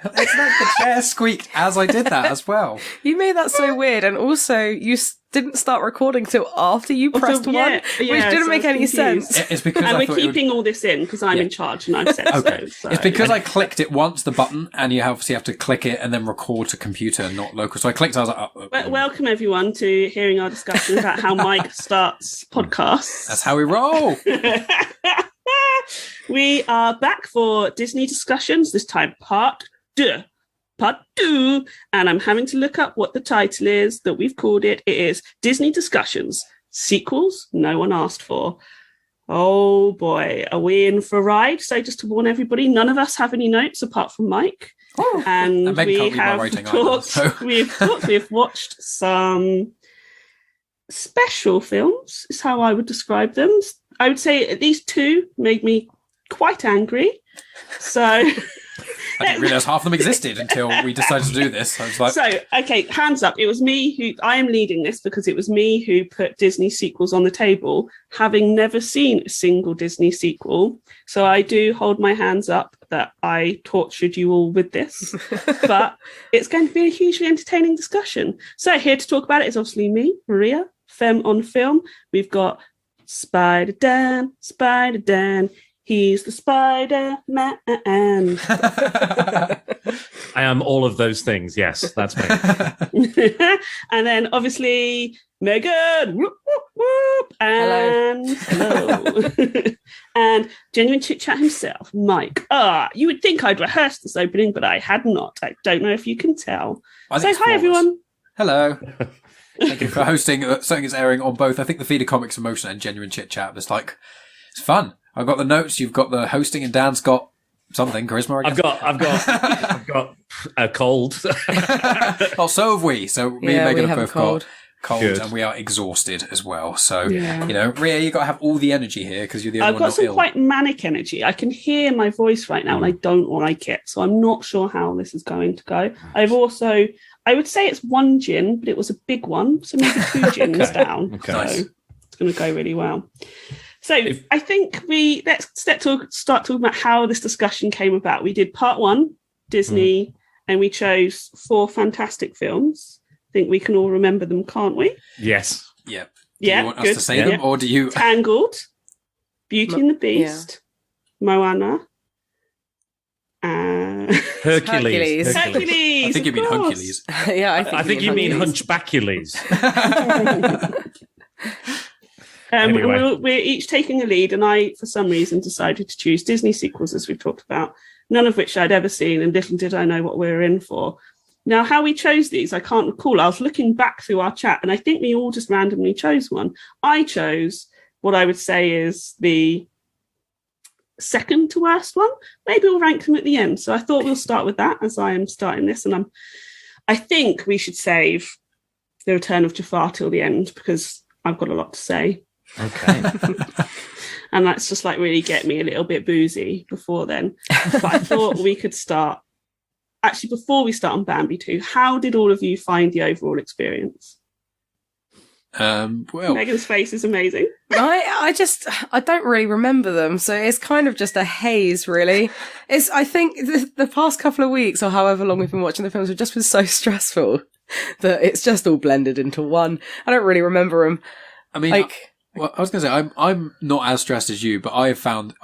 It's like the chair squeaked as I did that as well. You made that so weird, and also you didn't start recording till after you pressed one, which didn't make any sense. It's because and we're keeping all this in because I'm in charge and I've said so. It's because I clicked it once, the button, and you obviously have to click it and then record to computer, not local. So I clicked, I was like, welcome everyone to hearing our discussion about how Mike starts podcasts. That's how we roll. We are back for Disney discussions, this time part 2. And I'm having to look up what the title is that we've called it. It is Disney Discussions, Sequels No One Asked For. Oh boy, are we in for a ride? So just to warn everybody, none of us have any notes apart from Mike. Oh, and we have talked, we've watched some special films, is how I would describe them. I would say at least 2 made me quite angry. So... I didn't realise half of them existed until we decided to do this. I was like... So, okay, hands up. It was me I am leading this because it was me who put Disney sequels on the table, having never seen a single Disney sequel. So I do hold my hands up that I tortured you all with this. But it's going to be a hugely entertaining discussion. So here to talk about it is obviously me, Ria, Femme on Film. We've got Spider-Dan. He's the Spider-Man. I am all of those things. Yes, that's me. And then obviously Megan. Whoop, whoop, whoop. And hello. And Genuine Chit-Chat himself, Mike. You would think I'd rehearsed this opening, but I had not. I don't know if you can tell. So hi, everyone. Hello. Thank you for hosting something that's airing on both, I think, the Feeder Comics Emotion and Genuine Chit-Chat. It's fun. I've got the notes, you've got the hosting, and Dan's got something, charisma, I guess. I've got a cold. Well, so have we. So me and Megan have both got cold, Good. and we are exhausted as well. So, Ria, you've got to have all the energy here because you're the only one not ill. I've got some quite manic energy. I can hear my voice right now, and I don't like it. So I'm not sure how this is going to go. I would say it's 1 gin, but it was a big one. So maybe 2 gins down. Okay. So Nice. It's going to go really well. So I think let's start talking about how this discussion came about. We did part 1, Disney, and we chose 4 fantastic films. I think we can all remember them, can't we? Yes. Yeah. Do you want us to say them, or do you... Tangled, Beauty and the Beast, Moana, Hercules. Hercules. I think you mean Hercules. Yeah, I think you mean Hunchbackules. Anyway. We're each taking a lead, and I, for some reason, decided to choose Disney sequels, as we've talked about, none of which I'd ever seen, and little did I know what we were in for. Now, how we chose these, I can't recall. I was looking back through our chat, and I think we all just randomly chose one. I chose what I would say is the second to worst one. Maybe we'll rank them at the end. So I thought we'll start with that, as I am starting this, and I think we should save The Return of Jafar till the end, because I've got a lot to say. Okay. And that's just really get me a little bit boozy before then. But I thought we could start. Actually, before we start on Bambi 2, how did all of you find the overall experience? Well, Megan's face is amazing. I don't really remember them, so it's kind of just a haze, really. I think the past couple of weeks, or however long we've been watching the films, have just been so stressful that it's just all blended into one. I don't really remember them. I mean, well, I was going to say, I'm not as stressed as you, but I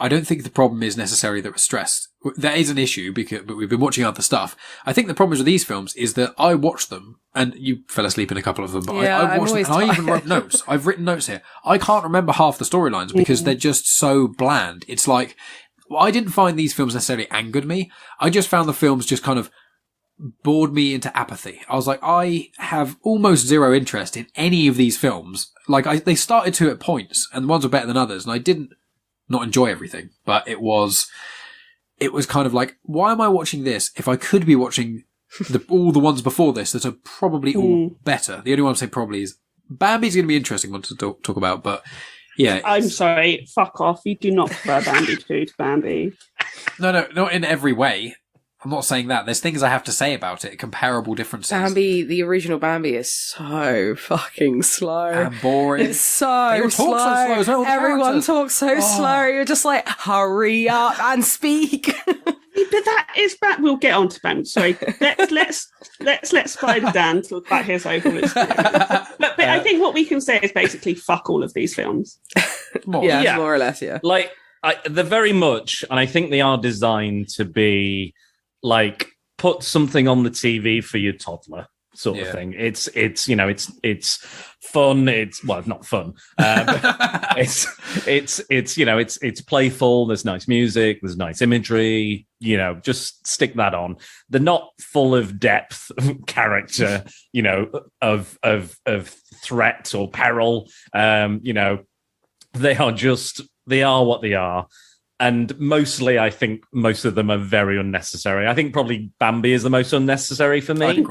don't think the problem is necessarily that we're stressed. That is an issue, but we've been watching other stuff. I think the problem with these films is that I watched them, and you fell asleep in a couple of them, but I watched them, and I even wrote notes. I've written notes here. I can't remember half the storylines because they're just so bland. It's like, I didn't find these films necessarily angered me. I just found the films just kind of bored me into apathy. I was like, I have almost zero interest in any of these films. They started to at points, and ones were better than others, and I didn't not enjoy everything, but it was kind of like, why am I watching this if I could be watching all the ones before this that are probably all better? The only one I'd say probably is Bambi's going to be an interesting one to talk about, but yeah. I'm sorry, fuck off. You do not prefer Bambi 2 to Bambi. No, not in every way. I'm not saying that. There's things I have to say about it, comparable differences. Bambi, the original Bambi is so fucking slow. And boring. It's so slow. Everyone talks so slow. You're just like, hurry up and speak. He that is bad. We'll get on to Bambi. Sorry, let's let Spider-Dan talk about his overall experience. But I think what we can say is basically fuck all of these films. More or less, yeah. Like they're very much, and I think they are designed to be like put something on the TV for your toddler sort of thing. It's fun. It's not fun. It's playful. There's nice music. There's nice imagery. Just stick that on. They're not full of depth of character. Of threat or peril. They are what they are. And mostly, I think most of them are very unnecessary. I think probably Bambi is the most unnecessary for me.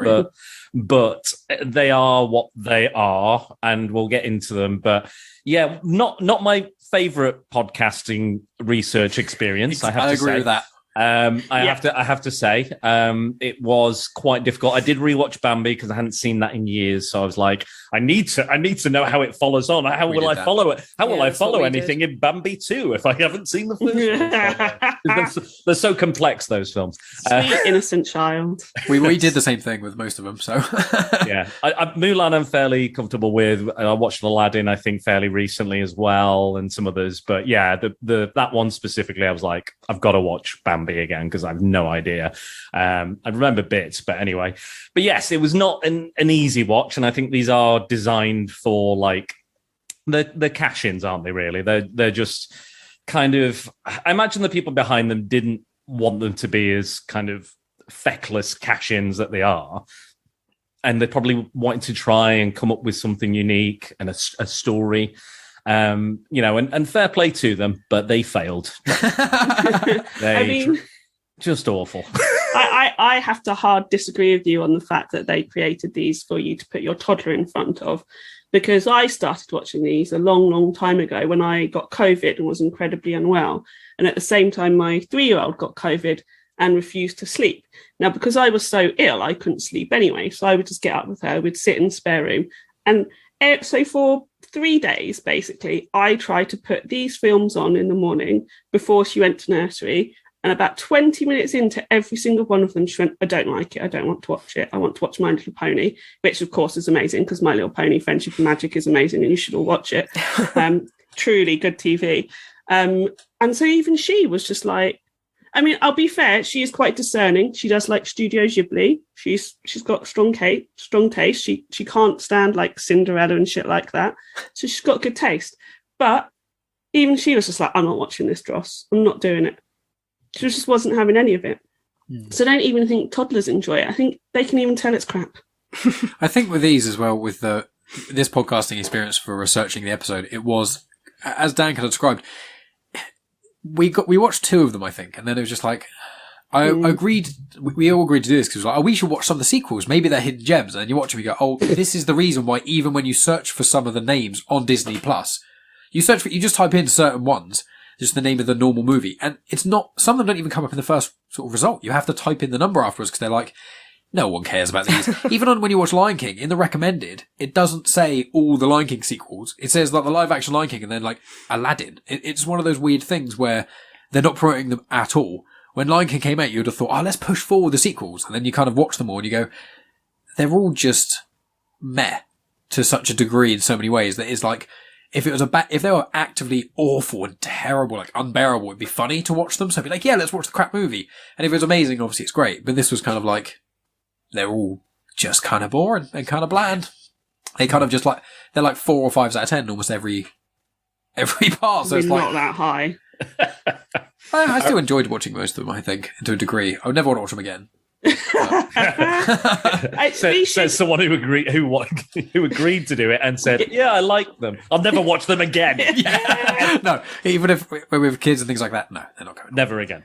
But they are what they are, and we'll get into them. But yeah, not my favorite podcasting research experience. I agree with that. I have to say, it was quite difficult. I did rewatch Bambi because I hadn't seen that in years. So I was like, I need to know how it follows on. How will I follow it? How will I follow anything in Bambi 2 if I haven't seen the first one? They're so complex, those films. Sweet innocent child. We did the same thing with most of them. So yeah, Mulan I'm fairly comfortable with. I watched Aladdin I think fairly recently as well, and some others. But yeah, that one specifically, I was like, I've got to watch Bambi again because I have no idea. I remember bits, but anyway. But yes, it was not an easy watch, and I think these are designed for like the cash-ins, aren't they? Really, they're just kind of. I imagine the people behind them didn't want them to be as kind of feckless cash-ins that they are, and they probably wanted to try and come up with something unique and a story. And fair play to them, but they failed. Just awful. I have to hard disagree with you on the fact that they created these for you to put your toddler in front of, because I started watching these a long, long time ago when I got COVID and was incredibly unwell. And at the same time, my 3-year-old got COVID and refused to sleep. Now, because I was so ill, I couldn't sleep anyway. So I would just get up with her, we'd sit in the spare room. And so for 3 days, basically, I tried to put these films on in the morning before she went to nursery. And about 20 minutes into every single one of them, she went, I don't like it. I don't want to watch it. I want to watch My Little Pony, which, of course, is amazing because My Little Pony, Friendship and Magic is amazing and you should all watch it. Truly good TV. And so even she was just like, I mean, I'll be fair, she is quite discerning. She does like Studio Ghibli. She's got strong taste. She can't stand like Cinderella and shit like that. So she's got good taste. But even she was just like, I'm not watching this, Dross. I'm not doing it. She just wasn't having any of it. So I don't even think toddlers enjoy it. I think they can even tell it's crap. I think with these as well, with this podcasting experience for researching the episode, it was, as Dan kind of described, we watched 2 of them, I think, and then it was just like, I agreed, we all agreed to do this because it was like, oh, we should watch some of the sequels. Maybe they're hidden gems. And then you watch them and you go, oh, this is the reason why even when you search for some of the names on Disney Plus, you just type in certain ones, just the name of the normal movie. And it's not, some of them don't even come up in the first sort of result. You have to type in the number afterwards because they're like, no one cares about these. Even when you watch Lion King, in the recommended, it doesn't say all the Lion King sequels. It says like the live action Lion King and then like Aladdin. It's one of those weird things where they're not promoting them at all. When Lion King came out, you would have thought, oh, let's push forward the sequels. And then you kind of watch them all and you go, they're all just meh to such a degree in so many ways that it's like, if they were actively awful and terrible, like unbearable, it'd be funny to watch them. So I'd be like, yeah, let's watch the crap movie. And if it was amazing, obviously it's great. But this was kind of like, they're all just kind of boring and kind of bland. They kind of just like, they're like 4 or 5s out of 10 almost every part. So it's like, not that high. I still enjoyed watching most of them, I think, to a degree. I would never want to watch them again. Says someone who agreed to do it and said, yeah, I like them. I'll never watch them again. Yeah. No, even if we're with kids and things like that, no, they're not going. Never again.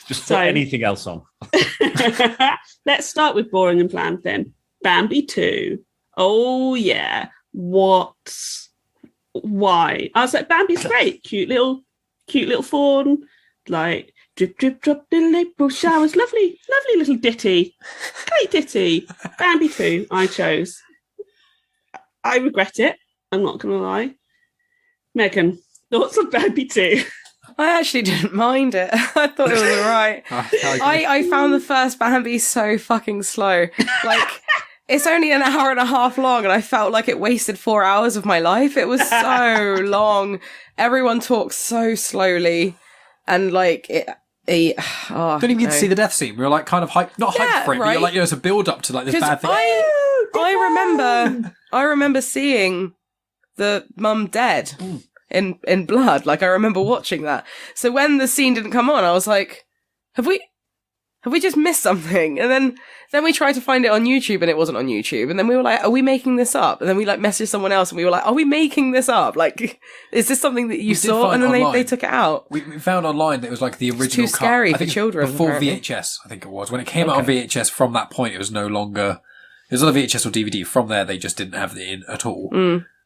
Just put anything else on. Let's start with boring and bland then. Bambi 2. Oh yeah. What? Why? I was like, Bambi's great. Cute little fawn. Like, drip, drip, drop, little April showers. Lovely little ditty. Great ditty. Bambi 2, I chose. I regret it. I'm not going to lie. Megan, thoughts on Bambi 2? I actually didn't mind it. I thought it was alright. I found the first Bambi so fucking slow. Like, it's only an hour and a half long, and I felt like it wasted 4 hours of my life. It was so long. Everyone talks so slowly, and like didn't even get to see the death scene. We were like kind of not hyped for it, but you're like, it's a build up to like this bad thing. I remember seeing the mum dead in blood. Like, I remember watching that. So when the scene didn't come on, I was like, have we just missed something? And then we tried to find it on YouTube, and it wasn't on YouTube. And then we were like, are we making this up? And then we like messaged someone else, and we were like, are we making this up? Like, is this something that you saw? And then they took it out. We found online that it was like the original too scary cut. for children. Before apparently. VHS, I think it was. When it came out on VHS, from that point, it was no longer... It was on VHS or DVD. From there, they just didn't have it in at all.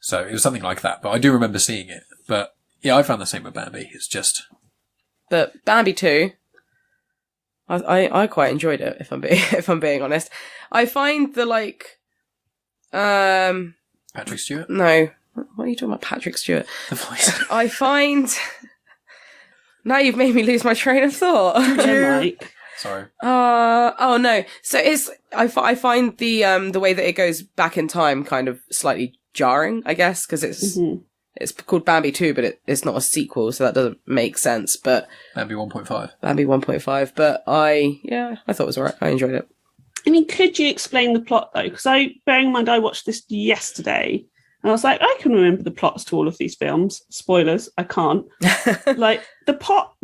So it was something like that. But I do remember seeing it. But yeah, I found the same with Bambi. It's just... But Bambi 2... I quite enjoyed it, if I'm being honest. I find the Patrick Stewart? No. What are you talking about, Patrick Stewart? The voice. I find... Now you've made me lose my train of thought. Sorry. Oh no. So I find the way that it goes back in time kind of slightly jarring, I guess, because it's called Bambi 2, but it's not a sequel, so that doesn't make sense. But Bambi 1.5. Bambi 1.5. But I thought it was alright. I enjoyed it. I mean, could you explain the plot though? Because bearing in mind, I watched this yesterday, and I was like, I can remember the plots to all of these films. Spoilers, I can't. Like the plot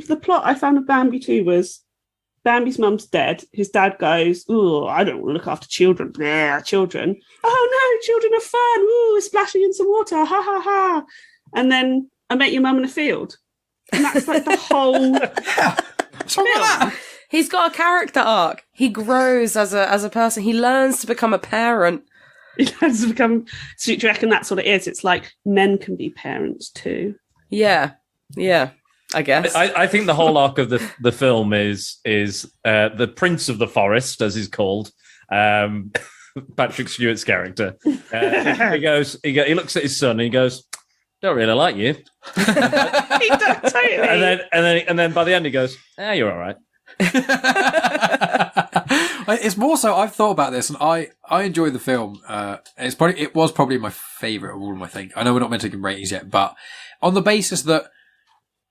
I found of Bambi 2 was Bambi's mum's dead. His dad goes, "Oh, I don't want to look after children. Blah, children. Oh no, children are fun. Ooh, splashing in some water. Ha ha ha." And then I met your mum in a field, and that's like the whole. film. He's got a character arc. He grows as a person. He learns to become a parent. He learns to become. So do you reckon that's what it is? It's like men can be parents too. Yeah. I guess. I think the whole arc of the film is the Prince of the Forest, as he's called, Patrick Stewart's character. He looks at his son and he goes, "Don't really like you." He does, totally. And then by the end he goes, "You're all right." It's more so I've thought about this, and I enjoyed the film. It was probably my favourite of all of them, I think. I know we're not meant to give ratings yet, but on the basis that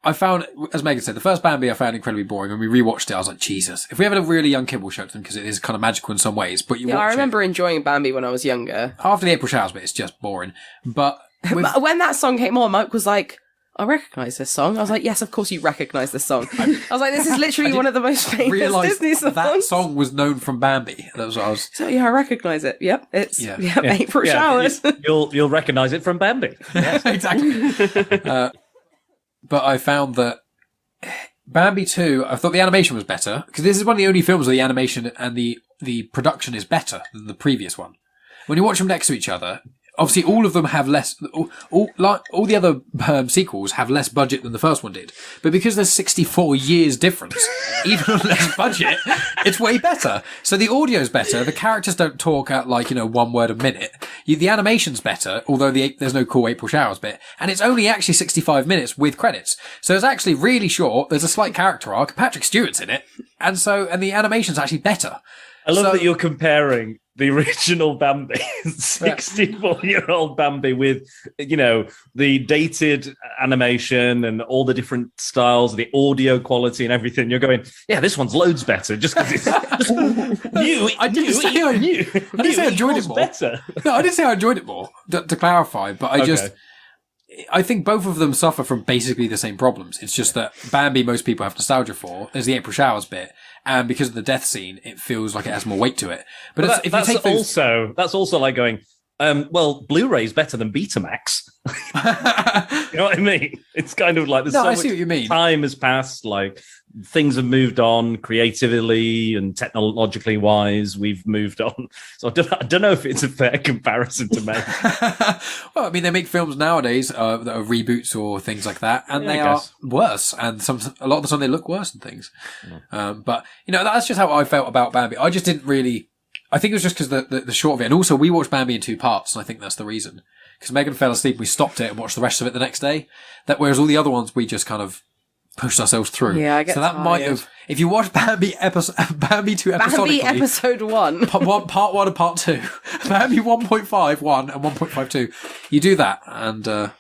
I found, as Megan said, the first Bambi I found incredibly boring. When we rewatched it, I was like, Jesus. If we had a really young kid, we'll show it to them because it is kind of magical in some ways. But I remember enjoying Bambi when I was younger. After the April Showers bit, it's just boring. But when that song came on, Mike was like, I recognise this song. I was like, yes, of course you recognise this song. I was like, this is literally one of the most famous Disney songs. That song was known from Bambi. That was what I was... So yeah, I recognise it. Yep, it's April Showers. You'll recognise it from Bambi. Yes. Exactly. But I found that Bambi 2, I thought the animation was better, because this is one of the only films where the animation and the production is better than the previous one. When you watch them next to each other, obviously all of them have less, all the other sequels have less budget than the first one did. But because there's 64 years difference, even on less budget, it's way better. So the audio's better, the characters don't talk at one word a minute. The animation's better, although there's no cool April Showers bit. And it's only actually 65 minutes with credits. So it's actually really short, there's a slight character arc, Patrick Stewart's in it, and the animation's actually better. I love that you're comparing the original Bambi, 64-year-old Bambi with, the dated animation and all the different styles, the audio quality and everything. You're going, yeah, this one's loads better just because it's new. I didn't say I enjoyed it more. Better. No, I didn't say I enjoyed it more, to clarify, but I think both of them suffer from basically the same problems. It's just that Bambi, most people have nostalgia for. There's the April Showers bit. And because of the death scene, it feels like it has more weight to it. But that's also like going, Blu-ray's better than Betamax. You know what I mean? It's kind of like I see what you mean. Time has passed, like things have moved on creatively and technologically wise. We've moved on. So I don't know if it's a fair comparison to make. Well, I mean, they make films nowadays that are reboots or things like that, and they are worse. And a lot of the time they look worse than things. But that's just how I felt about Bambi. I just didn't really. I think it was just because the short of it, and also we watched Bambi in 2 parts, and I think that's the reason. Because Megan fell asleep, we stopped it and watched the rest of it the next day. Whereas all the other ones we just kind of pushed ourselves through. Yeah, I get so that tired. might have. If you watch Bambi 2 episodically, Bambi episode 1. part 1 and part 2, Bambi 1.51 and 1.52, you do that, and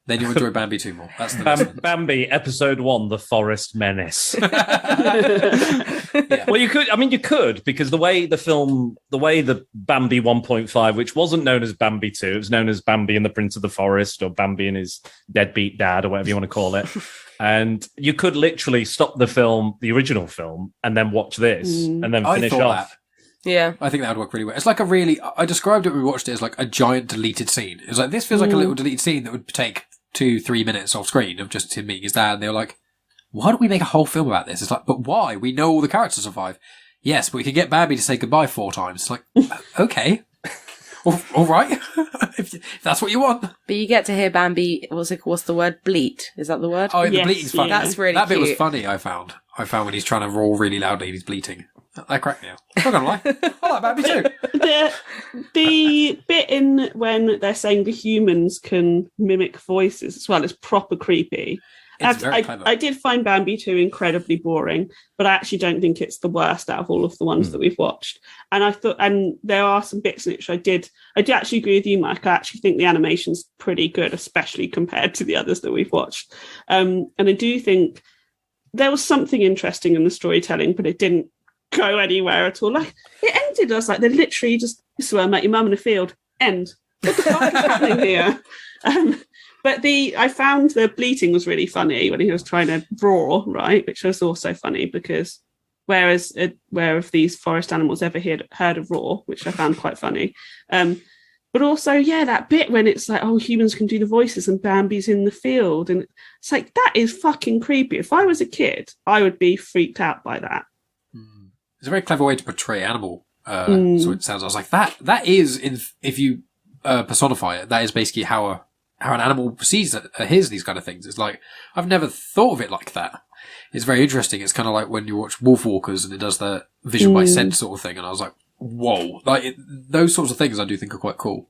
then you'll enjoy Bambi 2 more. That's the lesson. Bambi episode 1, The Forest Menace. Yeah. Well, you could, because the way the Bambi 1.5, which wasn't known as Bambi 2, it was known as Bambi and the Prince of the Forest, or Bambi and his deadbeat dad, or whatever you want to call it. And you could literally stop the original film, and then watch this, and then finish off. Yeah. I think that would work really well. It's like I described it when we watched it as like a giant deleted scene. It was like, this feels like a little deleted scene that would take 2-3 minutes off screen of just him meeting his dad. And they were like, why don't we make a whole film about this? It's like, but why? We know all the characters survive. Yes, but we could get Bambi to say goodbye 4 times. It's like, okay. All right. if that's what you want. But you get to hear Bambi, what's the word? Bleat. Is that the word? Oh, the Yes, bleating's funny. That's really That bit was cute. funny, I found when he's trying to roar really loudly and he's bleating. That cracked me up. I'm not going to lie. I like Bambi too. The bit in when they're saying the humans can mimic voices as well is proper creepy. It's very clever. I did find Bambi 2 incredibly boring, but I actually don't think it's the worst out of all of the ones that we've watched. And I thought, and there are some bits in which I did actually agree with you, Mike. I actually think the animation's pretty good, especially compared to the others that we've watched. And I do think there was something interesting in the storytelling, but it didn't go anywhere at all. Like, it ended, I was like, they literally just, this is where I met your mum in a field. End. What the fuck is happening here? But I found the bleating was really funny when he was trying to roar, right? Which was also funny because where have these forest animals ever heard of roar, which I found quite funny. But also, yeah, that bit when it's like, oh, humans can do the voices and Bambi's in the field. And it's like, that is fucking creepy. If I was a kid, I would be freaked out by that. It's a very clever way to portray animal. So it sounds. I was like, that is, if you personify it, that is basically how an animal hears these kind of things. It's like, I've never thought of it like that. It's very interesting. It's kind of like when you watch Wolf Walkers and it does the vision by sense sort of thing. And I was like, whoa, those sorts of things I do think are quite cool.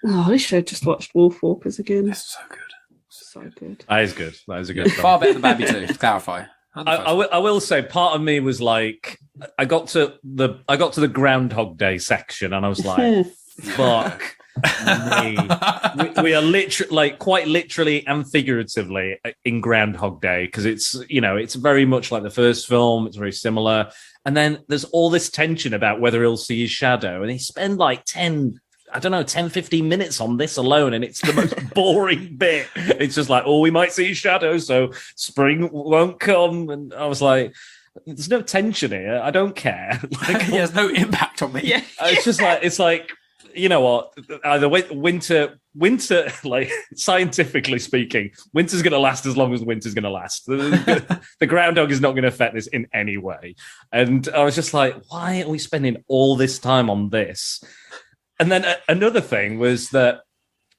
Oh, I wish I'd just watched Wolf Walkers again. It's so good. So good. That is good. That is a good film. Far better than Bambi 2, to clarify. I will say, part of me was like, I got to the Groundhog Day section, and I was like, "Fuck me!" We are literally, like, quite literally and figuratively in Groundhog Day, because it's very much like the first film. It's very similar, and then there's all this tension about whether he'll see his shadow, and he spend like 10, 15 minutes on this alone, and it's the most boring bit. It's just like, oh, we might see his shadow, so spring won't come. And I was like, there's no tension here. I don't care. Like, He has no impact on me. Yeah. It's like, you know what? Either winter, like, scientifically speaking, winter's going to last as long as winter's going to last. The groundhog is not going to affect this in any way. And I was just like, why are we spending all this time on this? And then another thing was that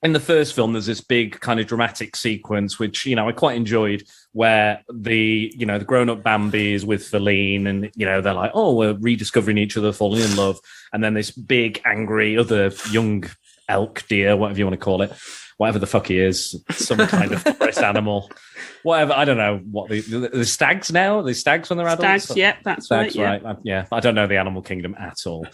in the first film, there's this big kind of dramatic sequence, which, I quite enjoyed, where the grown-up Bambi is with Feline, and, they're like, oh, we're rediscovering each other, falling in love. And then this big, angry, other young elk, deer, whatever you want to call it, whatever the fuck he is, some kind of forest animal. Whatever, I don't know what the stags now. The stags when they're adults. Stags, yeah, that's stags, right. Yeah, I don't know the animal kingdom at all.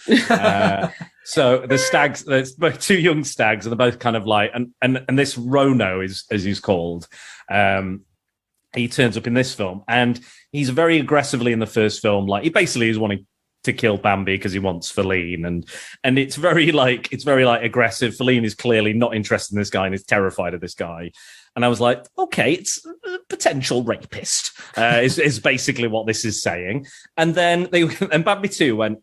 So the stags, there's both 2 young stags, and they're both kind of like, and this Rono is, as he's called. He turns up in this film, and he's very aggressively in the first film. Like, he basically is wanting to kill Bambi because he wants Feline, and it's very aggressive. Feline is clearly not interested in this guy and is terrified of this guy. And I was like, okay, it's a potential rapist, is basically what this is saying. And then Bambi 2 went,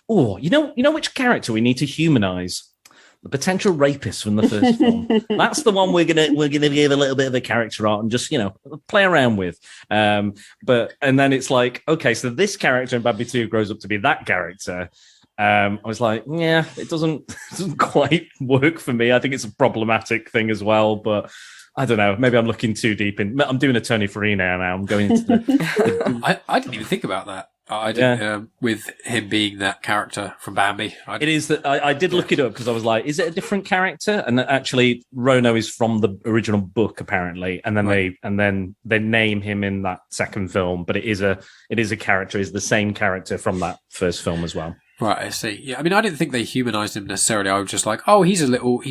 oh, you know which character we need to humanize? The potential rapist from the first film. That's the one we're gonna give a little bit of a character art and just play around with. And then it's like, okay, so this character in Bambi 2 grows up to be that character. I was like, yeah, it doesn't quite work for me. I think it's a problematic thing as well, but I don't know. Maybe I'm looking too deep in. I'm doing a Tony Farina now. I'm going into the. I didn't even think about that. I did, with him being that character from Bambi. It is that I did look it up because I was like, is it a different character? And actually, Rono is from the original book apparently, and then they name him in that second film. But it is a character, is the same character from that first film as well. Right, I see. Yeah, I mean, I didn't think they humanized him necessarily. I was just like, oh, he's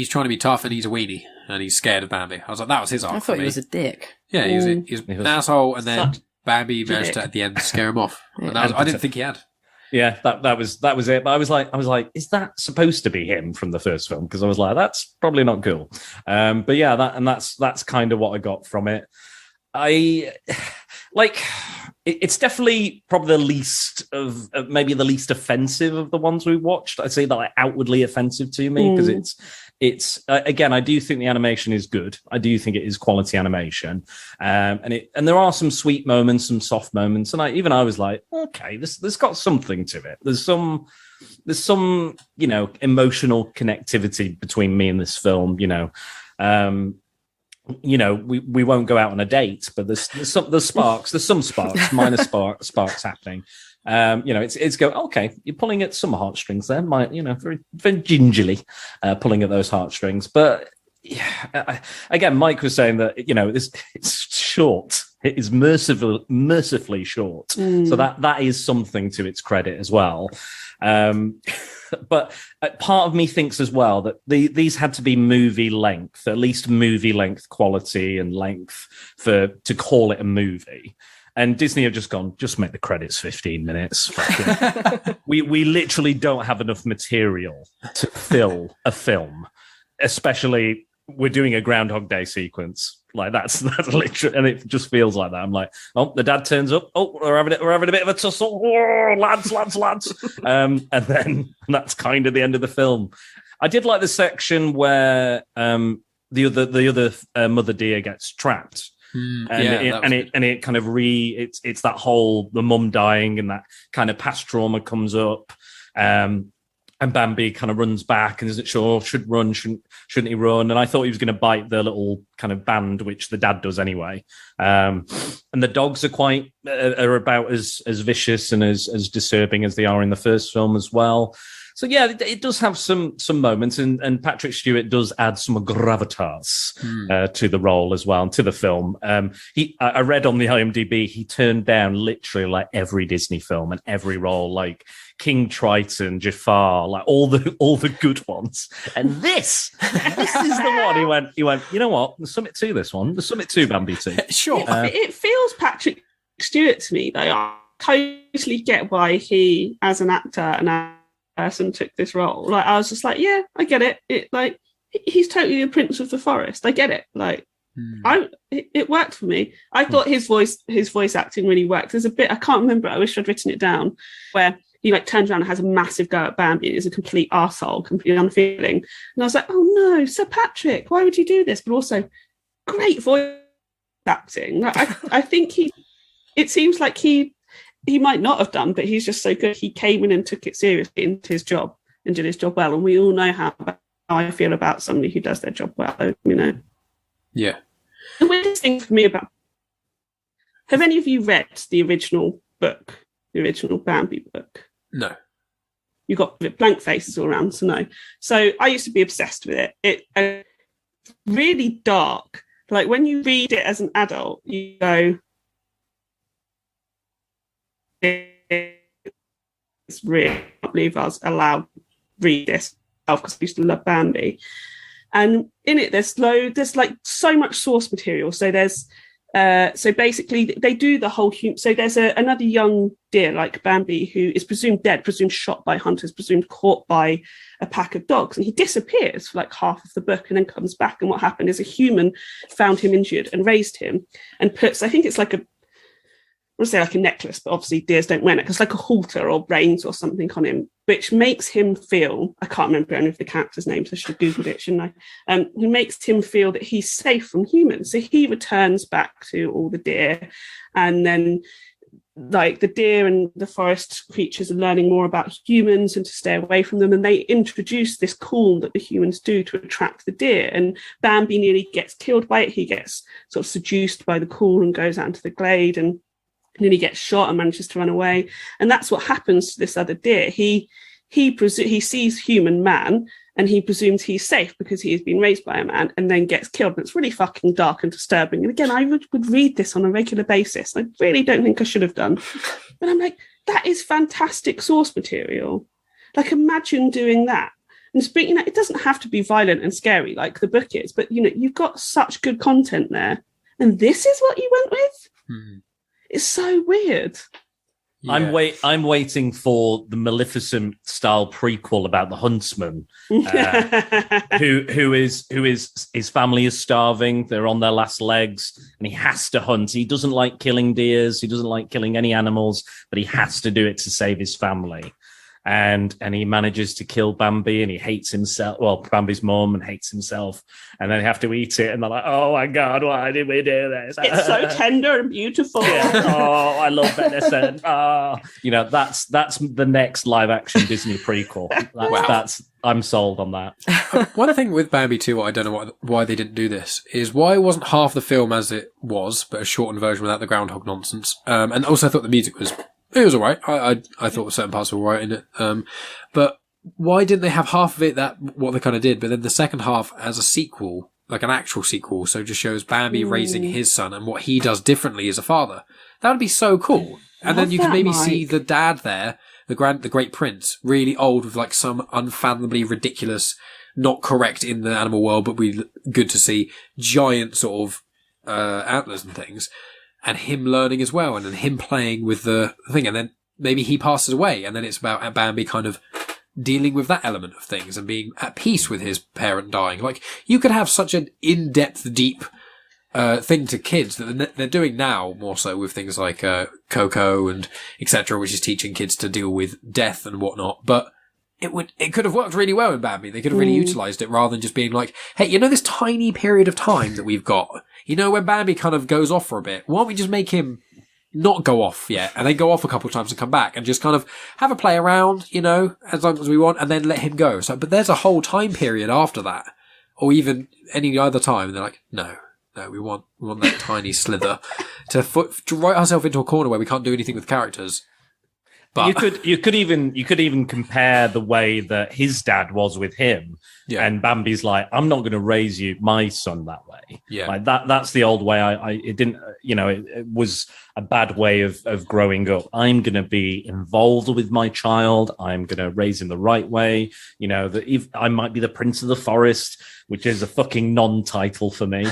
trying to be tough and he's a weenie and he's scared of Bambi. I was like, that was his arc. I thought he was a dick. Yeah, he was an asshole, and then Bambi managed to at the end scare him off. And I didn't think he had. Yeah, that was it. But I was like, is that supposed to be him from the first film? Because I was like, that's probably not cool. But yeah, that's kind of what I got from it. It's definitely probably maybe the least offensive of the ones we watched. I'd say that like outwardly offensive to me because it's again, I do think the animation is good. I do think it is quality animation, and there are some sweet moments, some soft moments, and I was like, okay, there's got something to it. There's some emotional connectivity between me and this film. We won't go out on a date, but there's some sparks, minor sparks happening. It's go, okay, you're pulling at some heartstrings there, very, very gingerly pulling at those heartstrings. But yeah, again, Mike was saying that, it's short. It is mercifully short. So that is something to its credit as well. But part of me thinks as well that these had to be movie length, at least movie length quality and length to call it a movie. And Disney have just gone, just make the credits 15 minutes. We literally don't have enough material to fill a film, especially we're doing a Groundhog Day sequence. Like that's literally, and it just feels like that. I'm like, oh, the dad turns up. Oh, we're having a bit of a tussle. Oh, lads. And then that's kind of the end of the film. I did like the section where the other mother deer gets trapped. It kind of it's that whole the mum dying and that kind of past trauma comes up. And Bambi kind of runs back and isn't sure shouldn't he run? And I thought he was going to bite the little kind of band, which the dad does anyway. And the dogs are about as vicious and as disturbing as they are in the first film as well. So yeah, it does have some moments, and Patrick Stewart does add some gravitas to the role as well, and to the film. I read on the IMDb he turned down literally like every Disney film and every role, like King Triton, Jafar, like all the good ones. And this is the one. He went. You know what? There's something to this one. There's something to Bambi 2. Sure. It feels Patrick Stewart to me. Though I totally get why he, as an actor and person, took this role. Like I was just like, yeah, I get it. It like he's totally the Prince of the Forest. I get it. Like it worked for me. I thought his voice acting really worked. There's a bit I can't remember. I wish I'd written it down where he like turns around and has a massive go at Bambi and is a complete arsehole, completely unfeeling. And I was like, oh no, Sir Patrick, why would you do this? But also great voice acting. Like, I think it seems like he might not have done, but he's just so good. He came in and took it seriously into his job and did his job well. And we all know how I feel about somebody who does their job well, Yeah. The weirdest thing for me have any of you read the original book, the original Bambi book? No. You got blank faces all around, so no. So I used to be obsessed with it. It really dark. Like when you read it as an adult, you go, it's really, I can't believe I was allowed to read this because I used to love Bambi. And in it, there's like so much source material. So there's so basically they do the whole so there's another young deer like Bambi who is presumed dead, presumed shot by hunters, presumed caught by a pack of dogs, and he disappears for like half of the book and then comes back. And what happened is a human found him injured and raised him and puts, I think it's like I want to say like a necklace, but obviously deers don't wear it. It's like a halter or reins or something on him, which makes him feel, I can't remember any of the characters' names, I should have Googled it, shouldn't I? He makes him feel that he's safe from humans. So he returns back to all the deer, and then like the deer and the forest creatures are learning more about humans and to stay away from them. And they introduce this call that the humans do to attract the deer. And Bambi nearly gets killed by it. He gets sort of seduced by the call and goes out into the glade. And And then he gets shot and manages to run away. And that's what happens to this other deer. He sees human man and he presumes he's safe because he has been raised by a man, and then gets killed. And it's really fucking dark and disturbing. And again, I would read this on a regular basis. I really don't think I should have done. But I'm like, that is fantastic source material. Like, imagine doing that. And speaking, it doesn't have to be violent and scary like the book is, but you've got such good content there. And this is what you went with? It's so weird. Yeah. I'm waiting for the Maleficent style prequel about the huntsman, who is his family is starving. They're on their last legs, and he has to hunt. He doesn't like killing deers. He doesn't like killing any animals, but he has to do it to save his family. And he manages to kill Bambi, and he hates himself. Well, Bambi's mom, and hates himself. And then they have to eat it, and they're like, "Oh my God, why did we do this?" It's so tender and beautiful. Yeah. Oh, I love venison. Oh, that's the next live action Disney prequel. I'm sold on that. One thing with Bambi 2, I don't know why they didn't do this, is why wasn't half the film as it was, but a shortened version without the groundhog nonsense. And also I thought the music was all right. I thought certain parts were all right in it. But why didn't they have half of it what they kind of did, but then the second half as a sequel, like an actual sequel, so it just shows Bambi raising his son and what he does differently as a father? That would be so cool. And then you can maybe see the dad there, the great prince, really old with like some unfathomably ridiculous, not correct in the animal world, but good to see, giant sort of antlers and things. And him learning as well, and then him playing with the thing, and then maybe he passes away, and then it's about Bambi kind of dealing with that element of things and being at peace with his parent dying. Like, you could have such an in-depth, deep thing to kids that they're doing now, more so with things like Coco and etc., which is teaching kids to deal with death and whatnot. But it could have worked really well in Bambi. They could have really utilised it rather than just being like, hey, this tiny period of time that we've got, when Bambi kind of goes off for a bit, why don't we just make him not go off yet, and then go off a couple of times and come back and just kind of have a play around, as long as we want, and then let him go. So, but there's a whole time period after that, or even any other time, and they're like, no, we want that tiny slither to write ourselves into a corner where we can't do anything with characters. But you could even compare the way that his dad was with him, and Bambi's like, I'm not going to raise my son that way. Yeah, like that's the old way. It didn't, it was a bad way of growing up. I'm going to be involved with my child. I'm going to raise him the right way. I might be the prince of the forest, which is a fucking non-title for me.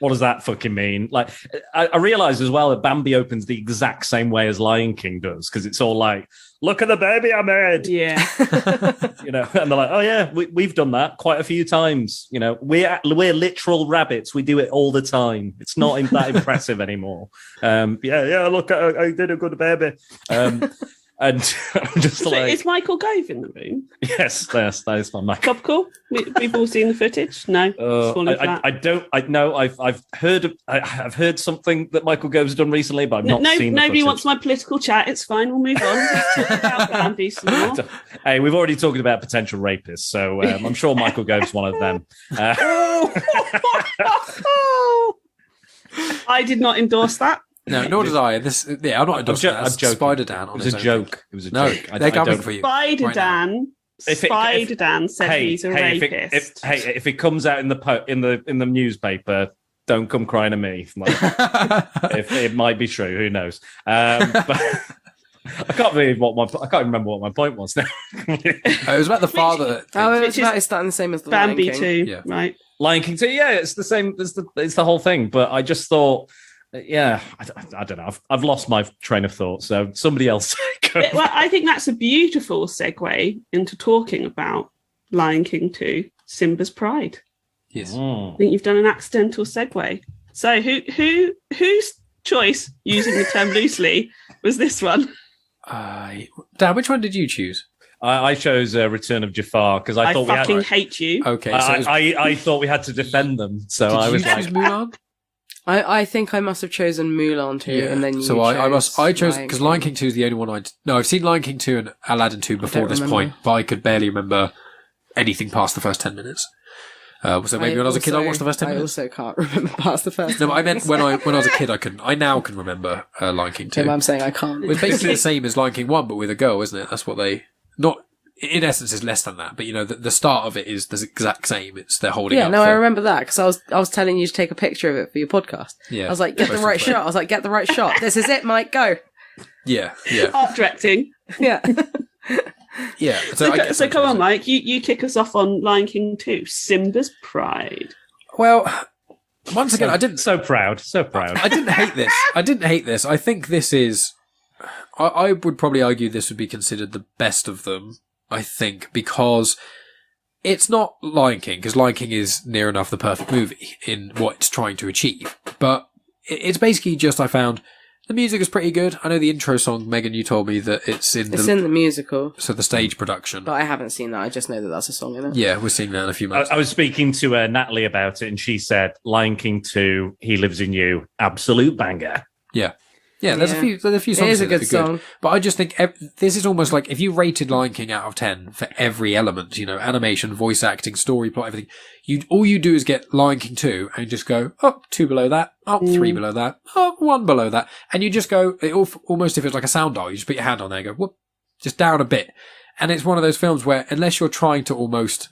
What does that fucking mean? Like, I realized as well that Bambi opens the exact same way as Lion King does, because it's all like, look at the baby I made. Yeah. And they're like, oh yeah, we've done that quite a few times. We're literal rabbits. We do it all the time. It's not that impressive anymore. Look, I did a good baby. And I'm just so is Michael Gove in the room? Yes, that is my Michael. Topical? We've all seen the footage? No? I've heard something that Michael Gove's done recently, but I've not seen the nobody footage. wants my political chat. It's fine. We'll move on. Let's talk about Bambi some more. Hey, we've already talked about potential rapists, so I'm sure Michael Gove's one of them. I did not endorse that. No, nor did I. I'm not endorsing that. Spider-Dan. It was a joke. It was a joke. No, they're coming for you. Spider-Dan. Spider-Dan said he's a rapist. If it comes out in the newspaper, don't come crying to me. Like, if it might be true, who knows? But I can't remember what my point was now. It was about the father. It's starting the same as the Bambi II, right? Lion King 2, yeah, it's the same. It's the whole thing. But I just thought. Yeah, I don't know. I've lost my train of thought, so somebody else. Well, I think that's a beautiful segue into talking about Lion King 2, Simba's Pride. Yes. I think you've done an accidental segue. So whose choice, using the term loosely, was this one? Dan, which one did you choose? I chose Return of Jafar because I thought we hate you. Okay, so I thought we had to defend them. So did I was you choose Mulan? I think I must have chosen Mulan 2, and then you chose I chose, because Lion King 2 is the only one I've seen Lion King 2 and Aladdin 2 before this point, but I could barely remember anything past the first 10 minutes. So maybe when I was a kid, I watched the first 10 minutes. I also can't remember past the first. No, but I meant when I was a kid, I couldn't. I now can remember Lion King 2. I'm saying I can't. It's basically the same as Lion King 1, but with a girl, isn't it? That's what they... Not... In essence, it's less than that, but the start of it is the exact same. It's they're holding up. Yeah, no, I remember that because I was telling you to take a picture of it for your podcast. Yeah, I was like, get the right shot. I was like, get the right shot. This is it, Mike. Go. Yeah. Art directing. Yeah. Yeah. So come on, Mike. You kick us off on Lion King 2, Simba's Pride. Well, once again, I didn't. So proud. I didn't hate this. I think this is. I would probably argue this would be considered the best of them, I think, because it's not Lion King, because Lion King is near enough the perfect movie in what it's trying to achieve. But it's basically just, I found, the music is pretty good. I know the intro song, Megan, you told me that it's in the musical. So the stage production. But I haven't seen that. I just know that that's a song in it. Yeah, we're seeing that in a few months. I was speaking to Natalie about it, and she said, Lion King 2, He Lives in You, absolute banger. Yeah. Yeah, there's a few songs. It is a that good are song. But I just think this is almost like if you rated Lion King out of 10 for every element, animation, voice acting, story, plot, everything, all you do is get Lion King 2 and just go, 2 below that, 3 below that, 1 below that. And you just go, almost if it's like a sound dial, you just put your hand on there and go, whoop, just down a bit. And it's one of those films where unless you're trying to almost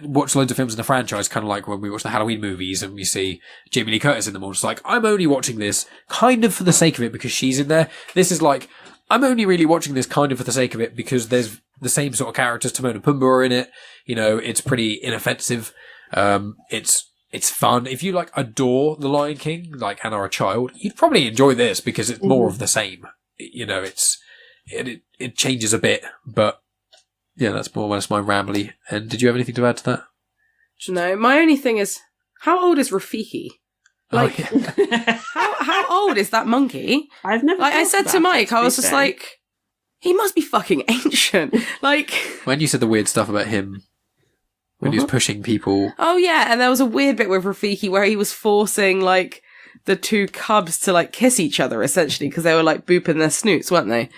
watch loads of films in the franchise, kind of like when we watch the Halloween movies and we see Jamie Lee Curtis in them all. It's like, I'm only watching this kind of for the sake of it because she's in there. This is like, I'm only really watching this kind of for the sake of it because there's the same sort of characters. Timon and Pumbaa are in it. It's pretty inoffensive. It's fun. If you adore The Lion King, and are a child, you'd probably enjoy this because it's more of the same. It changes a bit, but yeah, that's more or less my rambly. And did you have anything to add to that? No, my only thing is, how old is Rafiki? How old is that monkey? I've never. I said to Mike, I was just like, he must be fucking ancient. When you said the weird stuff about him, when he was pushing people. Oh yeah, and there was a weird bit with Rafiki where he was forcing the two cubs to kiss each other essentially because they were booping their snoots, weren't they?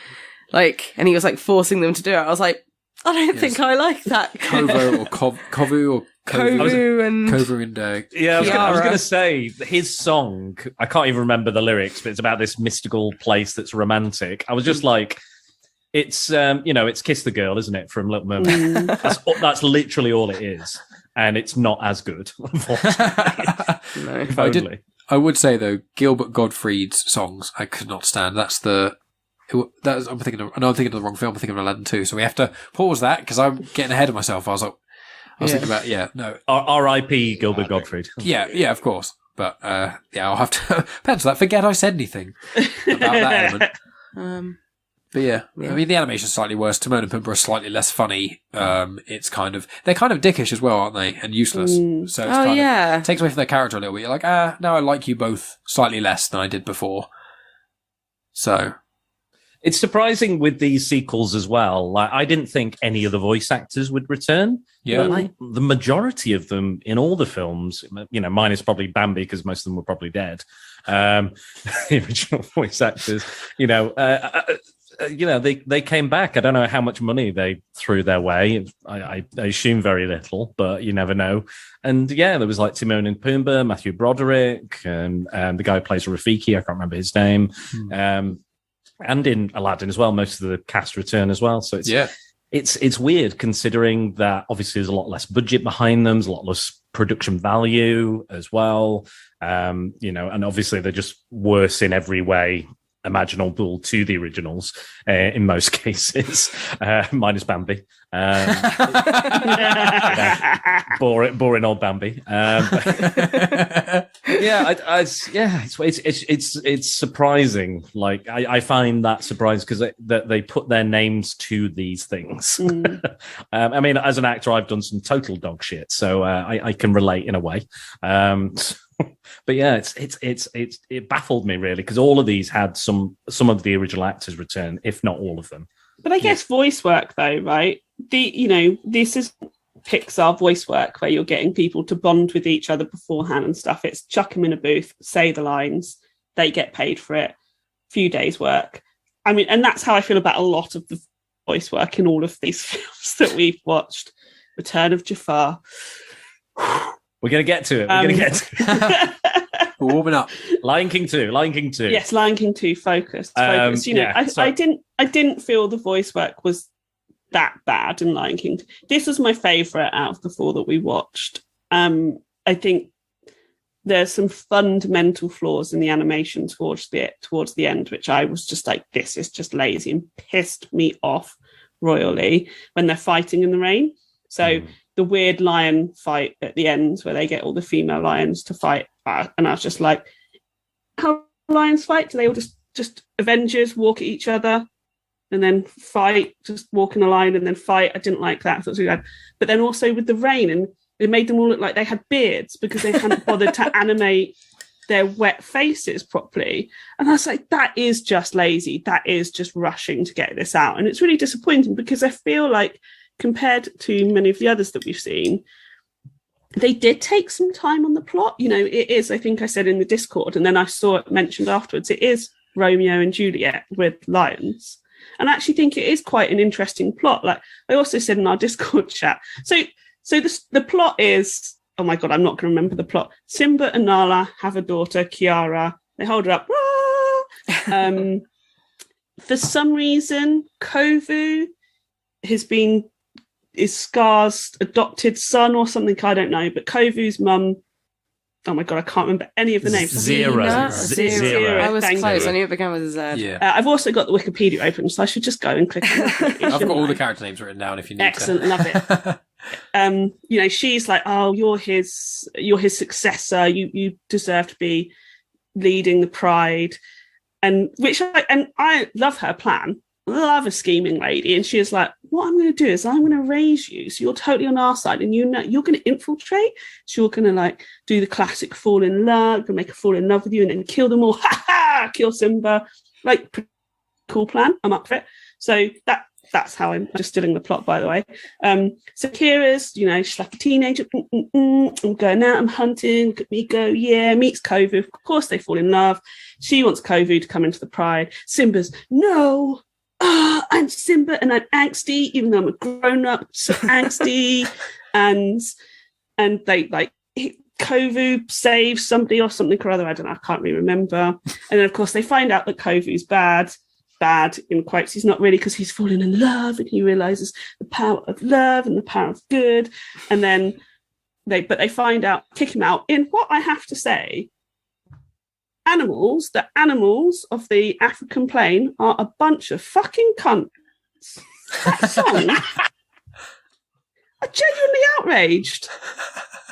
And he was forcing them to do it. I was like, I don't think I like that. Kovu or Kovu or Kovu and yeah, I was going to say his song. I can't even remember the lyrics, but it's about this mystical place that's romantic. I was just like, it's it's Kiss the Girl, isn't it, from Little Mermaid? That's literally all it is, and it's not as good. Unfortunately, no. I would say though, Gilbert Gottfried's songs I could not stand. I'm thinking of the wrong film. I'm thinking of Aladdin II. So we have to pause that because I'm getting ahead of myself. I was thinking about, R.I.P. Gilbert Gottfried. Yeah, of course. But I'll have to pencil that. Forget I said anything about that element. But yeah, I mean, the animation's slightly worse. Timon and Pumbaa are slightly less funny. They're kind of dickish as well, aren't they? And useless. So it takes away from their character a little bit. You're like, now I like you both slightly less than I did before. So. It's surprising with these sequels as well. I didn't think any of the voice actors would return. Yeah. But the majority of them in all the films, minus probably Bambi because most of them were probably dead. The original voice actors, they came back. I don't know how much money they threw their way. I assume very little, but you never know. And yeah, there was Timon and Pumbaa, Matthew Broderick, and the guy who plays Rafiki. I can't remember his name. And in Aladdin as well, most of the cast return as well. So it's weird considering that obviously there's a lot less budget behind them, there's a lot less production value as well. And obviously they're just worse in every way imaginable to the originals in most cases, minus Bambi. Boring old Bambi. It's surprising. I find that surprising because that they put their names to these things. I mean, as an actor, I've done some total dog shit, so I can relate in a way. But yeah, it baffled me really because all of these had some of the original actors return, if not all of them. But I guess voice work though, right? This is Pixar voice work where you're getting people to bond with each other beforehand and stuff. It's chuck them in a booth, say the lines, they get paid for it, few days work. I mean, and that's how I feel about a lot of the voice work in all of these films that we've watched. Return of Jafar. We're going to get to it. We're going to get to it. We're warming up. Lion King 2. Yes, Lion King 2 focused. I didn't feel the voice work was that bad in Lion King. This was my favourite out of the 4 that we watched. I think there's some fundamental flaws in the animation towards the end, which I was just like, this is just lazy, and pissed me off royally when they're fighting in the rain. So the weird lion fight at the end where they get all the female lions to fight, and I was just like, how lions fight? Do they all just Avengers walk at each other and then fight, just walk in a line and then fight? I didn't like that. I thought it was really bad. But then also with the rain, and it made them all look like they had beards because they hadn't bothered to animate their wet faces properly. And I was like, that is just lazy. That is just rushing to get this out. And it's really disappointing because I feel like compared to many of the others that we've seen, they did take some time on the plot. You know, it is, I think I said in the Discord, and then I saw it mentioned afterwards, it is Romeo and Juliet with lions. And I actually think it is quite an interesting plot. Like I also said in our Discord chat. So the plot is, oh my God, I'm not going to remember the plot. Simba and Nala have a daughter, Kiara. They hold her up. For some reason, Kovu is Scar's adopted son or something. I don't know. But Kovu's mum, oh my God, I can't remember any of the names. Zero. I was close. You. I knew it began with a Z. Yeah. I've also got the Wikipedia open, so I should just go and click on it. I've got all the character names written down if you need Excellent, to. love it. You know, she's like, oh, you're his successor. You deserve to be leading the pride, and I love her plan. Love a scheming lady, and she is like, what I'm going to do is I'm going to raise you so you're totally on our side, and you know you're going to infiltrate. So you're going to like do the classic fall in love, and make her fall in love with you, and then kill them all. Kill Simba. Like, pretty cool plan. I'm up for it. So that's how I'm just stealing the plot, by the way. So Kira's, you know, she's like a teenager. I'm going out, I'm hunting. Look at me go. Yeah, meets Kovu. Of course, they fall in love. She wants Kovu to come into the pride. Simba's, no. I'm Simba and I'm angsty, even though I'm a grown-up, so angsty. and they like Kovu saves somebody or something or other. I don't know. I can't really remember. And then, of course, they find out that Kovu's bad in quotes. He's not really, because he's fallen in love and he realizes the power of love and the power of good. And then they find out, kick him out in what I have to say, the animals of the African plain are a bunch of fucking cunts. That song, I'm genuinely outraged.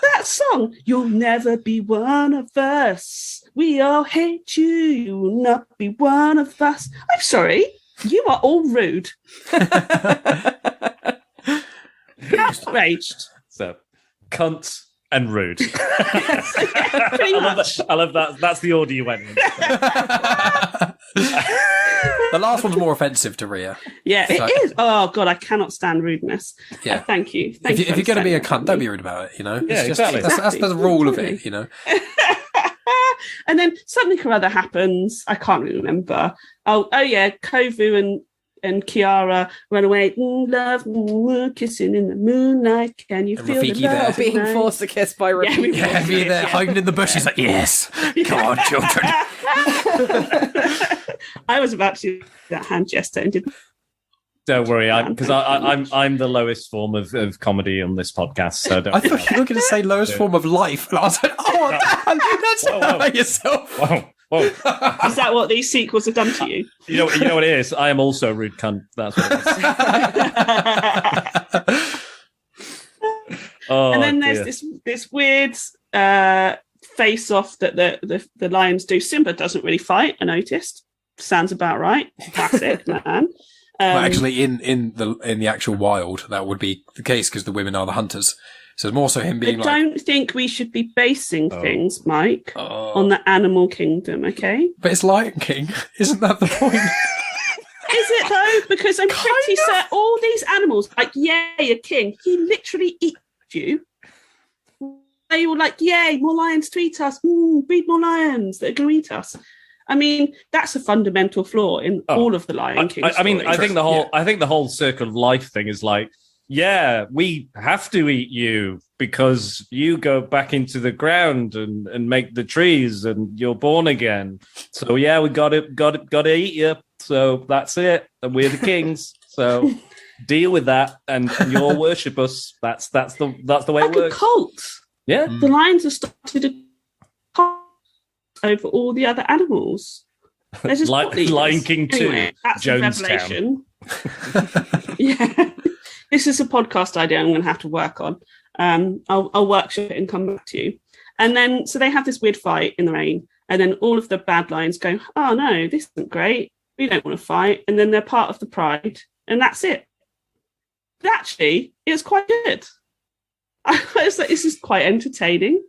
That song, you'll never be one of us. We all hate you. You will not be one of us. I'm sorry. You are all rude. Outraged. So, cunt and rude. Pretty much. I love that. That's the order you went in. The last one's more offensive to Ria. Yeah, So- it is. Oh, God, I cannot stand rudeness. Yeah. Thank you. If you're going to be a cunt, don't be rude about it, you know? Yeah, exactly. That's the rule of it, you know? And then something or other happens. I can't really remember. Oh yeah, Kovu and Kiara run away. Love, kissing in the moonlight. Can you And feel Rafiki the love? there. Being tonight? forced to kiss by Rafiki. Yeah, be there hiding in the bushes like, yes, come on, children. I was about to do that hand gesture and did. Don't worry, because I'm the lowest form of comedy on this podcast. So don't I thought you were going to say lowest form of life. And I was like, oh, Dan, that's Whoa. about yourself. Whoa. Is that what these sequels have done to you? You know what it is? I am also a rude cunt. That's what it is. Oh, And then dear. there's this weird face-off that the lions do. Simba doesn't really fight, I noticed. Sounds about right. Classic, man. Well, actually, in the actual wild, that would be the case because the women are the hunters. So it's more so him I being like, don't think we should be basing things, Mike, oh. on the animal kingdom, okay? But it's Lion King, isn't that the point? Is it though? Because I'm pretty Kind of. certain all these animals, like, yay, a king, he literally eats you. They were like, yay, more lions to eat us. Breed more lions that are going to eat us. I mean, that's a fundamental flaw in all of the Lion King. I mean, stories. I think the whole circle of life thing is like, yeah, we have to eat you because you go back into the ground and make the trees and you're born again. So yeah, we got to eat you. So that's it. And we're the kings. So deal with that and you'll worship us. That's the way like it works. A cult. Yeah. The lions have started a cult over all the other animals. They're just Lion King 2, anyway, that's Jonestown. Yeah. This is a podcast idea I'm going to have to work on. I'll workshop it and come back to you. And then, so they have this weird fight in the rain. And then all of the bad lions go, oh no, this isn't great. We don't want to fight. And then they're part of the pride. And that's it. But actually, it was quite good. I was like, this is quite entertaining.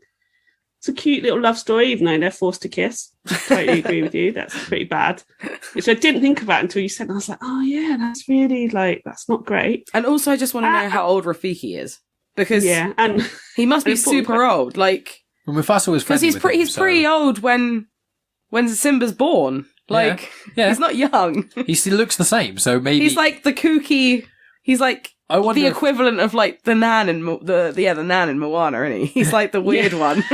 It's a cute little love story, even though they're forced to kiss. I totally agree with you. That's pretty bad. Which I didn't think about until you said, I was like, oh yeah, that's really that's not great. And also, I just want to know how old Rafiki is. Because and he must be super old. Like, well, Mufasa was because he's pretty old when Simba's born. Like, he's not young. He still looks the same. So maybe he's like the kooky. He's like the equivalent of like the Nan in the Nan in Moana, isn't he? He's like the weird one.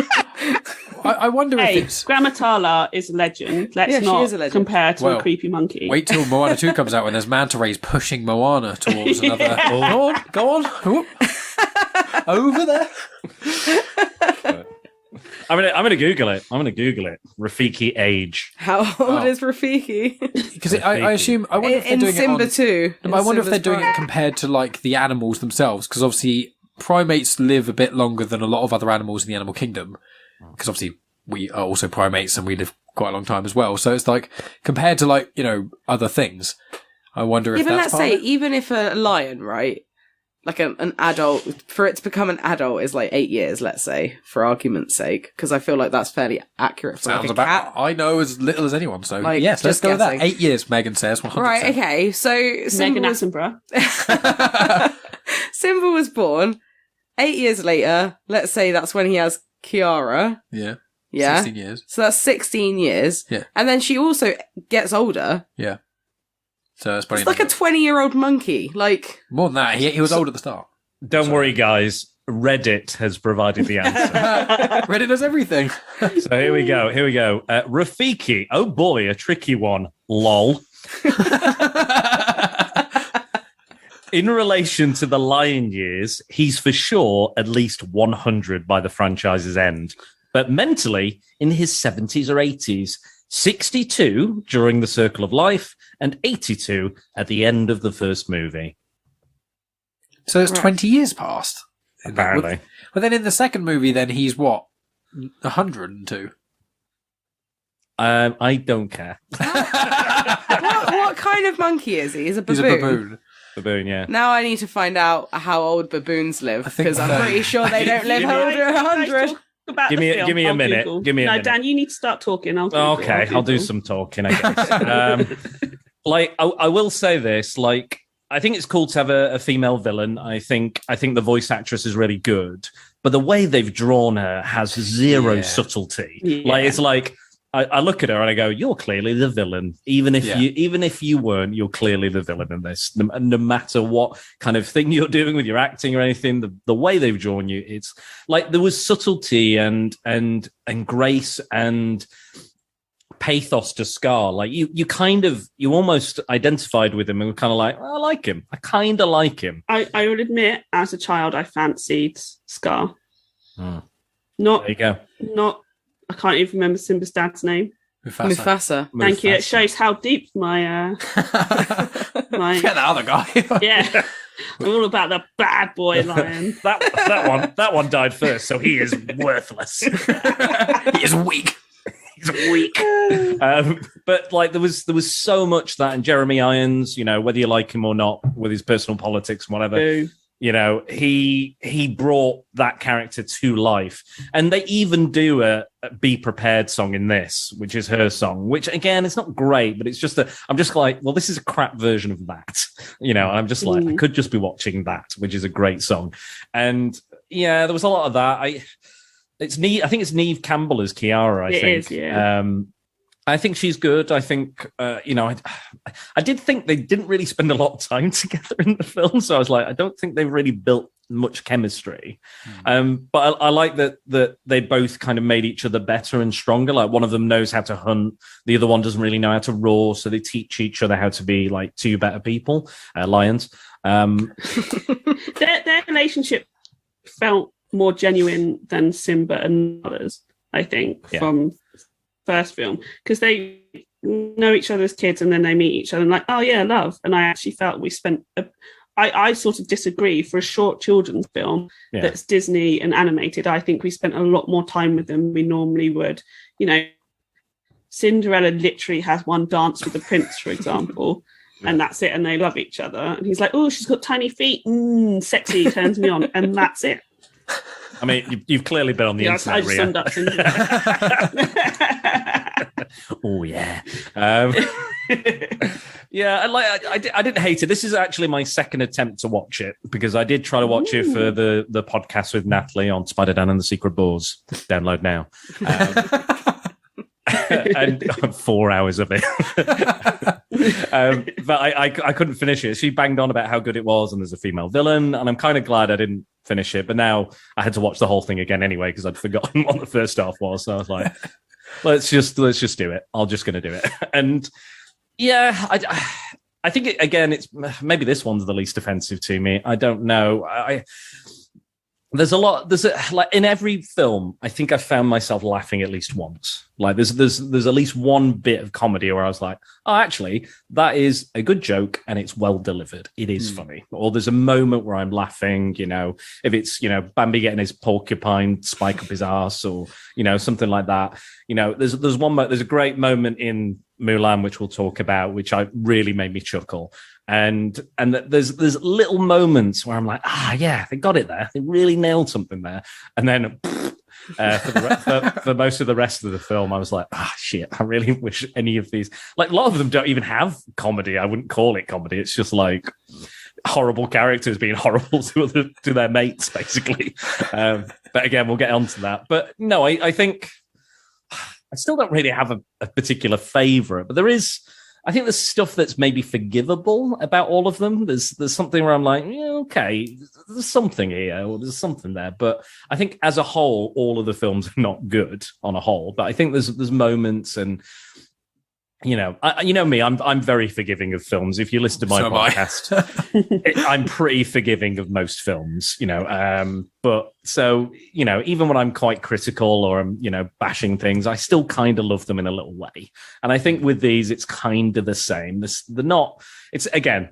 I wonder if it's... Grandma Tala is a legend. Let's not compare to a creepy monkey. Wait till Moana 2 comes out when there's manta rays pushing Moana towards another... Oh, go on. Whoop. Over there. I'm gonna Google it. Rafiki age. How old is Rafiki? Because I assume I wonder if they're doing Simba it too. No, I wonder if they're doing it compared to like the animals themselves. Because obviously primates live a bit longer than a lot of other animals in the animal kingdom. Because obviously we are also primates and we live quite a long time as well. So it's like compared to like other things. I wonder if that's part of it. Even if a lion, right? Like an adult, for it to become an adult is like 8 years, let's say, for argument's sake, because I feel like that's fairly accurate for Sounds like a cat. I know as little as anyone, so like, yes, let's go with that. guessing. 8 years, Megan says. 100%. Right, okay, so Megan Attenborough. Simba was born 8 years later. Let's say that's when he has Kiara. Yeah. Yeah. 16 years. So that's 16 years. Yeah. And then she also gets older. Yeah. So that's probably it's like a 20-year-old monkey. Like more than that. He was old at the start. Don't worry, guys. Reddit has provided the answer. Reddit does everything. So here we go. Rafiki. Oh boy, a tricky one. Lol. In relation to the lion years, he's for sure at least 100 by the franchise's end. But mentally, in his 70s or 80s, 62 during the Circle of Life, and 82 at the end of the first movie. So it's 20 years past. Apparently. Well, then in the second movie, then he's what? 102? I don't care. what kind of monkey is he? He's a baboon. He's a baboon. Baboon, yeah. Now I need to find out how old baboons live, because I'm pretty sure they don't live over 100. Give me a minute. Google. Give me a minute. Dan, you need to start talking. Okay, I'll do some talking, I guess. I will say this, I think it's cool to have a female villain. I think the voice actress is really good, but the way they've drawn her has zero subtlety. Yeah. It's like I look at her and I go, "You're clearly the villain." Even if you weren't, you're clearly the villain in this. No matter what kind of thing you're doing with your acting or anything, the way they've drawn you, it's like there was subtlety and grace and pathos to Scar. Like you almost identified with him and were kind of like, I like him. I kind of like him. I would admit, as a child, I fancied Scar. There Not you go. Not. I can't even remember Simba's dad's name. Mufasa. Thank you. It shows how deep my my get the other guy. Yeah. I'm all about the bad boy lion. that one died first, so he is worthless. He is weak. He's weak. But there was so much that in Jeremy Irons, whether you like him or not, with his personal politics and whatever. Boo. He brought that character to life. And they even do a Be Prepared song in this, which is her song, which again, it's not great, but it's just I'm just like, well, this is a crap version of that. I'm just like, I could just be watching that, which is a great song. And yeah, there was a lot of that. I think it's Neve Campbell as Kiara, I think. It is, yeah. I think she's good. I think, I did think they didn't really spend a lot of time together in the film. So I was like, I don't think they've really built much chemistry. But I like that they both kind of made each other better and stronger. Like one of them knows how to hunt. The other one doesn't really know how to roar. So they teach each other how to be like two better people, lions. Their relationship felt more genuine than Simba and others, I think, from first film, because they know each other as kids and then they meet each other and like, oh yeah, love. And I actually felt we spent I sort of disagree. For a short children's film that's Disney and animated, I think we spent a lot more time with them than we normally would. You know, Cinderella literally has one dance with the prince, for example, and that's it, and they love each other. And he's like, oh, she's got tiny feet, sexy, turns me on, and that's it. I mean, you've clearly been on the internet, I just summed up Oh yeah, yeah. I didn't hate it. This is actually my second attempt to watch it because I did try to watch it for the podcast with Natalie on Spider-Dan and the Secret Boars. Download now. And 4 hours of it. But I couldn't finish it. She banged on about how good it was and there's a female villain, and I'm kind of glad I didn't finish it. But now I had to watch the whole thing again anyway because I'd forgotten what the first half was. So I was like, let's just do it. I'm just going to do it. And yeah, I think it's maybe this one's the least offensive to me. I don't know. There's like in every film, I think I found myself laughing at least once. Like there's at least one bit of comedy where I was like, oh, actually, that is a good joke and it's well delivered. It is funny. Or there's a moment where I'm laughing, if it's, Bambi getting his porcupine spike up his ass or, something like that. There's there's a great moment in Mulan, which we'll talk about, which really made me chuckle. And there's little moments where I'm like, yeah, they got it there. They really nailed something there. And then for most of the rest of the film, I was like, shit, I really wish any of these, like a lot of them don't even have comedy. I wouldn't call it comedy. It's just like horrible characters being horrible to their mates, basically. But again, we'll get onto that. But no, I think I still don't really have a particular favorite, but I think there's stuff that's maybe forgivable about all of them. There's something where I'm like, okay, there's something here, or there's something there. But I think as a whole, all of the films are not good on a whole. But I think there's moments, and me, I'm very forgiving of films. If you listen to my podcast, I'm pretty forgiving of most films. But so even when I'm quite critical or I'm bashing things, I still kind of love them in a little way. And I think with these, it's kind of the same. It's again,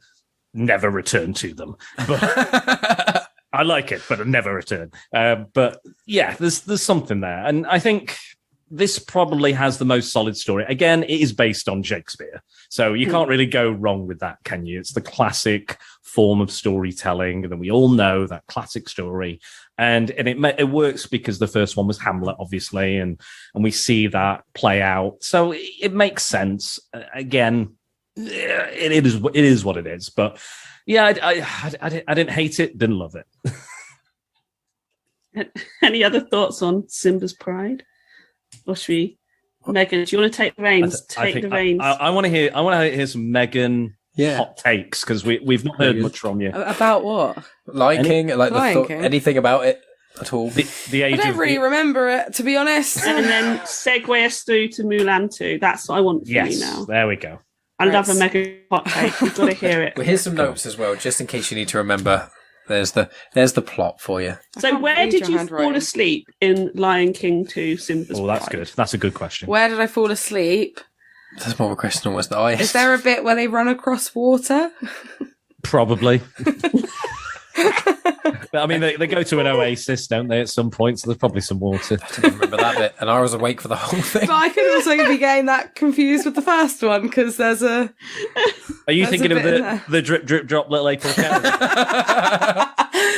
never return to them. But I like it, but I never return. But yeah, there's something there, and I think this probably has the most solid story. Again, it is based on Shakespeare, so you can't really go wrong with that, can you? It's the classic form of storytelling, and we all know that classic story. And it works because the first one was Hamlet, obviously, and we see that play out. So it makes sense. Again, it is what it is. But yeah, I didn't hate it, didn't love it. Any other thoughts on Simba's Pride? Or should we, Megan? Do you want to take the reins? I want to hear some Megan hot takes because we've not heard much from you about what Lion King, anything about it at all. The age. I don't really remember it, to be honest. And then segue us through to Mulan 2. That's what I want from you now. There we go. I love a Megan hot take. We've got to hear it. Well, here's some notes as well, just in case you need to remember. There's the plot for you. So where did you fall asleep in Lion King 2 Simba's Oh, that's Pride? good. That's a good question. Where did I fall asleep? That's more of a question almost that I asked. Is there a bit where they run across water? Probably. But, I mean, they go to an oasis, don't they, at some point? So there's probably some water. I didn't remember that bit, and I was awake for the whole thing. But I could also be getting that confused with the first one, because there's a... Are you thinking of the drip, drip, drop, little April Carol?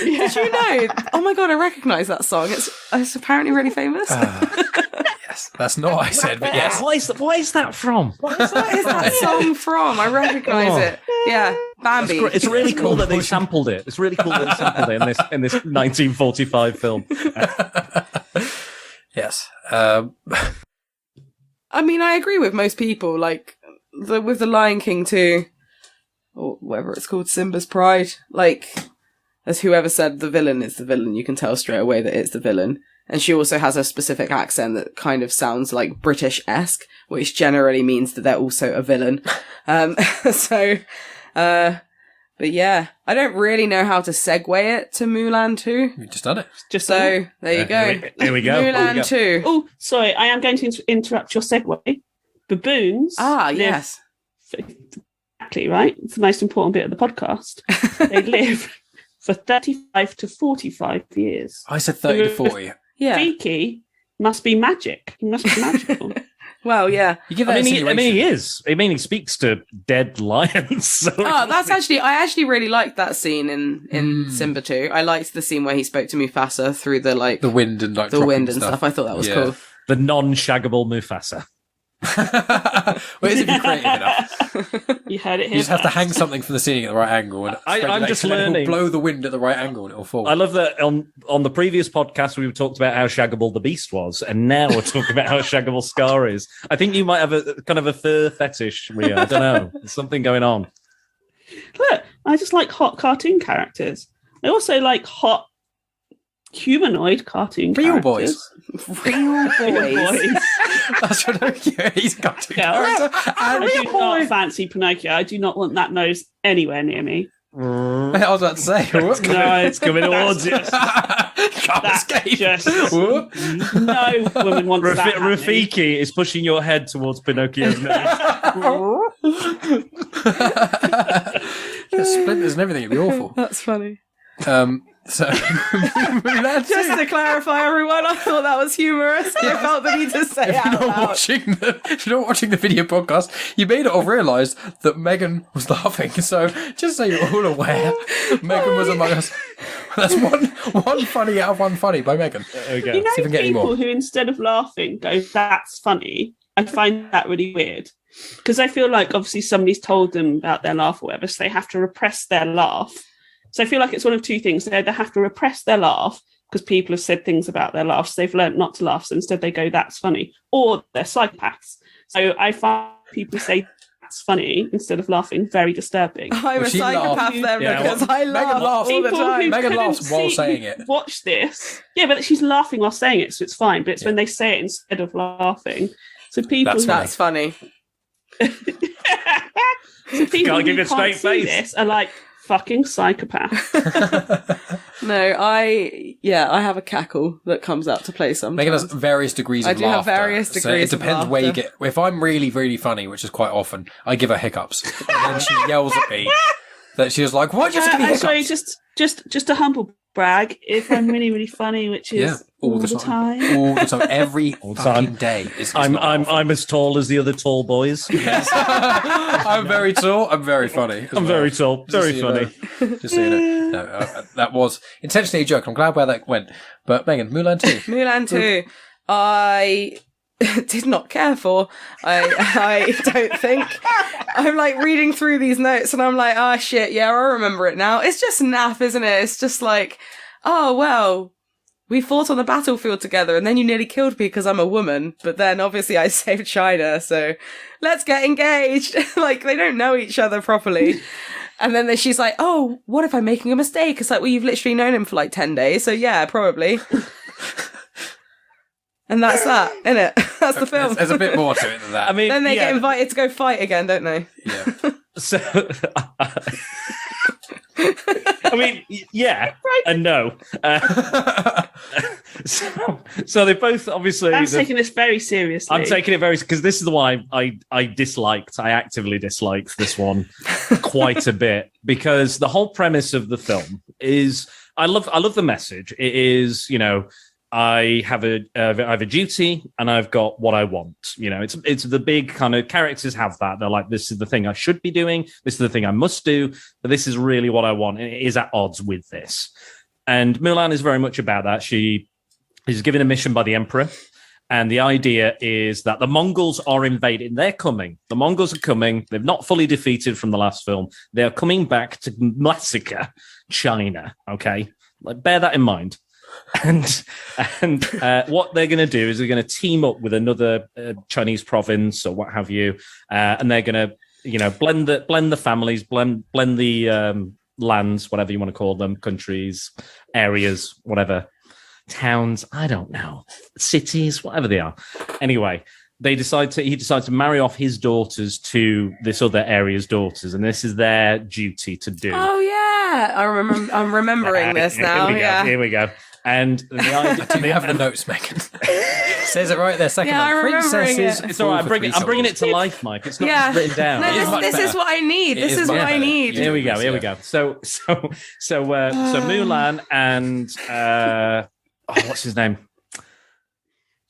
Did you know? Oh my God, I recognise that song. It's apparently really famous. Yes, that's not what I said, but yes. What is that from? What is that song from? I recognise it. Yeah, Bambi. It's really cool that they sampled it. It's really cool that they sampled it in this 1945 film. Yes. I mean, I agree with most people. Like with the Lion King 2, or whatever it's called, Simba's Pride. Like, as whoever said the villain is the villain, you can tell straight away that it's the villain. And she also has a specific accent that kind of sounds like British-esque, which generally means that they're also a villain. But yeah, I don't really know how to segue it to Mulan 2. You've just done it. So, there you go. Here we go. Mulan 2. Oh, sorry, I am going to interrupt your segue. Baboons. Yes. Exactly, right? It's the most important bit of the podcast. They live for 35 to 45 years. I said 30 to 40. Yeah. Rafiki must be magic. He must be magical. Well, yeah. You give that he is. I mean, he speaks to dead lions. So I actually really liked that scene in Simba 2. I liked the scene where he spoke to Mufasa through the wind and stuff. I thought that was cool. The non-shaggable Mufasa. Well, is if you're creative enough. You heard it here. You just have to hang something from the ceiling at the right angle, and I'm just learning. Blow the wind at the right angle, and it'll fall. I love that on the previous podcast we talked about how shaggable the Beast was, and now we're talking about how shaggable Scar is. I think you might have a kind of a fur fetish, Ria. I don't know. There's something going on. Look, I just like hot cartoon characters. I also like hot humanoid cartoon Real characters. Real boys. That's Pinocchio. He's a cartoon character. I do not fancy Pinocchio. I do not want that nose anywhere near me. I was about to say. No, It's coming towards you. Can't escape. No woman wants that. Rafiki is pushing your head towards Pinocchio's nose. There's splinters and everything. It'd be awful. That's funny. So, Just to clarify, everyone, I thought that was humorous. I felt the need to say it out loud. If you're not watching the video podcast, you may not have realised that Megan was laughing. So, just so you're all aware, Megan was among us. That's one funny out of one funny by Megan. Okay. You know, See if we can get any people more. who instead of laughing go, "That's funny." I find that really weird because I feel like obviously somebody's told them about their laugh or whatever, so they have to repress their laugh. So I feel like it's one of two things. They either have to repress their laugh because people have said things about their laughs. They've learned not to laugh. So instead they go, "That's funny." Or they're psychopaths. So I find people say "that's funny" instead of laughing very disturbing. I'm a psychopath then because I laugh all the time. Megan laughs while saying it. Watch this. Yeah, but she's laughing while saying it, so it's fine. But it's when they say it instead of laughing. So people... That's funny. So people Can't give who it a straight can't see face. this are like, fucking psychopath. No, I have a cackle that comes out to play sometimes. Megan has various degrees of laughter. I do have various degrees So it depends of where you laughter. get... If I'm really, really funny, which is quite often, I give her hiccups. And then she yells at me that she was like, "Why'd you have to give me hiccups?" Sorry, just a humble brag. If I'm really, really funny, which is all the time. All the time. Every fucking day. I'm as tall as the other tall boys. Yes. I'm very tall. I'm very funny. I'm very tall. Very funny. Just so you know. No, that was intentionally a joke. I'm glad where that went. But Megan, Mulan 2. Mulan 2, I did not care for. I don't think. I'm like reading through these notes and I'm like, "Ah, shit, yeah, I remember it now." It's just naff, isn't it? It's just like, "Oh, well, we fought on the battlefield together and then you nearly killed me because I'm a woman. But then obviously I saved China, so let's get engaged." Like, they don't know each other properly. And then she's like, "Oh, what if I'm making a mistake?" It's like, "Well, you've literally known him for like 10 days, so yeah, probably." And that's that, innit? That's the film. There's a bit more to it than that. I mean, Then they get invited to go fight again, don't they? Yeah. So, I mean, yeah and no. So they both obviously... I'm taking this very seriously. I'm taking it very... Because this is the one I disliked. I actively disliked this one quite a bit. Because the whole premise of the film is... I love the message. It is, I have a duty and I've got what I want. It's the big kind of characters have that. They're like, this is the thing I should be doing. This is the thing I must do. But this is really what I want. And it is at odds with this. And Mulan is very much about that. She is given a mission by the emperor. And the idea is that the Mongols are invading. They're coming. The Mongols are coming. They've not fully defeated from the last film. They're coming back to massacre China. Okay. Like, bear that in mind. And what they're going to do is they're going to team up with another Chinese province or what have you, and they're going to, blend the families, blend the lands, whatever you want to call them, countries, areas, whatever, towns, I don't know, cities, whatever they are. Anyway, he decides to marry off his daughters to this other area's daughters, and this is their duty to do. Oh yeah, I'm remembering this now. Here we go. And the idea, do you have the notes, Megan? Says it right there. Second one. Princesses. It's all right. I'm bringing it to life, Mike. It's not just written down. No, this is what I need. This is what I need. Here we go. So Mulan and what's his name?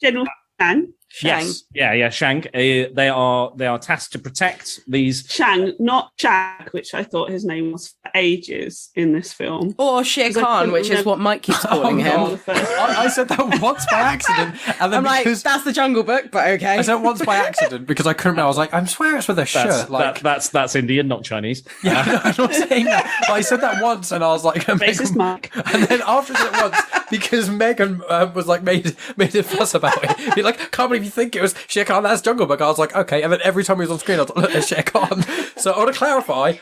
General Shang. Yes, yeah, Shang. They are tasked to protect these. Shang, not Jack, which I thought his name was for ages in this film. Or Shere Khan, which is what Mike keeps calling him. I said that once by accident, and then that's the Jungle Book, but okay. I said it once by accident because I couldn't remember. I was like, I swear it's with a shirt. That's Indian, not Chinese. Yeah, no, I'm not saying that. But I said that once, and I was like, racist Mark. And then after I said it once, because Megan was like made a fuss about it. Be like, can't believe you think it was Shere Khan, that's Jungle Book. I was like, okay. And then every time he was on screen, I was like, look, there's Shere Khan. So I want to clarify,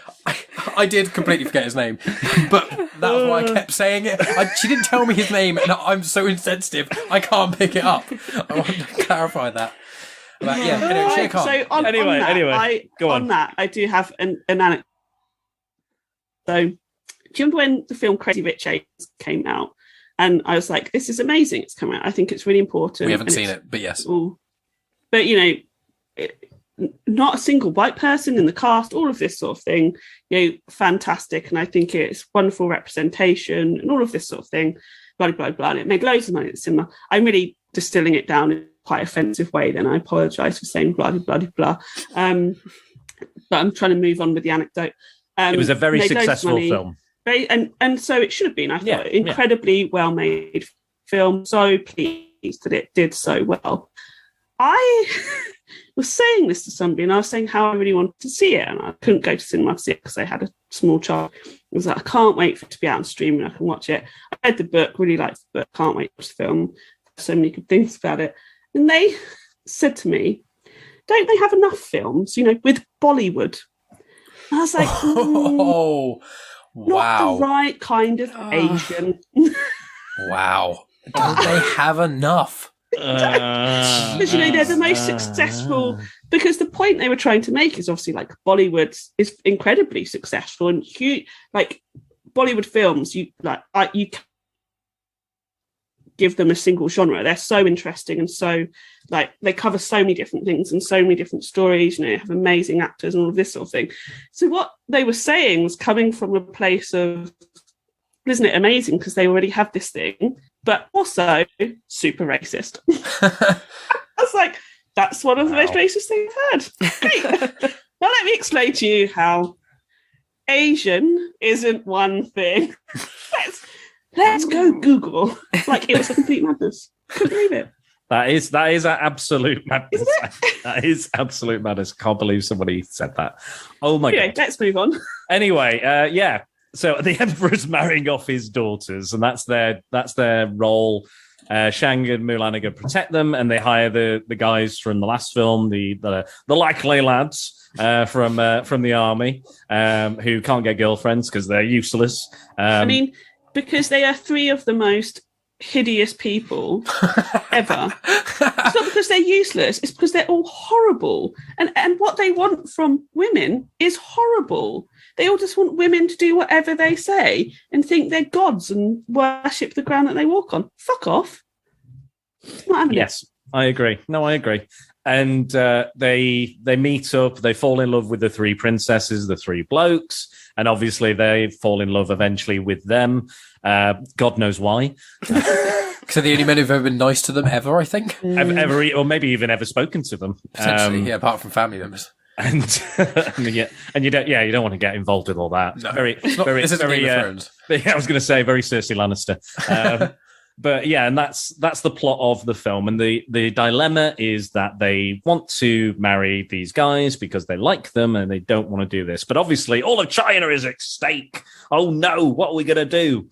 I did completely forget his name, but that was why I kept saying it. She didn't tell me his name, and I'm so insensitive, I can't pick it up. I want to clarify that. But yeah, anyway, Shere Khan. So on that, I do have an anecdote. So, do you remember when the film Crazy Rich Asians came out? And I was like, this is amazing. It's come out. I think it's really important. We haven't seen it, but yes. But, not a single white person in the cast, all of this sort of thing, fantastic. And I think it's wonderful representation and all of this sort of thing, blah, blah, blah. And it made loads of money at the cinema. I'm really distilling it down in quite offensive way. Then I apologise for saying blah, blah, blah, blah. But I'm trying to move on with the anecdote. It was a very successful film. And so it should have been, I thought, incredibly well-made film. So pleased that it did so well. I was saying this to somebody, and I was saying how I really wanted to see it, and I couldn't go to cinema to see it because I had a small child. I was like, I can't wait for it to be out on streaming. I can watch it. I read the book, really liked the book. Can't wait to watch the film. So many good things about it. And they said to me, "Don't they have enough films, with Bollywood?" And I was like, wow. Not the right kind of Asian. Wow. Don't they have enough? Because they're the most successful. Because the point they were trying to make is obviously like Bollywood is incredibly successful and huge. Like Bollywood films, you can't give them a single genre. They're so interesting and so they cover so many different things and so many different stories. They have amazing actors and all of this sort of thing. So what they were saying was coming from a place of, isn't it amazing because they already have this thing, but also super racist. I was like, that's one of the most racist things I've heard. Great. Now let me explain to you how Asian isn't one thing. Let's go Google. It was a complete madness. Couldn't believe it. That is absolute madness. That is absolute madness. Can't believe somebody said that. Oh my God. Let's move on. Anyway, so the Emperor's marrying off his daughters, and that's their role. Shang and Mulan are going to protect them, and they hire the guys from the last film, the likely lads from the army, who can't get girlfriends because they're useless. Because they are three of the most hideous people ever. It's not because they're useless, it's because they're all horrible. And what they want from women is horrible. They all just want women to do whatever they say and think they're gods and worship the ground that they walk on. Fuck off. Yes, I agree. No, I agree. And they meet up, they fall in love with the three princesses, the three blokes, and obviously they fall in love eventually with them. God knows why. So the only men who've ever been nice to them ever, I think. Ever, or maybe even ever spoken to them. Potentially, apart from family members. And you don't want to get involved with all that. No, this is very Game of Thrones. I was going to say very Cersei Lannister. But yeah, and that's the plot of the film. And the dilemma is that they want to marry these guys because they like them and they don't want to do this. But obviously all of China is at stake. Oh no, what are we going to do?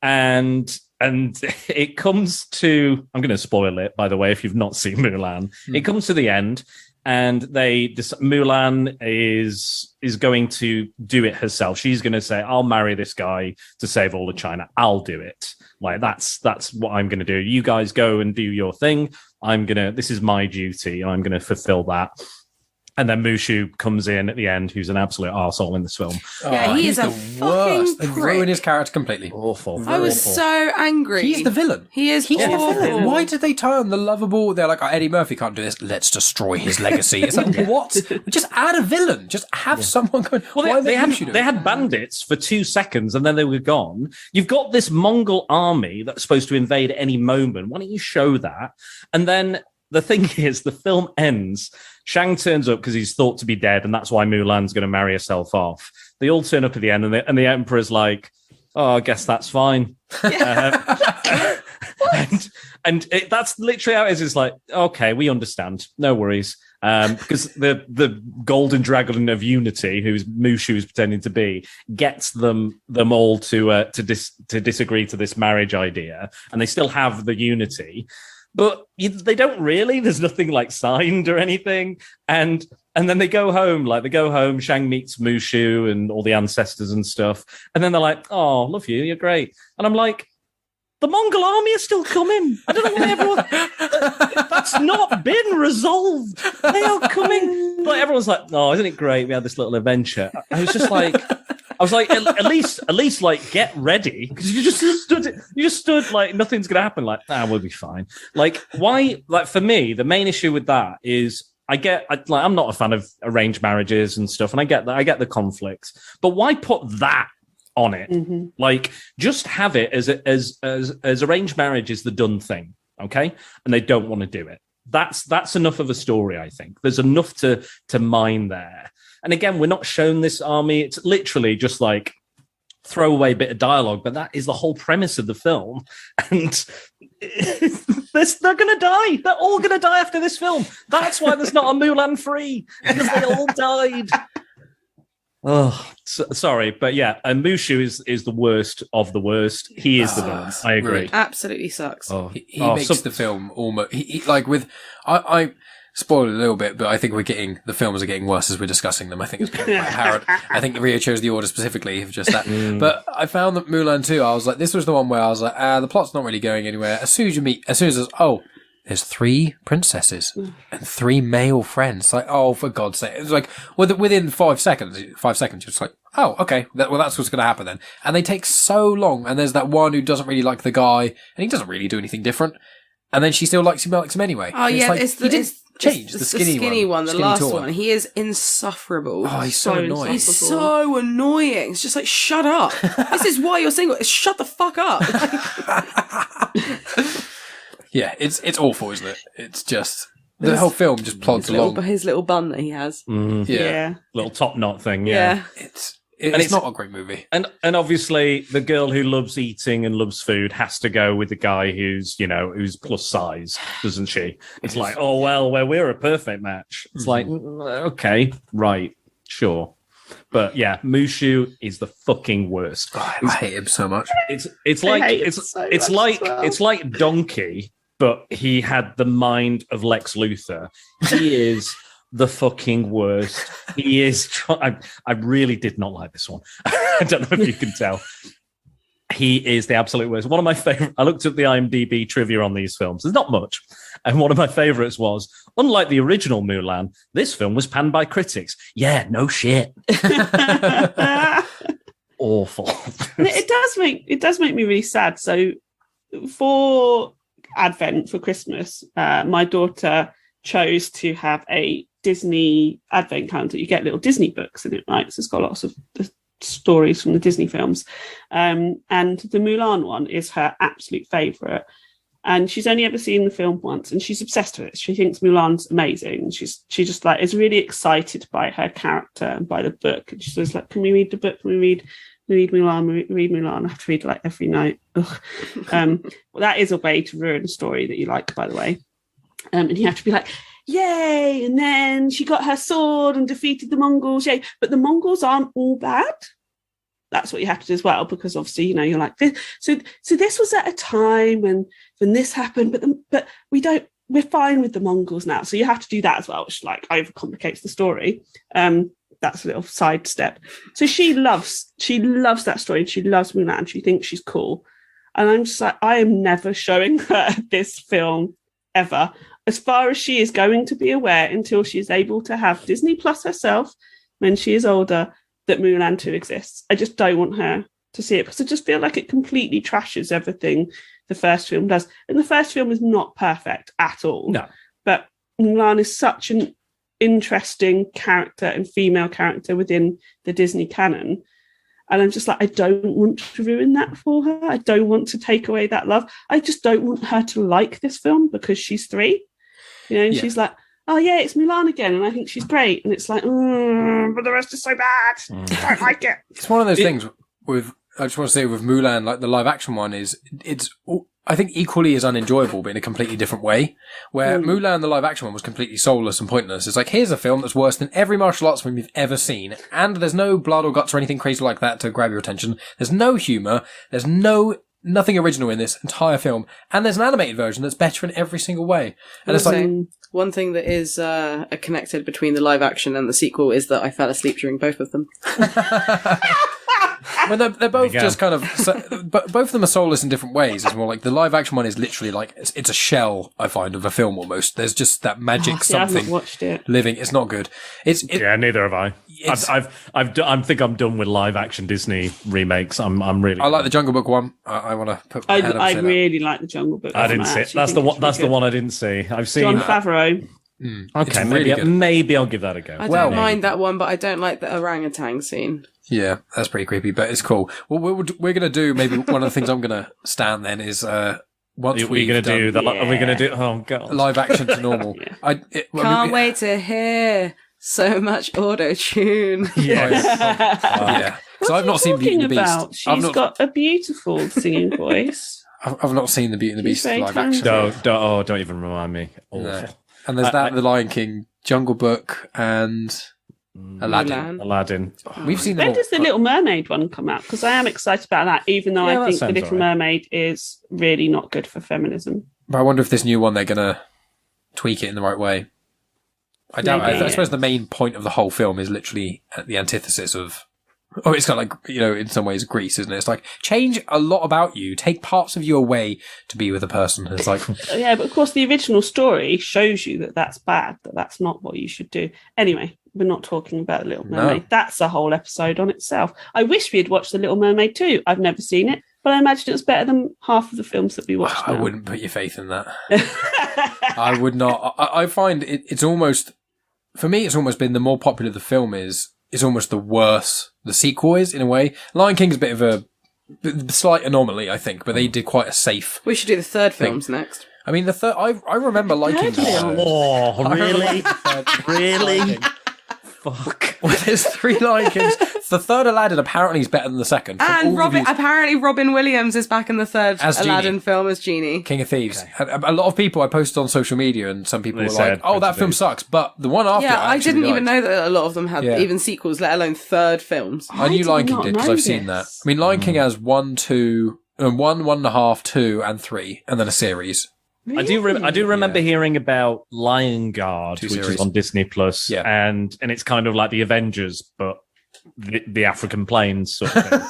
And and it comes to, I'm going to spoil it, by the way, if you've not seen Mulan. It comes to the end, and Mulan is going to do it herself. She's going to say, I'll marry this guy to save all of China. I'll do it. Like, that's what I'm going to do. You guys go and do your thing. This is my duty, and I'm going to fulfill that. And then Mushu comes in at the end, who's an absolute arsehole in this film. Yeah, he is a fucking They prick. ruin his character completely. Awful. I was so angry. He's the villain. He's awful. the villain. Why did they turn the lovable? They're like, Eddie Murphy can't do this. Let's destroy his legacy. It's like, what? Just add a villain. Just have someone going. Well, they had bandits for 2 seconds, and then they were gone. You've got this Mongol army that's supposed to invade at any moment. Why don't you show that? And then the thing is, the film ends. Shang turns up because he's thought to be dead, and that's why Mulan's going to marry herself off. They all turn up at the end, and the Emperor's like, "Oh, I guess that's fine." That's literally how it is. It's like, okay, we understand. No worries. Because the golden dragon of unity, who's Mushu is pretending to be, gets them all to disagree to this marriage idea, and they still have the unity. But they don't really. There's nothing like signed or anything. And then they go home. Shang meets Mushu and all the ancestors and stuff. And then they're like, "Oh, love you. You're great." And I'm like, the Mongol army is still coming. I don't know why everyone... That's not been resolved. They are coming. Like, everyone's like, "Oh, isn't it great? We had this little adventure." I was just like... at least, like, get ready, because you just stood like nothing's gonna happen. Like, we'll be fine. Like, why? Like, for me, the main issue with that is I'm not a fan of arranged marriages and stuff, and I get that. I get the conflicts, but why put that on it? Mm-hmm. Like, just have it as arranged marriage is the done thing, okay? And they don't want to do it. That's enough of a story. I think there's enough to mine there. And again, we're not shown this army. It's literally just like throwaway bit of dialogue, but that is the whole premise of the film. And they're going to die. They're all going to die after this film. That's why there's not a Mulan 3, because they all died. Oh, sorry. But yeah, and Mushu is the worst of the worst. He is the villain. I agree. Really. Absolutely sucks. He makes the film almost... He like with... I spoiled a little bit, but I think the films are getting worse as we're discussing them. I think it's quite apparent. I think Ria chose the order specifically of just that. But I found that Mulan 2, I was like, this was the one where I was like, the plot's not really going anywhere. As soon as there's 3 princesses and 3 male friends. Like, oh, for God's sake. It was like, within 5 seconds, you're just like, oh, okay. That's what's going to happen then. And they take so long. And there's that one who doesn't really like the guy, and he doesn't really do anything different. And then she still likes him anyway. Oh, yeah. It's the skinny one, the last one. He is insufferable. Oh, he's so annoying. He's so annoying. It's just like, shut up. This is why you're single. Shut the fuck up. Yeah, it's awful, isn't it? It's just the whole film just plods along. His little bun that he has. Yeah, little top knot thing. Yeah. It's not a great movie. And obviously the girl who loves eating and loves food has to go with the guy who's plus size, doesn't she? It's like, oh, well, we're a perfect match. It's like, okay, right, sure. But yeah, Mushu is the fucking worst. Oh, I hate him so much. It's like Donkey, but he had the mind of Lex Luthor. He is the fucking worst. He is. I really did not like this one. I don't know if you can tell. He is the absolute worst. One of my favorite. I looked at the IMDb trivia on these films. There's not much, and one of my favorites was, unlike the original Mulan, this film was panned by critics. Yeah, no shit. Awful. It does make me really sad. So for Advent, for Christmas, my daughter chose to have a Disney Advent calendar. You get little Disney books in it, right? So it's got lots of the stories from the Disney films. And the Mulan one is her absolute favourite. And she's only ever seen the film once, and she's obsessed with it. She thinks Mulan's amazing. She just like is really excited by her character and by the book. And she's always like, "Can we read the book? Can we read Mulan? Read Mulan?" I have to read it like every night. Well, that is a way to ruin a story that you like, by the way. And you have to be like, "Yay!" And then she got her sword and defeated the Mongols. Yay! But the Mongols aren't all bad. that's what you have to do as well, because obviously, you're like this. So this was at a time when this happened, but we're fine with the Mongols now. So you have to do that as well, which like overcomplicates the story. That's a little sidestep. So she loves that story, and she loves Mulan. She thinks she's cool. And I'm just like, I am never showing her this film ever, as far as she is going to be aware, until she is able to have Disney Plus herself when she is older, that Mulan 2 exists. I just don't want her to see it, because I just feel like it completely trashes everything the first film does. And the first film is not perfect at all. No. But Mulan is such an interesting character and female character within the Disney canon. And I'm just like, I don't want to ruin that for her. I don't want to take away that love. I just don't want her to like this film because she's 3. And she's like, oh yeah, it's Mulan again, and I think she's great. And it's like, but the rest is so bad. I don't like it. It's one of those things with, I just want to say with Mulan, like the live action one it's I think equally as unenjoyable, but in a completely different way. Where Mulan, the live action one, was completely soulless and pointless. It's like, here's a film that's worse than every martial arts film you've ever seen, and there's no blood or guts or anything crazy like that to grab your attention. There's no humour. There's nothing original in this entire film, and there's an animated version that's better in every single way. And it's like, one thing that is connected between the live action and the sequel is that I fell asleep during both of them. When they're both just kind of, but both of them are soulless in different ways. It's more like the live action one is literally like it's a shell, I find, of a film almost. There's just that magic something. I haven't watched it. Living. It's not good. Yeah, neither have I. I think I'm done with live action Disney remakes. I'm really. I like the Jungle Book one. I want to put. I really like the Jungle Book. I didn't see it. That's the one. That's the one I didn't see. I've seen Jon Favreau. Okay, maybe I'll give that a go. I don't mind that one, but I don't like the orangutan scene. Yeah, that's pretty creepy, but it's cool. Well, we're going to do, maybe one of the things I'm going to stand then is once we're going to do, are we going to do, oh god, live action to normal. Can't wait to hear so much auto-tune. Yes. Yeah. So I've not seen Beauty and the Beast. She's got a beautiful singing voice. I've not seen the Beauty and the Beast live action. Don't even remind me. No. And there's The Lion King, Jungle Book, and Aladdin. We've seen them When does the Little Mermaid one come out? Because I am excited about that, even though I think the Little Mermaid is really not good for feminism. But I wonder if this new one, they're going to tweak it in the right way. I doubt it. I suppose the main point of the whole film is literally the antithesis of... Oh, it's kind of like, in some ways, Greece, isn't it? It's like, change a lot about you, take parts of you away to be with a person. It's like... Yeah, but of course the original story shows you that that's bad, that that's not what you should do. Anyway, we're not talking about The Little Mermaid. No. That's a whole episode on itself. I wish we had watched The Little Mermaid too. I've never seen it, but I imagine it was better than half of the films that we watched. I wouldn't put your faith in that. I would not. I find it's almost... For me, it's almost been the more popular the film is almost the worse the sequel is, in a way. Lion King's a bit of a slight anomaly, I think, but they did quite a safe... We should do the third films next. I mean, the third... I remember liking... Oh, really? Really? Fuck. Well, there's 3 Lion Kings. The third Aladdin apparently is better than the second. And apparently Robin Williams is back in the third Aladdin film as Genie. King of Thieves. Okay. A lot of people I posted on social media, and some people were like, oh, that film sucks. But the one after I didn't even know that a lot of them had even sequels, let alone third films. I knew Lion King did, because I've seen that. I mean, Lion King has 1, 2, 1.5, 2, and 3, and then a series. Really? I do remember hearing about Lion Guard, which is on Disney Plus, and it's kind of like the Avengers, but the African plains sort of thing.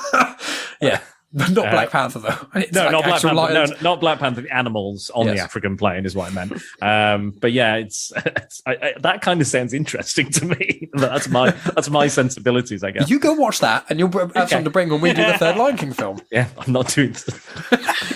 Yeah. But not Black Panther, though. No, not Black Panther. No, not Black Panther. The animals on the African plain is what I meant. But yeah, it's that kind of sounds interesting to me. That's my sensibilities, I guess. You go watch that, and you'll have something to bring when we do the third Lion King film. Yeah, I'm not doing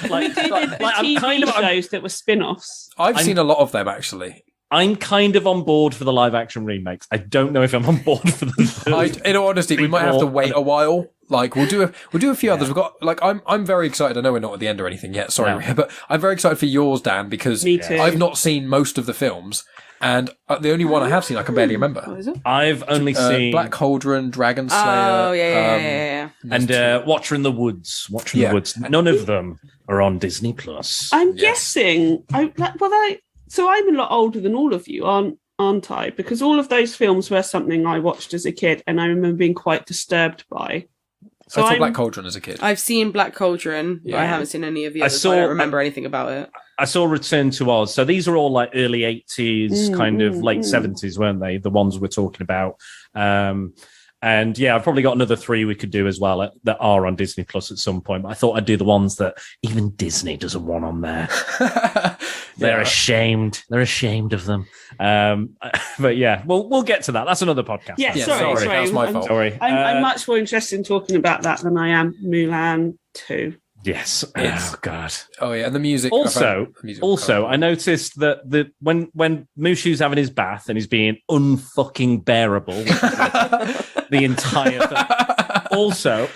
like TV shows that were spin-offs. I've seen a lot of them, actually. I'm kind of on board for the live action remakes. I don't know if I'm on board for the. In all honesty, we might have to wait a while. Like we'll do a few others. We've got I'm very excited. I know we're not at the end or anything yet. Sorry, Ria, but I'm very excited for yours, Dan, because I've not seen most of the films, and the only one I have seen I can barely remember. What is it? I've only seen Black Cauldron, Dragon Slayer. Oh yeah. And Watcher in the Woods. Watcher in the Woods. None of them are on Disney Plus. I'm guessing. So I'm a lot older than all of you, aren't I? Because all of those films were something I watched as a kid, and I remember being quite disturbed by. So I saw Black Cauldron as a kid. I've seen Black Cauldron, but I haven't seen any of the others. I don't remember anything about it. I saw Return to Oz. So these are all like early 80s, kind of late 70s, weren't they? The ones we're talking about. And yeah, I've probably got another 3 we could do as well that are on Disney Plus at some point. But I thought I'd do the ones that even Disney doesn't want on there. They're ashamed. They're ashamed of them. But yeah, we'll get to that. That's another podcast. Yeah, sorry. That was my fault. Sorry. I'm much more interested in talking about that than I am Mulan 2. Yes. Oh God. Oh yeah, and the music. Also, I noticed that when Mushu's having his bath and he's being unfucking bearable the entire thing. Also,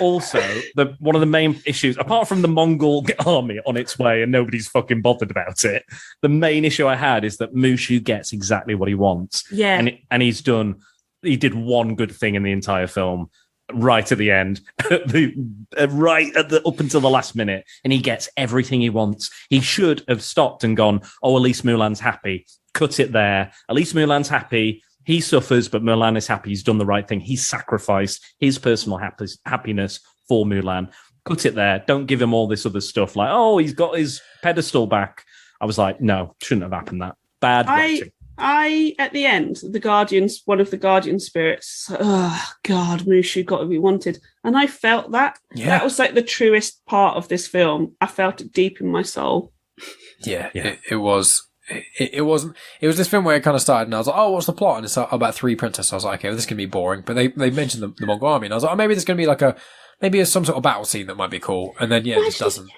one of the main issues, apart from the Mongol army on its way and nobody's fucking bothered about it, the main issue I had is that Mushu gets exactly what he wants. Yeah, and he did one good thing in the entire film. Right at the end, up until the last minute, and he gets everything he wants. He should have stopped and gone, oh, at least Mulan's happy. Cut it there. At least Mulan's happy. He suffers, but Mulan is happy. He's done the right thing. He's sacrificed his personal happiness for Mulan. Cut it there. Don't give him all this other stuff like, oh, he's got his pedestal back. I was like, no, shouldn't have happened that. Bad writing. At the end, one of the Guardian spirits, oh God, Mushu got what he wanted. And I felt that. Yeah. That was like the truest part of this film. I felt it deep in my soul. Yeah. It was. It wasn't. It was this film where it kind of started, and I was like, "Oh, what's the plot?" And it's about 3 princesses. I was like, "Okay, well, this can be boring." But they mentioned the Mongol army, and I was like, "Oh, maybe there's going to be maybe some sort of battle scene that might be cool." And then it just doesn't.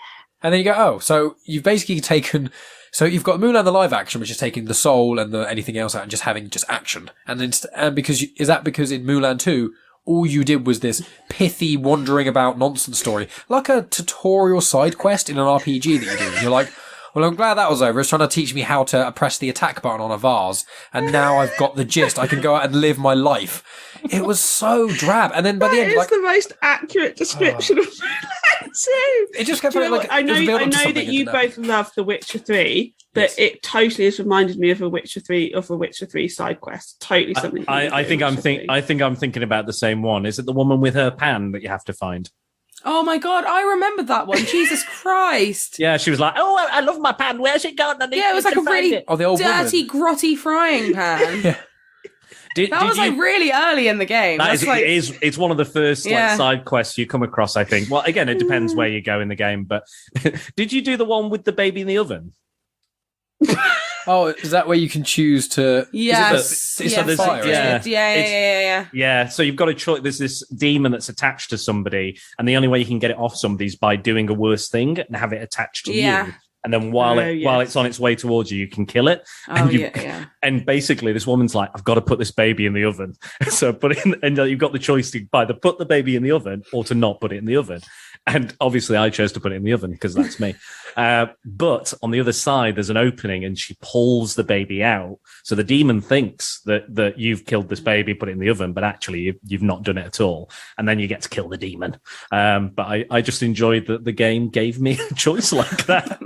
And then you go, "Oh, so you've basically taken." So you've got Mulan the live action, which is taking the soul and anything else out and just having just action. And then, because in Mulan 2, all you did was this pithy wandering about nonsense story, like a tutorial side quest in an RPG that you do. And you're like, well, I'm glad that was over. It's trying to teach me how to press the attack button on a vase. And now I've got the gist. I can go out and live my life. It was so drab. And then by the end, it's the most accurate description of Mulan 2. It just kept feeling like I know that you both love The Witcher 3, but it totally has reminded me of a Witcher 3 side quest. Totally something. I think I'm thinking about the same one. Is it the woman with her pan that you have to find? Oh my God, I remember that one. Jesus Christ. Yeah, she was like, oh, I love my pan. Where's it gone? Yeah, it was like a really dirty, grotty frying pan. Yeah. That was really early in the game. It's one of the first side quests you come across, I think. Well, again, it depends where you go in the game, but did you do the one with the baby in the oven? Oh, is that where you can choose to? Yes. Fire, yeah. So you've got a choice. There's this demon that's attached to somebody, and the only way you can get it off somebody is by doing a worse thing and have it attached to you. And then while it's on its way towards you, you can kill it. And basically, this woman's like, I've got to put this baby in the oven. So you've got the choice to either put the baby in the oven or to not put it in the oven. And obviously, I chose to put it in the oven because that's me. But on the other side, there's an opening and she pulls the baby out. So the demon thinks that you've killed this baby, put it in the oven, but actually you've not done it at all. And then you get to kill the demon. But I just enjoyed that the game gave me a choice like that.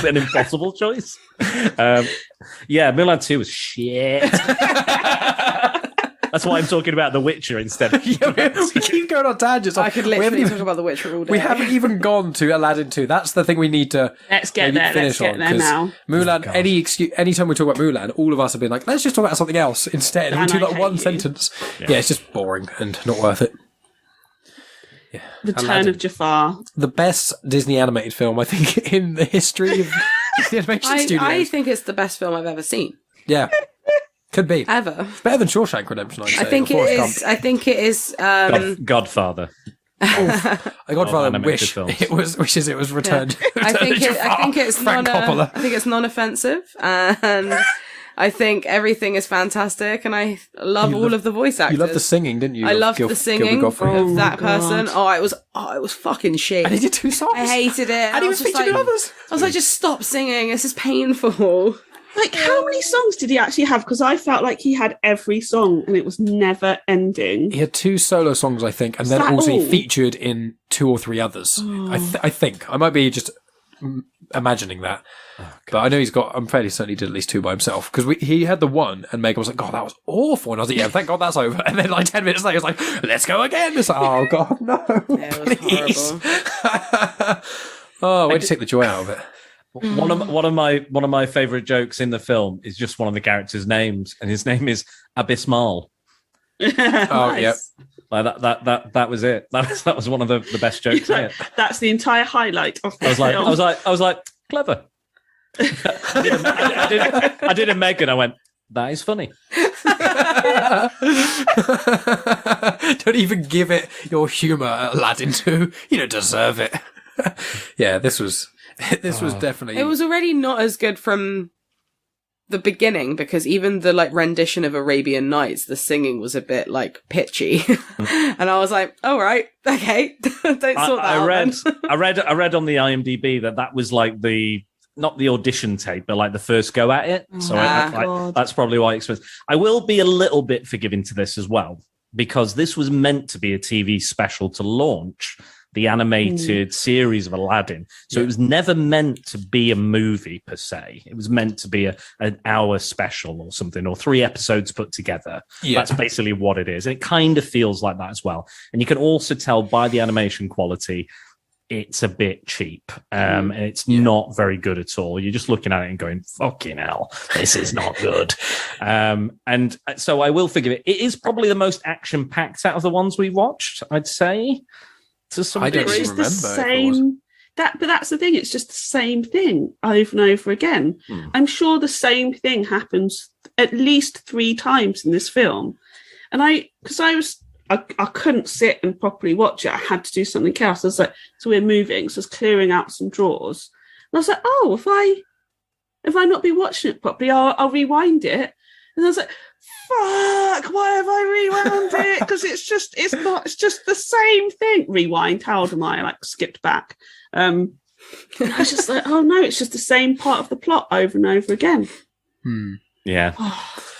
An impossible choice. Mulan 2 was shit. That's why I'm talking about The Witcher instead of... We keep going on tangents. I could literally talk about The Witcher all day. We haven't even gone to Aladdin 2. That's the thing we need to Let's get there now. Mulan, anytime we talk about Mulan, all of us have been like, let's just talk about something else instead. And we do one sentence. Yeah, it's just boring and not worth it. Yeah. Return of Jafar. The best Disney animated film, I think, in the history of the animation studios. I think it's the best film I've ever seen. Yeah. Could be. Ever. It's better than Shawshank Redemption, I'd say. I think it is. Godfather. Godfather wishes it was returned. Yeah. I think it's non-offensive, and I think everything is fantastic, and I love all of the voice actors. You loved the singing, didn't you? I loved the singing of that person. It was fucking shit. And he did 2 songs. I hated it. And he was featured in others. I was like, just stop singing. This is painful. Like, how many songs did he actually have? Because I felt like he had every song and it was never ending. He had 2 solo songs, I think, and then also he featured in 2 or 3 others. I think. I might be just imagining that. But I know I'm fairly certain he did at least 2 by himself, because he had the one and Megan was like, God, that was awful. And I was like, yeah, thank God that's over. And then like 10 minutes later, it's like, let's go again. It's like, oh God, no. Yeah, it was horrible. Oh, way to take the joy out of it. One of my favorite jokes in the film is just one of the characters' names, and his name is Abysmal. Oh, yeah. Like that was it. That was one of the best jokes in it. That's the entire highlight of the film. I was like, clever. I did a Megan. I went, that is funny. Don't even give it your humour, Aladdin II. You don't deserve it. Yeah, this was definitely. It was already not as good from the beginning, because even the like rendition of Arabian Nights, the singing was a bit like pitchy, and I was like, "All right, okay, don't sort that out." I read on the IMDb that was like not the audition tape, but like the first go at it. So that's probably why it's. I will be a little bit forgiving to this as well, because this was meant to be a TV special to launch the animated series of Aladdin. So it was never meant to be a movie per se. It was meant to be an hour special or something, or 3 episodes put together. Yeah. That's basically what it is. And it kind of feels like that as well. And you can also tell by the animation quality, it's a bit cheap. And it's not very good at all. You're just looking at it and going, fucking hell, this is not good. And so I will forgive it. It is probably the most action-packed out of the ones we watched, I'd say. To some degree. It's the same. But that's the thing. It's just the same thing over and over again. I'm sure the same thing happens at least 3 times in this film. And I couldn't sit and properly watch it. I had to do something else. I was like, so we're moving. So I was clearing out some drawers. And I was like, oh, if I not be watching it properly, I'll rewind it. And I was like, fuck, why have I rewound it? Because it's just the same thing. Rewind, how old am I? Like, skipped back. I was just like, oh no, it's just the same part of the plot over and over again. Yeah.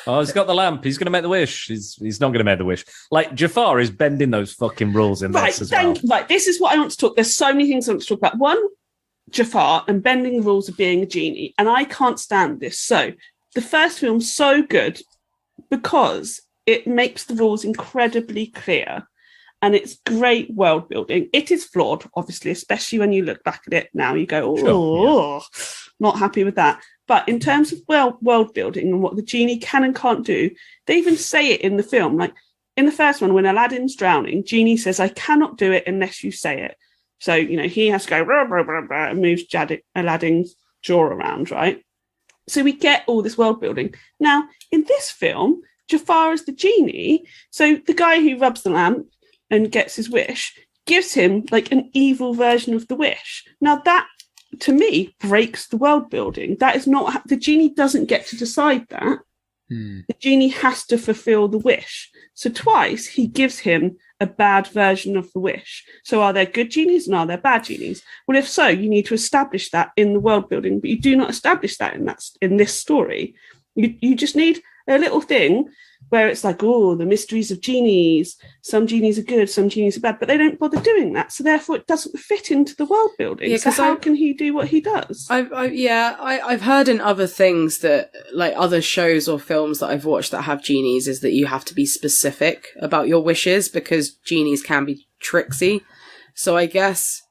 Oh, he's got the lamp. He's going to make the wish. He's not going to make the wish. Like, Jafar is bending those fucking rules in this as well. Right, this is what I want to talk. There's so many things I want to talk about. One, Jafar and bending the rules of being a genie. And I can't stand this. So the first film's so good because it makes the rules incredibly clear and it's great world building. It is flawed, obviously, especially when you look back at it now. You go, not happy with that. But in terms of world building and what the genie can and can't do, they even say it in the film. Like in the first one, when Aladdin's drowning, Genie says, I cannot do it unless you say it. So, he has to go, rah, rah, rah, rah, and moves Aladdin's jaw around, right? So we get all this world building. Now, in this film, Jafar is the genie. So the guy who rubs the lamp and gets his wish gives him like an evil version of the wish. Now that, to me, breaks the world building. That is not, the genie doesn't get to decide that. The genie has to fulfill the wish. So twice he gives him a bad version of the wish. So are there good genies and are there bad genies? Well, if so, you need to establish that in the world building, but you do not establish that in this story. You just need a little thing where it's like, oh, the mysteries of genies. Some genies are good, some genies are bad, but they don't bother doing that. So therefore it doesn't fit into the world building. Yeah, so how can he do what he does? I've heard in other things that, like other shows or films that I've watched that have genies, is that you have to be specific about your wishes because genies can be tricksy. So I guess...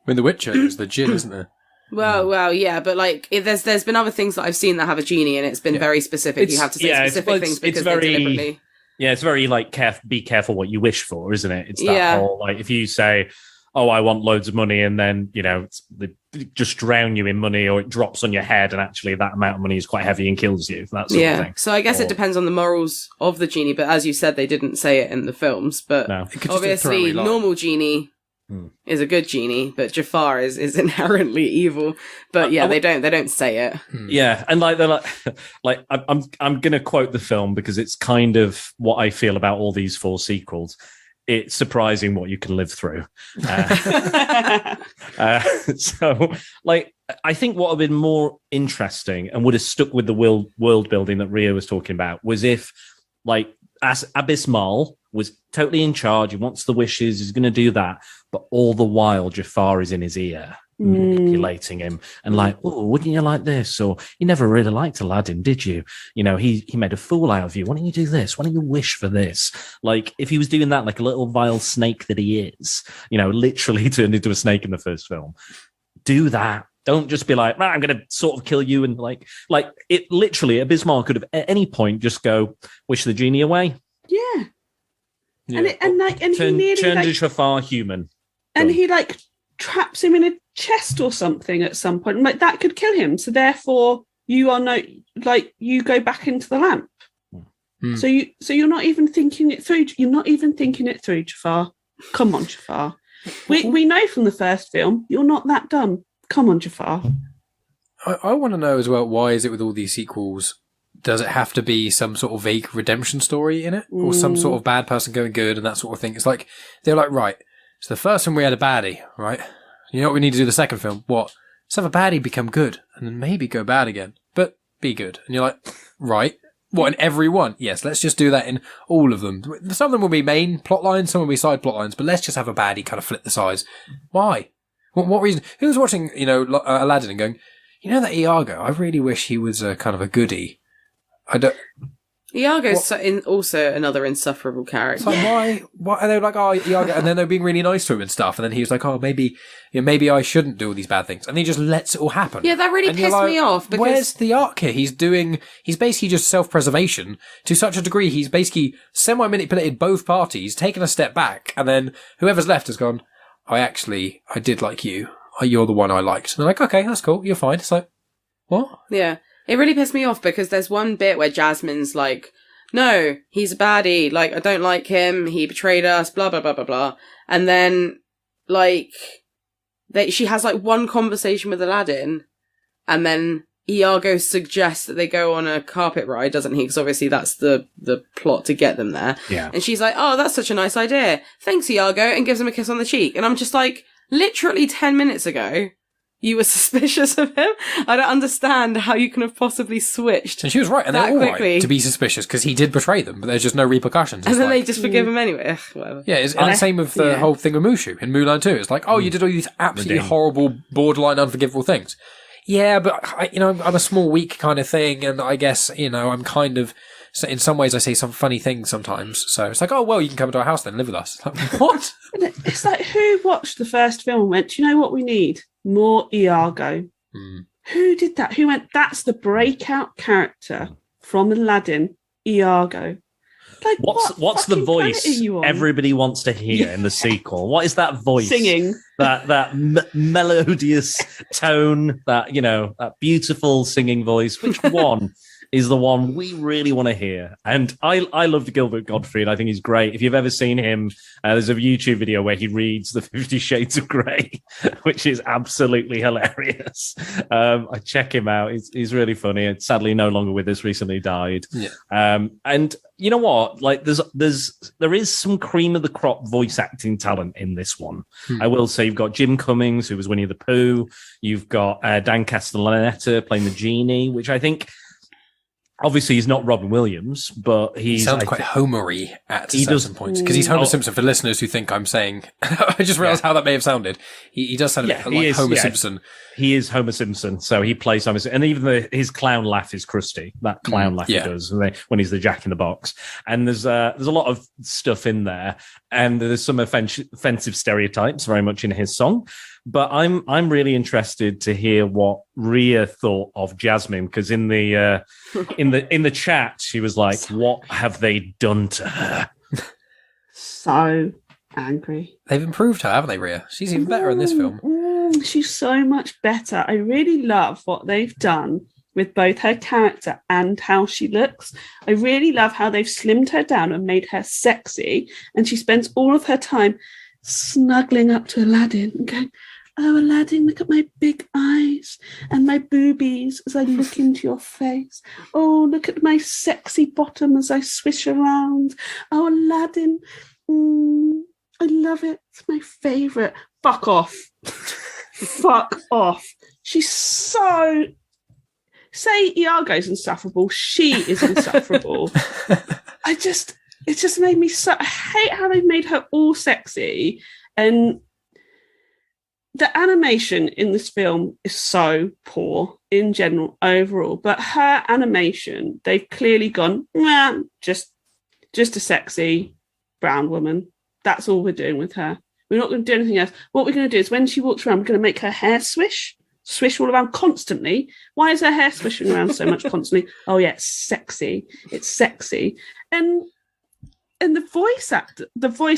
In The Witcher, there's the djinn, isn't there? Well, yeah, but like, there's been other things that I've seen that have a genie, and it's been very specific. You have to say specific things because they deliberately. Yeah, it's very like be careful what you wish for, isn't it? It's that whole like if you say, "Oh, I want loads of money," and then they just drown you in money, or it drops on your head, and actually that amount of money is quite heavy and kills you. That sort of thing. So I guess it depends on the morals of the genie. But as you said, they didn't say it in the films. But obviously, normal genie is a good genie, but Jafar is inherently evil. But they don't say it. Yeah, and like they're like I'm gonna quote the film because it's kind of what I feel about all these 4 sequels. It's surprising what you can live through. So, like, I think what would have been more interesting and would have stuck with the world building that Ria was talking about was if, like, as Abysmal was totally in charge, he wants the wishes, he's going to do that, but all the while Jafar is in his ear manipulating him and like, oh, wouldn't you like this? Or you never really liked Aladdin, did you? You know, he made a fool out of you. Why don't you do this? Why don't you wish for this? Like, if he was doing that like a little vile snake that he is, you know, literally turned into a snake in the first film, do that. Don't just be like, I'm going to sort of kill you. And like it literally, Bismarck could have at any point just go, wish the genie away. Yeah. Yeah. And he nearly turned to Jafar human. And he like traps him in a chest or something at some point. Like that could kill him. So therefore you are you go back into the lamp. So you're not even thinking it through. You're not even thinking it through, Jafar. Come on, Jafar. We know from the first film you're not that dumb. Come on, Jafar. I want to know as well, why is it with all these sequels, does it have to be some sort of vague redemption story in it? Or some sort of bad person going good and that sort of thing? It's like, they're like, right, so the first film we had a baddie, right? You know what we need to do the second film? What? Let's have a baddie become good and then maybe go bad again, but be good. And you're like, right. What, in every one? Yes, let's just do that in all of them. Some of them will be main plot lines, some will be side plot lines, but let's just have a baddie kind of flip the sides. Why? What reason? Who was watching, Aladdin and going, that Iago, I really wish he was a kind of a goodie. Iago's also another insufferable character. So why? And they were like, oh, Iago, and then they're being really nice to him and stuff, and then he was like, oh, maybe I shouldn't do all these bad things, and he just lets it all happen. Yeah, that really pissed me off. Because where's the arc here? He's basically just self-preservation to such a degree. He's basically semi-manipulated both parties, taken a step back, and then whoever's left has gone, I did like you. You're the one I liked. And they're like, okay, that's cool. You're fine. It's like, what? Yeah. It really pissed me off because there's one bit where Jasmine's like, no, he's a baddie. Like, I don't like him. He betrayed us, blah, blah, blah, blah, blah. And then, she has, one conversation with Aladdin, and then Iago suggests that they go on a carpet ride, doesn't he? Because obviously that's the plot to get them there. Yeah. And she's like, oh, that's such a nice idea. Thanks, Iago, and gives him a kiss on the cheek. And I'm just like, literally 10 minutes ago, you were suspicious of him? I don't understand how you can have possibly switched. And she was right, and they're all right to be suspicious, because he did betray them, but there's just no repercussions. And then they just forgive him anyway. Ugh, whatever. Yeah, and the same with the whole thing with Mushu in Mulan 2. It's like, oh, you did all these absolutely horrible, borderline unforgivable things. Yeah, but, I'm a small, weak kind of thing, and I guess, I'm kind of... So in some ways, I say some funny things sometimes. So it's like, oh, well, you can come into our house then, live with us. Like, what? It's like, who watched the first film and went, do you know what we need? More Iago. Who did that? Who went, that's the breakout character from Aladdin, Iago. Like, what's the voice everybody wants to hear in the sequel? What is that voice? Singing. That melodious tone, that beautiful singing voice. Which one is the one we really want to hear? And I loved Gilbert Gottfried. I think he's great. If you've ever seen him, there's a YouTube video where he reads the 50 Shades of Grey, which is absolutely hilarious. I check him out. He's really funny. And sadly, no longer with us. Recently died. Yeah. And you know what? Like, there is some cream of the crop voice acting talent in this one. I will say you've got Jim Cummings, who was Winnie the Pooh. You've got Dan Castellaneta playing the genie, which I think. Obviously, he's not Robin Williams, but he sounds quite Homer-y at certain points, because he's Homer Simpson. For listeners who think I'm saying, I just realised how that may have sounded. He does sound a bit like Homer Simpson. He is Homer Simpson, so he plays Homer Simpson. And even his clown laugh is Krusty. That clown laugh he does when he's the Jack in the Box. And there's a lot of stuff in there, and there's some offensive stereotypes very much in his song. But I'm really interested to hear what Ria thought of Jasmine, because in the chat she was like, "What have they done to her?" So angry. They've improved her, haven't they, Ria? She's even better in this film. She's so much better. I really love what they've done with both her character and how she looks. I really love how they've slimmed her down and made her sexy, and she spends all of her time snuggling up to Aladdin and going, oh, Aladdin, look at my big eyes and my boobies as I look into your face. Oh, look at my sexy bottom as I swish around. Oh, Aladdin, I love it. It's my favourite. Fuck off. Fuck off. She's so... Say Iago's insufferable. She is insufferable. It just made me so... I hate how they've made her all sexy. And the animation in this film is so poor in general overall, but her animation, they've clearly gone, nah, just a sexy brown woman. That's all we're doing with her. We're not going to do anything else. What we're going to do is when she walks around, we're going to make her hair swish all around constantly. Why is her hair swishing around so much constantly? Oh yeah, it's sexy. It's sexy. And the voice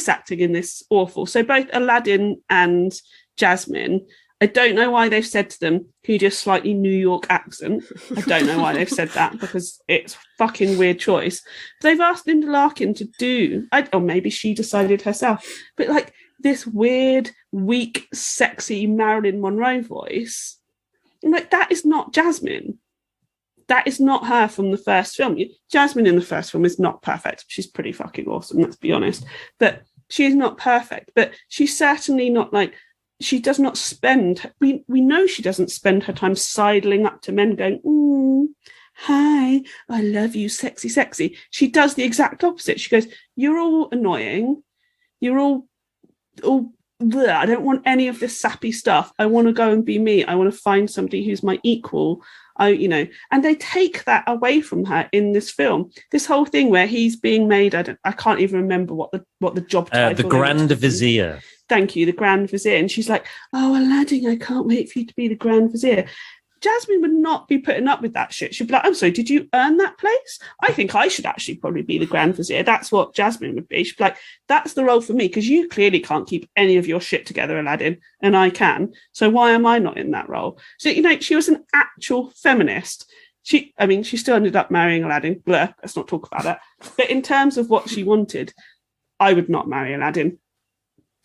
acting in this awful. So both Aladdin and Jasmine, I don't know why they've said to them, can you do a slightly New York accent? I don't know why they've said that because it's fucking weird choice. They've asked Linda Larkin to do, or maybe she decided herself, but like this weird, weak, sexy Marilyn Monroe voice. I'm like, that is not Jasmine. That is not her from the first film. Jasmine in the first film is not perfect. She's pretty fucking awesome, let's be honest. But she's not perfect. But she's certainly not like, she does not spend, we know she doesn't spend her time sidling up to men going, hi, I love you, sexy, sexy. She does the exact opposite. She goes, you're all annoying. You're all bleh. I don't want any of this sappy stuff. I want to go and be me. I want to find somebody who's my equal. And they take that away from her in this film. This whole thing where he's being made, I can't even remember what the job title. The Grand Vizier. Thank you, the Grand Vizier. And she's like, oh, Aladdin, I can't wait for you to be the Grand Vizier. Jasmine would not be putting up with that shit. She'd be like, I'm sorry, did you earn that place? I think I should actually probably be the Grand Vizier. That's what Jasmine would be. She'd be like, that's the role for me, because you clearly can't keep any of your shit together, Aladdin, and I can. So why am I not in that role? So, she was an actual feminist. She still ended up marrying Aladdin. Blur, let's not talk about that. But in terms of what she wanted, I would not marry Aladdin.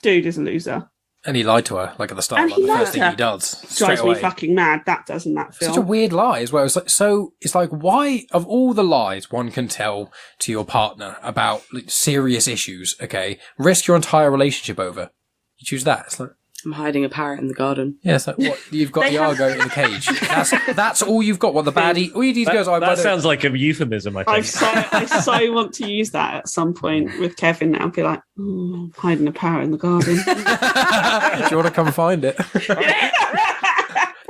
Dude is a loser. And he lied to her, like at the start, like the first thing he does. Drives me fucking mad, that does in that film. Such a weird lie as well. It's like, why, of all the lies one can tell to your partner about serious issues, okay, risk your entire relationship over, you choose that. It's like, I'm hiding a parrot in the garden. Yeah, it's like, what? You've got Iago in the cage. That's all you've got. What, the baddie? All you need to go is... That sounds like a euphemism, I think. I so want to use that at some point with Kevin now and be like, I'm hiding a parrot in the garden. Do you want to come find it?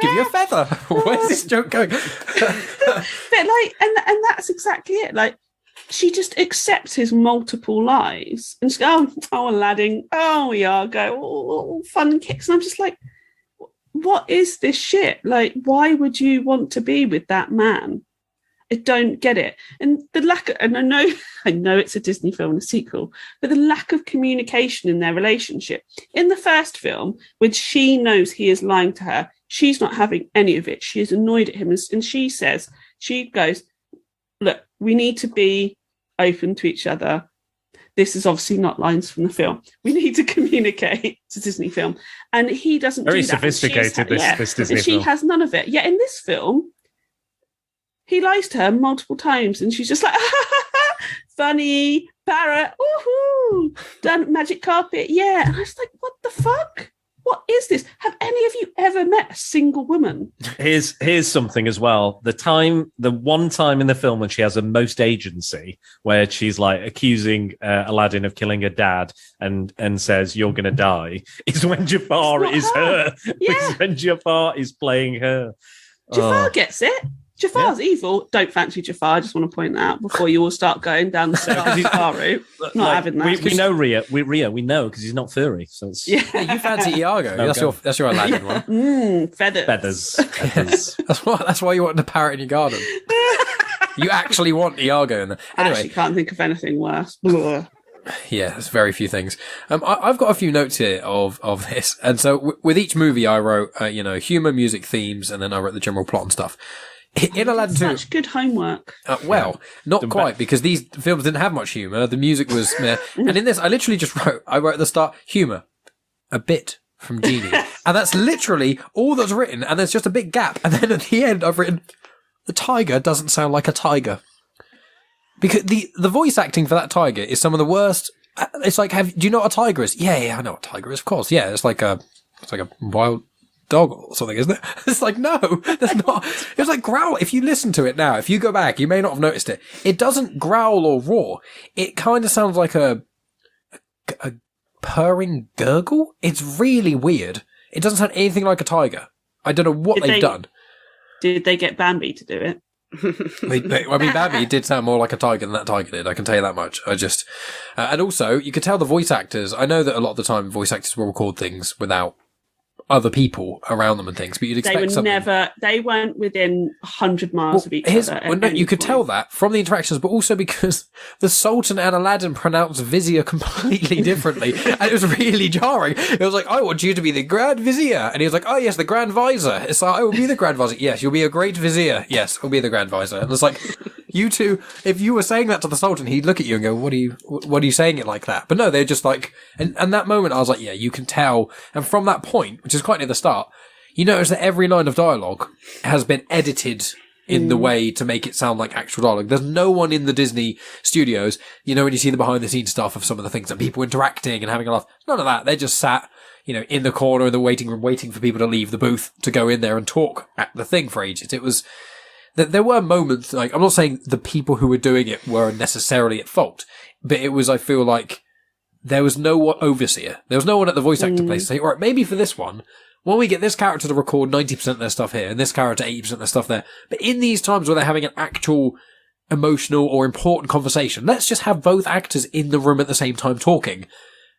Give you a feather. Where's this joke going? But and that's exactly it. Like, she just accepts his multiple lies and she's like, oh, Aladdin, oh, Iago, oh, fun kicks. And I'm just like, what is this shit? Like, why would you want to be with that man? I don't get it. And the lack of, and I know it's a Disney film, a sequel, but the lack of communication in their relationship. In the first film, when she knows he is lying to her, she's not having any of it. She is annoyed at him. And she goes, look, we need to be open to each other. This is obviously not lines from the film. We need to communicate. It's a Disney film. And he doesn't Very do that. Sophisticated, this Disney film. She has none of it. Yet in this film, he lies to her multiple times and she's just like, funny, parrot, woohoo, done magic carpet, yeah. And I was like, what the fuck? What is this? Have any of you ever met a single woman? Here's something as well. The one time in the film when she has the most agency, where she's like accusing Aladdin of killing her dad and says, you're going to die, is when Jafar is her. Yeah. Is when Jafar is playing her. Jafar gets it. Jafar's evil. Don't fancy Jafar. I just want to point that out before you all start going down the Jafar route. Not having that. We know Ria. We know because he's not furry. So it's... Yeah, you fancy Iago. That's your Aladdin one. Feathers. That's why you want the parrot in your garden. You actually want Iago in there. Anyway, I actually can't think of anything worse. Yeah, there's very few things. I've got a few notes here of this, and so with each movie I wrote, humor, music, themes, and then I wrote the general plot and stuff. In Aladdin 2, such good homework. Not quite, because these films didn't have much humour. The music was meh. And in this, I literally just wrote at the start, humour, a bit from Genie. And that's literally all that's written, and there's just a big gap. And then at the end, I've written, the tiger doesn't sound like a tiger. Because the voice acting for that tiger is some of the worst. It's like, do you know what a tiger is? Yeah, I know what a tiger is, of course. Yeah, it's like a wild dog or something, isn't it? It's like, no, there's not. It's like growl. If you listen to it now, if you go back, you may not have noticed it. It doesn't growl or roar. It kind of sounds like a purring gurgle. It's really weird. it doesn't sound anything like a tiger. I don't know what they've done. Did they get Bambi to do it? I mean, Bambi did sound more like a tiger than that tiger did. I can tell you that much. And also, you could tell the voice actors. I know that a lot of the time, voice actors will record things without other people around them and things, but you'd expect they weren't within 100 miles of each other. No, you could tell that from the interactions, but also because the Sultan and Aladdin pronounced Vizier completely differently, and it was really jarring. It was like, I want you to be the Grand Vizier, and he was like, oh yes, the Grand Visor. It's like, I will be the Grand Visor. Yes, you'll be a great Vizier. Yes, I'll be the Grand Visor. And it's like, you two, if you were saying that to the Sultan, he'd look at you and go, what are you saying it like that? But no, they're just like, and that moment I was like, yeah, you can tell. And from that point, which is quite near the start, you notice that every line of dialogue has been edited in the way to make it sound like actual dialogue. There's no one in the Disney studios, when you see the behind the scenes stuff of some of the things and people interacting and having a laugh. None of that. They're just sat, in the corner of the waiting room, waiting for people to leave the booth to go in there and talk at the thing for ages. It was, there were moments, like, I'm not saying the people who were doing it were necessarily at fault, but it was, I feel like, there was no overseer. There was no one at the voice actor place to say, all right, maybe for this one, when we get this character to record 90% of their stuff here, and this character 80% of their stuff there, but in these times where they're having an actual emotional or important conversation, let's just have both actors in the room at the same time talking.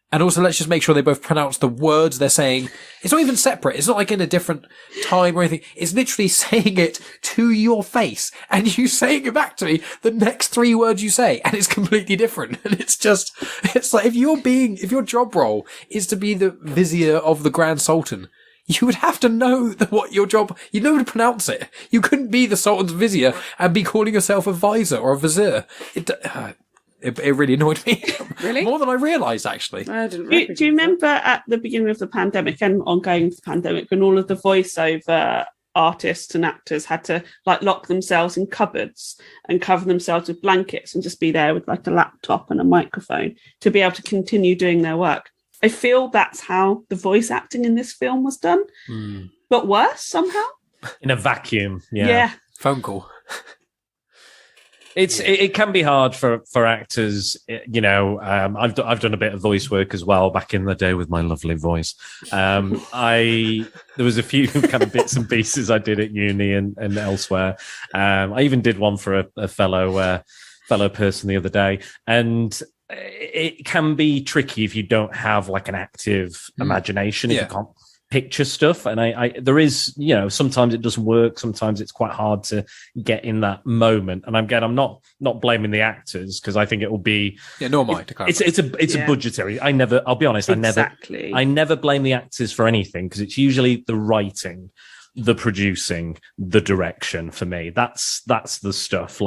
And also, let's just make sure they both pronounce the words they're saying. It's not even separate. It's not like in a different time or anything. It's literally saying it to your face and you saying it back to me the next 3 words you say, and it's completely different. And it's like, if your job role is to be the vizier of the Grand Sultan, you would have to know what your job, you'd know how to pronounce it. You couldn't be the Sultan's vizier and be calling yourself a visor or a vizier. It really annoyed me. Really? More than I realised, actually. I didn't Do you remember at the beginning of the pandemic and ongoing into the pandemic when all of the voiceover artists and actors had to lock themselves in cupboards and cover themselves with blankets and just be there with a laptop and a microphone to be able to continue doing their work? I feel that's how the voice acting in this film was done, but worse somehow. In a vacuum, yeah. Phone call. It can be hard for actors, I've done a bit of voice work as well back in the day with my lovely voice. There was a few kind of bits and pieces I did at uni and elsewhere. I even did one for a fellow person the other day, and it can be tricky if you don't have an active imagination, if you can't picture stuff. And there is, sometimes it doesn't work. Sometimes it's quite hard to get in that moment. And I'm not blaming the actors, because I think it will be, nor am I, to clarify. It's a budgetary. I'll be honest. Exactly. I never blame the actors for anything, because it's usually the writing, the producing, the direction for me. That's the stuff.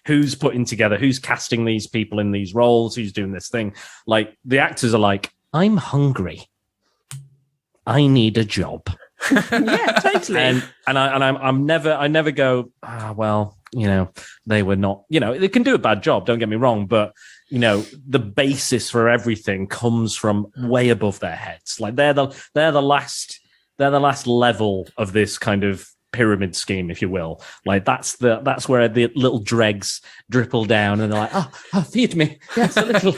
Who's putting together, who's casting these people in these roles, who's doing this thing. The actors are I'm hungry. I need a job. Yeah, totally. And I never go, they were not, they can do a bad job, don't get me wrong, but the basis for everything comes from way above their heads. They're the last level of this kind of pyramid scheme, if you will. That's where the little dregs dribble down and they're like, oh, feed me. Yes, a little.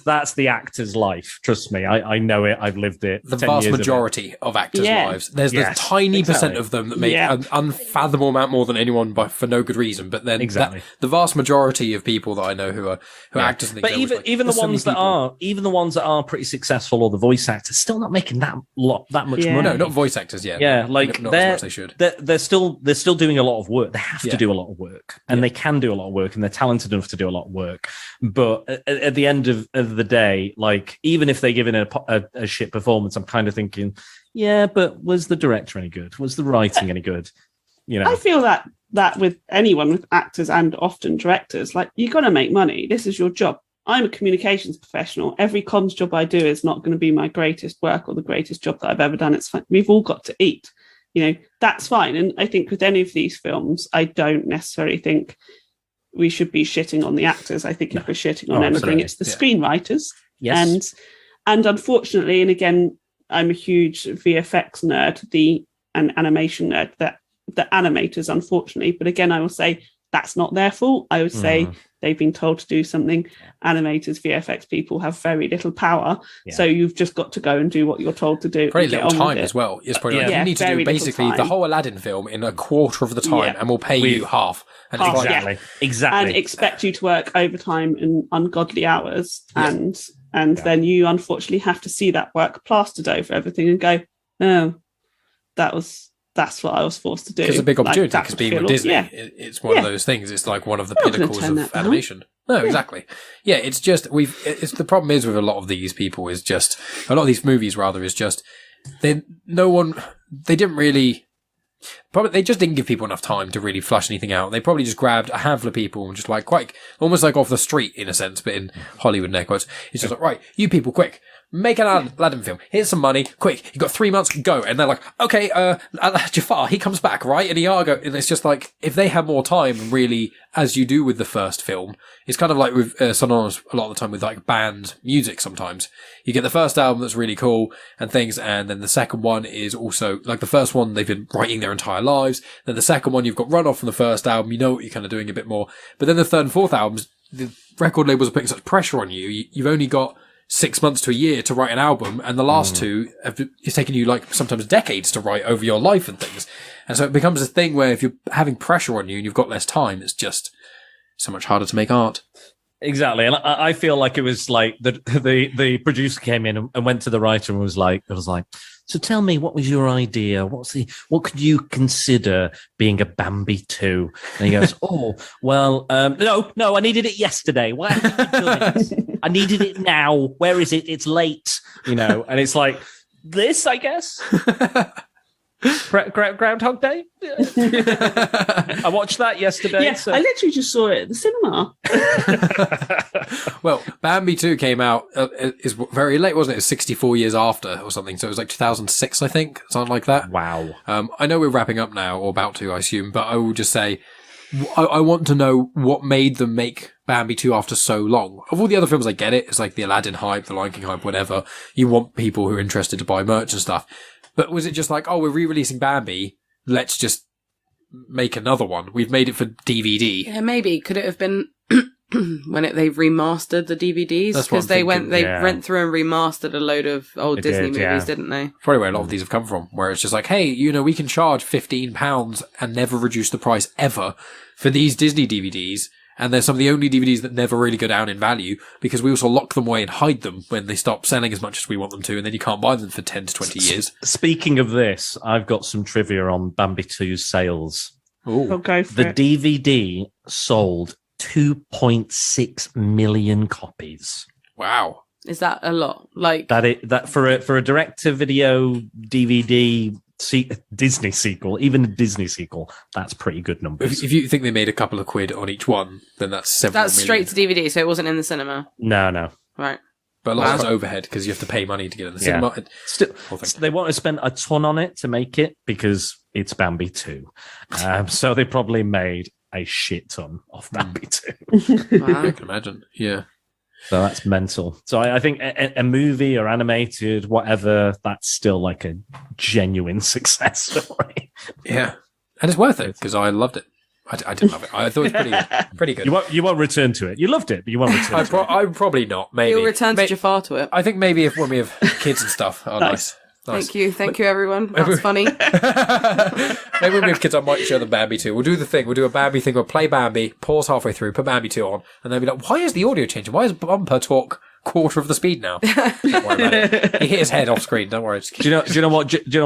That's the actor's life. Trust me, I know it. I've lived it. The vast majority of actors' lives. There's the tiny percent of them that make an unfathomable amount more than anyone for no good reason. But then the vast majority of people that I know who are actors and things. But even the ones that are pretty successful, or the voice actors, still not making that much money. No, not voice actors. Yeah, not as much they should. They're still doing a lot of work. They have to do a lot of work, and they can do a lot of work, and they're talented enough to do a lot of work. But at the end of the day, even if they give in a shit performance, I'm kind of thinking, but was the director any good? Was the writing any good? I feel that with anyone, with actors and often directors, you got to make money. This is your job. I'm a communications professional. Every comms job I do is not going to be my greatest work or the greatest job that I've ever done. It's fine. We've all got to eat. That's fine. And I think with any of these films, I don't necessarily think we should be shitting on the actors. I think if we're shitting on anything, it's the screenwriters. Yes. And unfortunately, and again, I'm a huge VFX nerd, and animation nerd, the animators, unfortunately. But again, I will say that's not their fault. I would say they've been told to do something. Animators, VFX people have very little power. Yeah. So you've just got to go and do what you're told to do. Pretty little time as well. It's probably you need to do basically the whole Aladdin film in a quarter of the time and we'll pay you half. And Exactly. And expect you to work overtime and ungodly hours. And then you unfortunately have to see that work plastered over everything and go, oh, that's what I was forced to do. It's a big opportunity because being with Disney, it's one of those things. It's like one of the pinnacles of animation. No, exactly. Yeah, it's just it's the problem is with a lot of these people is just a lot of these movies rather is just they just didn't give people enough time to really flush anything out. They probably just grabbed a handful of people and just like quite almost like off the street in a sense, but in Hollywood and air quotes. It's just like, right, you people, quick. Make an Aladdin film. Here's some money. Quick. You've got 3 months. Go. And they're like, okay, Jafar, he comes back, right? And Iago. And it's just like, if they had more time, really, as you do with the first film, it's kind of like with Sonoros a lot of the time with like band music sometimes. You get the first album that's really cool and things, and then the second one is also, like the first one, they've been writing their entire lives. Then the second one, you've got runoff from the first album. You know what you're kind of doing a bit more. But then the third and fourth albums, the record labels are putting such pressure on you. You've only got 6 months to a year to write an album, and the last two it's taken you like sometimes decades to write over your life and things. And so it becomes a thing where if you're having pressure on you and you've got less time, it's just so much harder to make art. Exactly, and I feel like it was like the producer came in and went to the writer and was like, so tell me, what was your idea? What could you consider being a Bambi II? And he goes, oh, well, no, I needed it yesterday. Why haven't you done it? I needed it now. Where is it? It's late, and it's like this, I guess. Groundhog Day. I watched that yesterday. Yeah, I literally just saw it at the cinema. Well, Bambi 2 came out is very late, wasn't it? It's 64 years after or something. So it was like 2006, I think, something like that. Wow. I know we're wrapping up now, or about to, I assume, but I will just say, I want to know what made them make Bambi 2 after so long. Of all the other films, I get it. It's like the Aladdin hype, the Lion King hype, whatever. You want people who are interested to buy merch and stuff. But was it just like, oh, we're re-releasing Bambi, let's just make another one? We've made it for DVD. Yeah, maybe. Could it have been when they remastered the DVDs? Because they went through and remastered a load of old Disney movies, didn't they? Probably where a lot of these have come from, where it's just like, hey, we can charge £15 and never reduce the price ever for these Disney DVDs. And they're some of the only DVDs that never really go down in value because we also lock them away and hide them when they stop selling as much as we want them to, and then you can't buy them for 10 to 20 years. Speaking of this, I've got some trivia on Bambi 2's sales. I'll go for it. The DVD sold 2.6 million copies. Wow. Is that a lot? Like that for a direct-to-video DVD Disney sequel, even a Disney sequel, that's pretty good numbers. If you think they made a couple of quid on each one, then that's several million. That's straight to DVD, so it wasn't in the cinema. No. Right. But a lot of it's overhead because you have to pay money to get in the cinema. Still, they want to spend a ton on it to make it because it's Bambi 2. So they probably made a shit ton off Bambi 2. Wow. I can imagine. Yeah. So that's mental. So I think a movie or animated, whatever, that's still like a genuine success story. Yeah. And it's worth it because I loved it. I did love it. I thought it was pretty good. You won't return to it. You loved it, but you won't return to it. I'm probably not. Maybe. You'll return to Jafar to it. I think maybe when we have kids and stuff. Oh, nice. Thank you, everyone. That's funny. Maybe when we have kids, I might show them Bambi 2. We'll do the thing. We'll do a Bambi thing. We'll play Bambi, pause halfway through, put Bambi 2 on, and then be like, why is the audio changing? Why is Bumper talk quarter of the speed now? Don't worry about it. He hit his head off screen. Don't worry. Do you know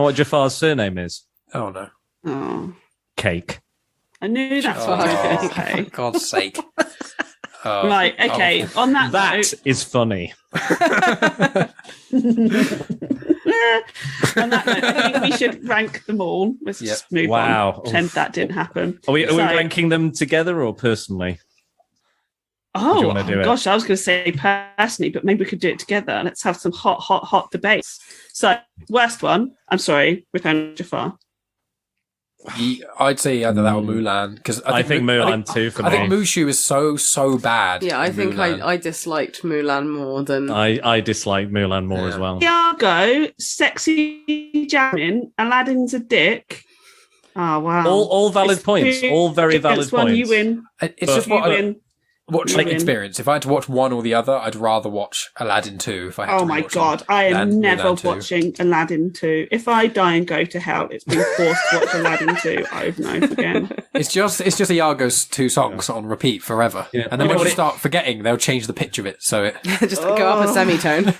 what Jafar's surname is? Oh, no. Oh. Cake. I knew that's what I was going to say. For God's sake. Right, okay. On that note, is funny. On that note, I think we should rank them all. Let's just move on. Pretend that didn't happen. Are we ranking them together or personally? Oh, gosh, I was going to say personally, but maybe we could do it together. Let's have some hot debates. So, worst one. I'm sorry, Return of Jafar. I'd say either that or Mulan because I think Mulan too. For me, I think Mushu is so bad. Yeah, I think I disliked Mulan more than I dislike Mulan more as well. Iago, sexy Jasmine, Aladdin's a dick. Oh, wow. All valid points. All very valid one, points. You win. It's just what win. watching experience. If I had to watch one or the other, I'd rather watch Aladdin 2. If I had Oh to my watch God, one I am than never Mulan 2. watching Aladdin 2. If I die and go to hell, it's been forced to watch Aladdin 2 over and over again. It's just Iago's 2 songs on repeat forever. Yeah. And then when you start forgetting, they'll change the pitch of it. So it Just go up a semitone.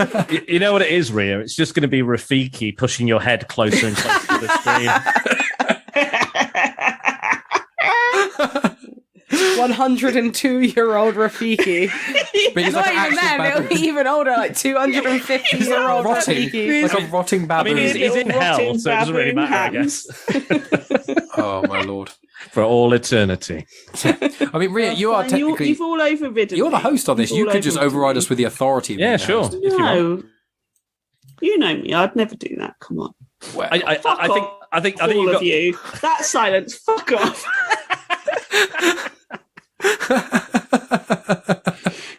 You know what it is, Ria? It's just going to be Rafiki pushing your head closer and closer to the screen. 102-year-old Rafiki. but he's Not like even then, it'll be even older, like 250-year-old rotting, Rafiki. like a rotting baboon. He's in hell, Rotting so it doesn't really baboon matter, hands. I guess. Oh my lord! For all eternity. I mean, Ria, you are Fine, technically you've all overridden. you're the me. host on this. You've You all could just overridden override me. us with the authority. of Yeah, being the sure. host. If you want. No, you know me. I'd never do that. Come on. Well, I think all you've of got. you. That silence. Fuck off.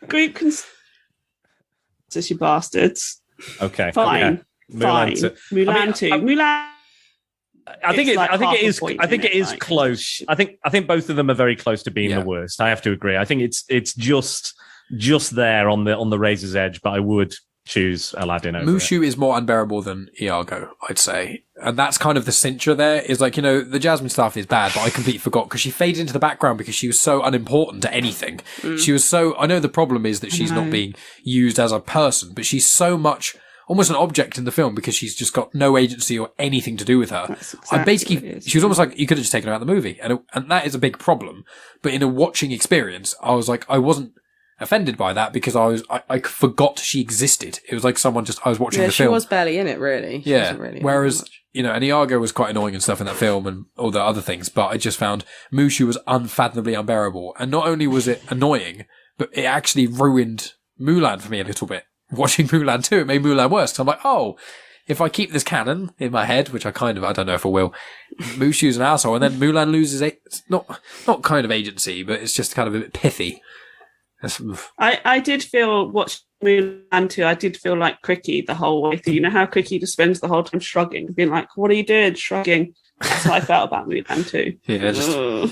Group consensus, you bastards. Okay. Fine. Okay. Fine. Mulan 2. Mulan. I think It's like it half a is. point I think in it it, is like, close. I think both of them are very close to being Yeah. the worst. I have to agree. I think it's just there on the razor's edge. But I would choose Aladdin over it. Mushu is more unbearable than Iago, I'd say. And that's kind of the cincher there, is like, the Jasmine stuff is bad, but I completely forgot because she faded into the background because she was so unimportant to anything. She was I know the problem is that she's not being used as a person, but she's so much almost an object in the film because she's just got no agency or anything to do with her. That's exactly I basically, what it is. she was almost like, you could have just taken her out of the movie. And that is a big problem. But in a watching experience, I was like, I wasn't offended by that because I forgot she existed. It was like I was watching the She film. was barely in it, really. She Yeah. wasn't really in it Whereas, much. and Iago was quite annoying and stuff in that film and all the other things, but I just found Mushu was unfathomably unbearable. And not only was it annoying, but it actually ruined Mulan for me a little bit. Watching Mulan 2, it made Mulan worse. So I'm like, oh, if I keep this canon in my head, which I don't know if I will, Mushu's an asshole, and then Mulan loses it's not kind of agency, but it's just kind of a bit pithy. I did feel watching Mulan 2, I did feel like Cricky the whole way through. You know how Cricky just spends the whole time shrugging, being like, what are you doing? Shrugging. That's how I felt about Mulan 2. Yeah, just Ugh.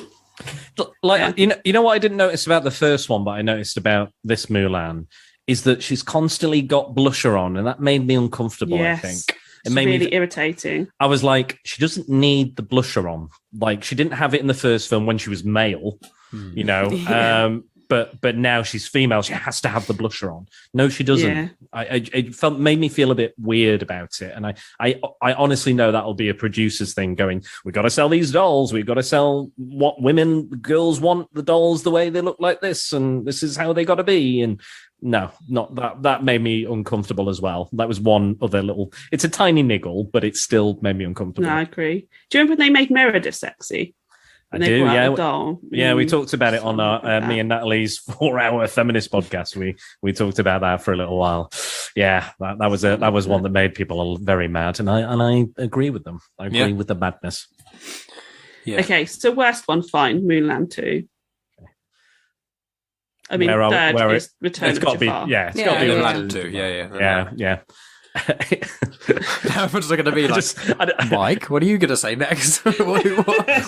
Like, you know what I didn't notice about the first one, but I noticed about this Mulan is that she's constantly got blusher on, and that made me uncomfortable. Yes. I think it It's made really me. irritating. I was like, she doesn't need the blusher on. Like, she didn't have it in the first film when she was male, you know. Yeah. But now she's female. She has to have the blusher on. No, she doesn't. Yeah. It made me feel a bit weird about it, and I honestly know that'll be a producer's thing. Going, we got to sell these dolls. We've got to sell what girls want the dolls the way they look like this, and this is how they got to be. And no, not that. That made me uncomfortable as well. That was one other little. It's a tiny niggle, but it still made me uncomfortable. No, I agree. Do you remember when they made Meredith sexy? I When they do, brought out yeah. the doll? Yeah, we talked about it on Something like me that. and Natalie's 4-hour feminist podcast. We talked about that for a little while. Yeah, that was one that made people very mad, and I agree with them. I agree with the madness. yeah. Okay, so worst one, fine, Mulan 2. I mean, third is Return It's of got to be Jafar. yeah, it's Yeah, got to be yeah. Aladdin 2, yeah. yeah. How much is it going to be like? I Mike, what are you going to say next?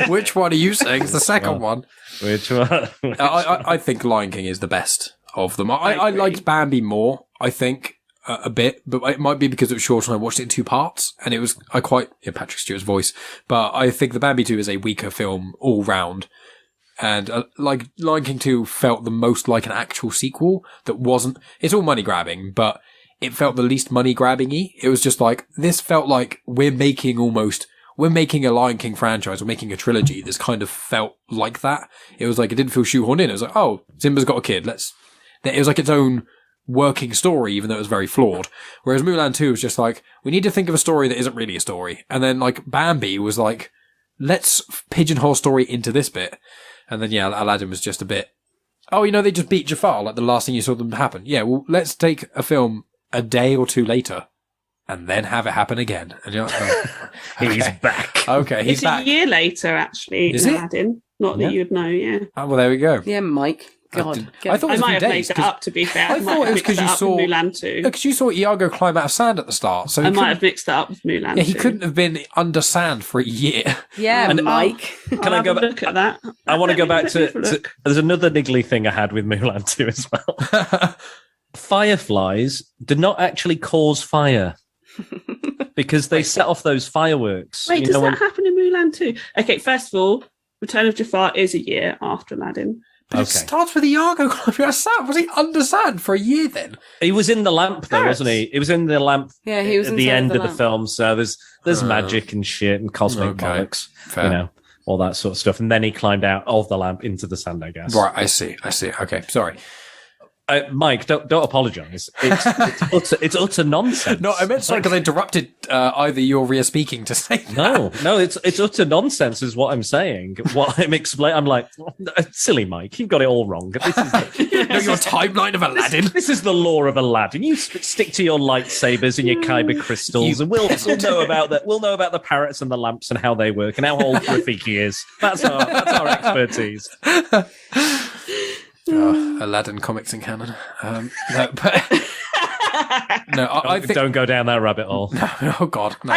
Which one are you saying? It's the second one. Which one? I think Lion King is the best of them. I agree. liked Bambi more, I think, a bit, but it might be because it was short and I watched it in 2 parts, and it was, Patrick Stewart's voice, but I think the Bambi 2 is a weaker film all round. And like Lion King 2 felt the most like an actual sequel that wasn't, it's all money grabbing, but it felt the least money grabbing-y. It was just like, this felt like we're making a Lion King franchise, we're making a trilogy. This kind of felt like that. It was like, it didn't feel shoehorned in. It was like, oh, Simba's got a kid. It was like its own working story, even though it was very flawed. Whereas Mulan 2 was just like, we need to think of a story that isn't really a story. And then like Bambi was like, let's pigeonhole story into this bit. And then Aladdin was just a bit, they just beat Jafar, like the last thing you saw them happen. Yeah, well, let's take a film a day or 2 later and then have it happen again. And you're like, oh, okay. He's back. Okay, he's It's back. a year later, actually, Is in it? Aladdin. Not that Yeah. you'd know, yeah. Oh, well, there we go. Yeah, Mike. God, I thought it I was a might few have made days. that up, to be fair. I thought it was because you saw Mulan 2. Because you saw Iago climb out of sand at the start. So I might have mixed that up with Mulan 2. Yeah, he couldn't have been under sand for a year. Yeah, And- Mike. Can I go back? Look at that. I want to go back Let me have a to. look. There's another niggly thing I had with Mulan 2 as well. Fireflies did not actually cause fire because they set off those fireworks. Wait, You does know, that when- happen in Mulan 2? Okay, first of all, Return of Jafar is a year after Aladdin. But it Okay. starts with Iago climbing out of sand. Was he under sand for a year then? He was in the lamp, though, Parrots. wasn't he? He was in the lamp Yeah, he was at the inside end the of the lamp. film. So there's magic and shit and cosmic Okay. bollocks, Fair. you know, all that sort of stuff. And then he climbed out of the lamp into the sand, I guess. Right, I see. Okay, sorry. Mike, don't apologise. It's utter nonsense. No, I meant sorry because I interrupted either you or Ria speaking to say that. No, it's utter nonsense, is what I'm saying. What I'm explaining, I'm like, silly Mike, you've got it all wrong. This is No, your timeline of Aladdin. this is the lore of Aladdin. You stick to your lightsabers and your kyber crystals, You and we'll know about that. We'll know about the parrots and the lamps and how they work and how old Rafiki is. That's our expertise. Aladdin comics in canon. No, but no, I think. Don't go down that rabbit hole. Oh God, no.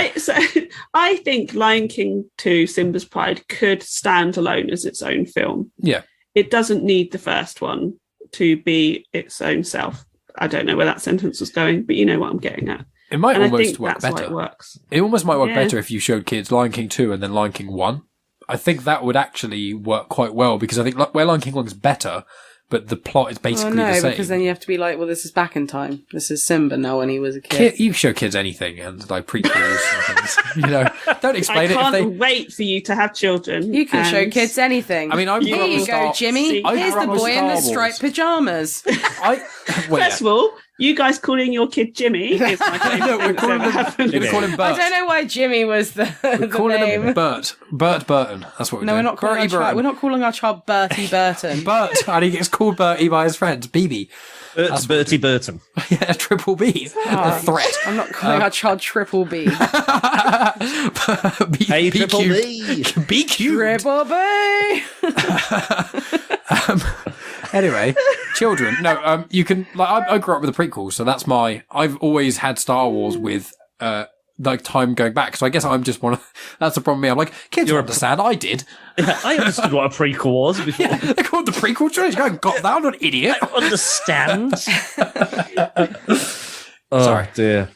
I think Lion King 2, Simba's Pride could stand alone as its own film. Yeah. It doesn't need the first one to be its own self. I don't know where that sentence was going, but you know what I'm getting at. It might And I almost think work that's why better. it works. It almost might work Yeah. better if you showed kids Lion King 2 and then Lion King 1. I think that would actually work quite well because I think where Lion King 1 is better, but the plot is basically the same. Because then you have to be like, well, this is back in time. This is Simba now when he was a kid. You show kids anything and like prequels and things. You know, don't I explain it if can't they. wait for you to have children. You can show and- kids anything. I mean, I grew Here up you with go, Jimmy. I Here's grew the up with boy in the Star Wars. striped pajamas. First of all, you guys calling your kid Jimmy is my favourite No, we're thing that's calling ever him. happened. We're calling him Bert. I don't know why Jimmy was the We're calling name. him Bert. Bert Burton. That's what we're No, doing. we're not calling our Bertie child. Burton. We're not calling our child Bertie Burton. Bert, and he gets called Bertie by his friends. BB. It's Bertie Burton. Yeah, triple B. A threat. I'm not calling our child Triple B. Hey, Triple B. Be cute. Triple B. Anyway, children. No, you can. Like, I grew up with the prequels, so that's my. I've always had Star Wars with like time going back. So I guess I'm just one of. That's the problem. Me, I'm like kids You're will understand. I did. Yeah, I understood what a prequel was before. Yeah, they called the prequel trilogy. I got that. I'm not an idiot. Understand? Sorry. Dear.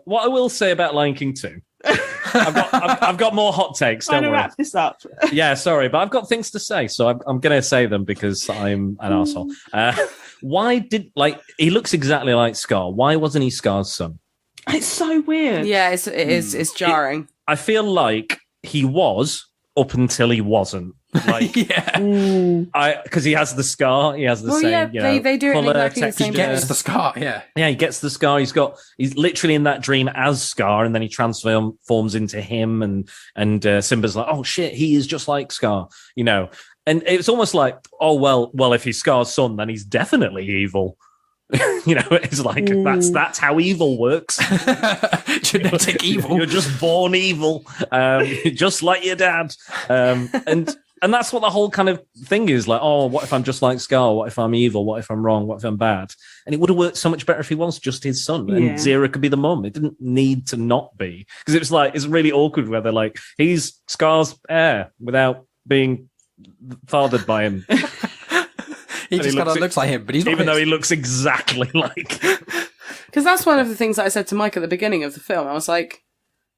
What I will say about Lion King 2, I've got more hot takes. Trying Don't to worry. wrap this up. Yeah, sorry, but I've got things to say, so I'm going to say them because I'm an arsehole. Why did he looks exactly like Scar? Why wasn't he Scar's son? It's so weird. Yeah, it's jarring. I feel like he was up until he wasn't. Like, Yeah. because he has the scar, he has the Well, same. yeah, you know, they do it in colour, exactly the same He texture. gets the scar. Yeah. Yeah, he gets the scar. He's literally in that dream as Scar, and then he transforms into him, and Simba's like, oh shit, he is just like Scar, you know. And it's almost like, oh well, if he's Scar's son, then he's definitely evil. You know, it's like that's how evil works. Genetic evil. You're just born evil, just like your dad. And that's what the whole kind of thing is like, oh, what if I'm just like Scar? What if I'm evil? What if I'm wrong? What if I'm bad? And it would have worked so much better if he was just his son and Yeah. Zira could be the mum. It didn't need to not be. Because it was like, it's really awkward where they're like, he's Scar's heir without being fathered by him. He just kind of looks like him, but he's not. Even though his. he looks exactly like. Because that's one of the things that I said to Mike at the beginning of the film. I was like,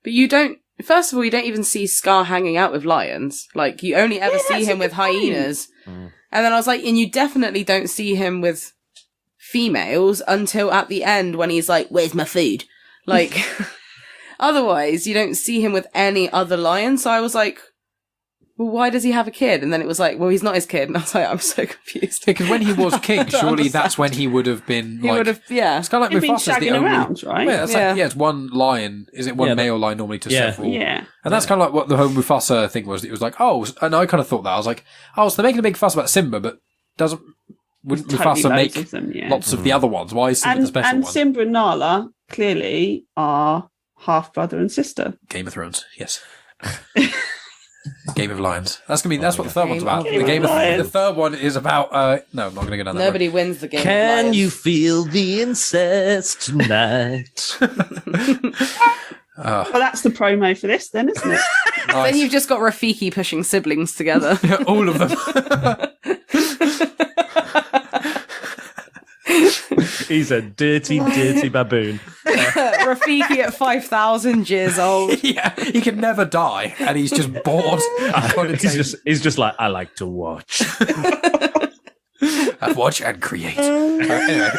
but you don't. First of all, you don't even see Scar hanging out with lions. Like, you only ever see that's him a with good point. hyenas. And then I was like, and you definitely don't see him with females until at the end when he's like, where's my food? Like, otherwise, you don't see him with any other lion. So I was like, well, why does he have a kid? And then it was like, well, he's not his kid. And I was like, I'm so confused. Because when he was king, surely understand. that's when he would have been. He like, would have, yeah. It's kind of He'd like been Mufasa's the shagging only. around, right? Yeah, it's Yeah. like it's one lion. Is it one Yeah, but- male lion normally to Yeah. several? Yeah. And that's kind of like what the whole Mufasa thing was. It was like, oh, and I kind of thought that. I was like, oh, so they're making a big fuss about Simba, but wouldn't Totally Mufasa loads make of them, yeah. lots of the other ones? Why is Simba the And, special and one? Simba and Nala clearly are half brother and sister. Game of Thrones, yes. Game of Lions. That's what the third one's about. The third one is about. No, I'm not going to go down that. Nobody wins the game. Can you feel the incest tonight? Well, that's the promo for this, then, isn't it? Nice. Then you've just got Rafiki pushing siblings together. All of them. He's a dirty, dirty baboon. Rafiki at 5,000 years old. Yeah, he can never die, and he's just bored. He's just like, I like to watch. Watch and create. Anyway.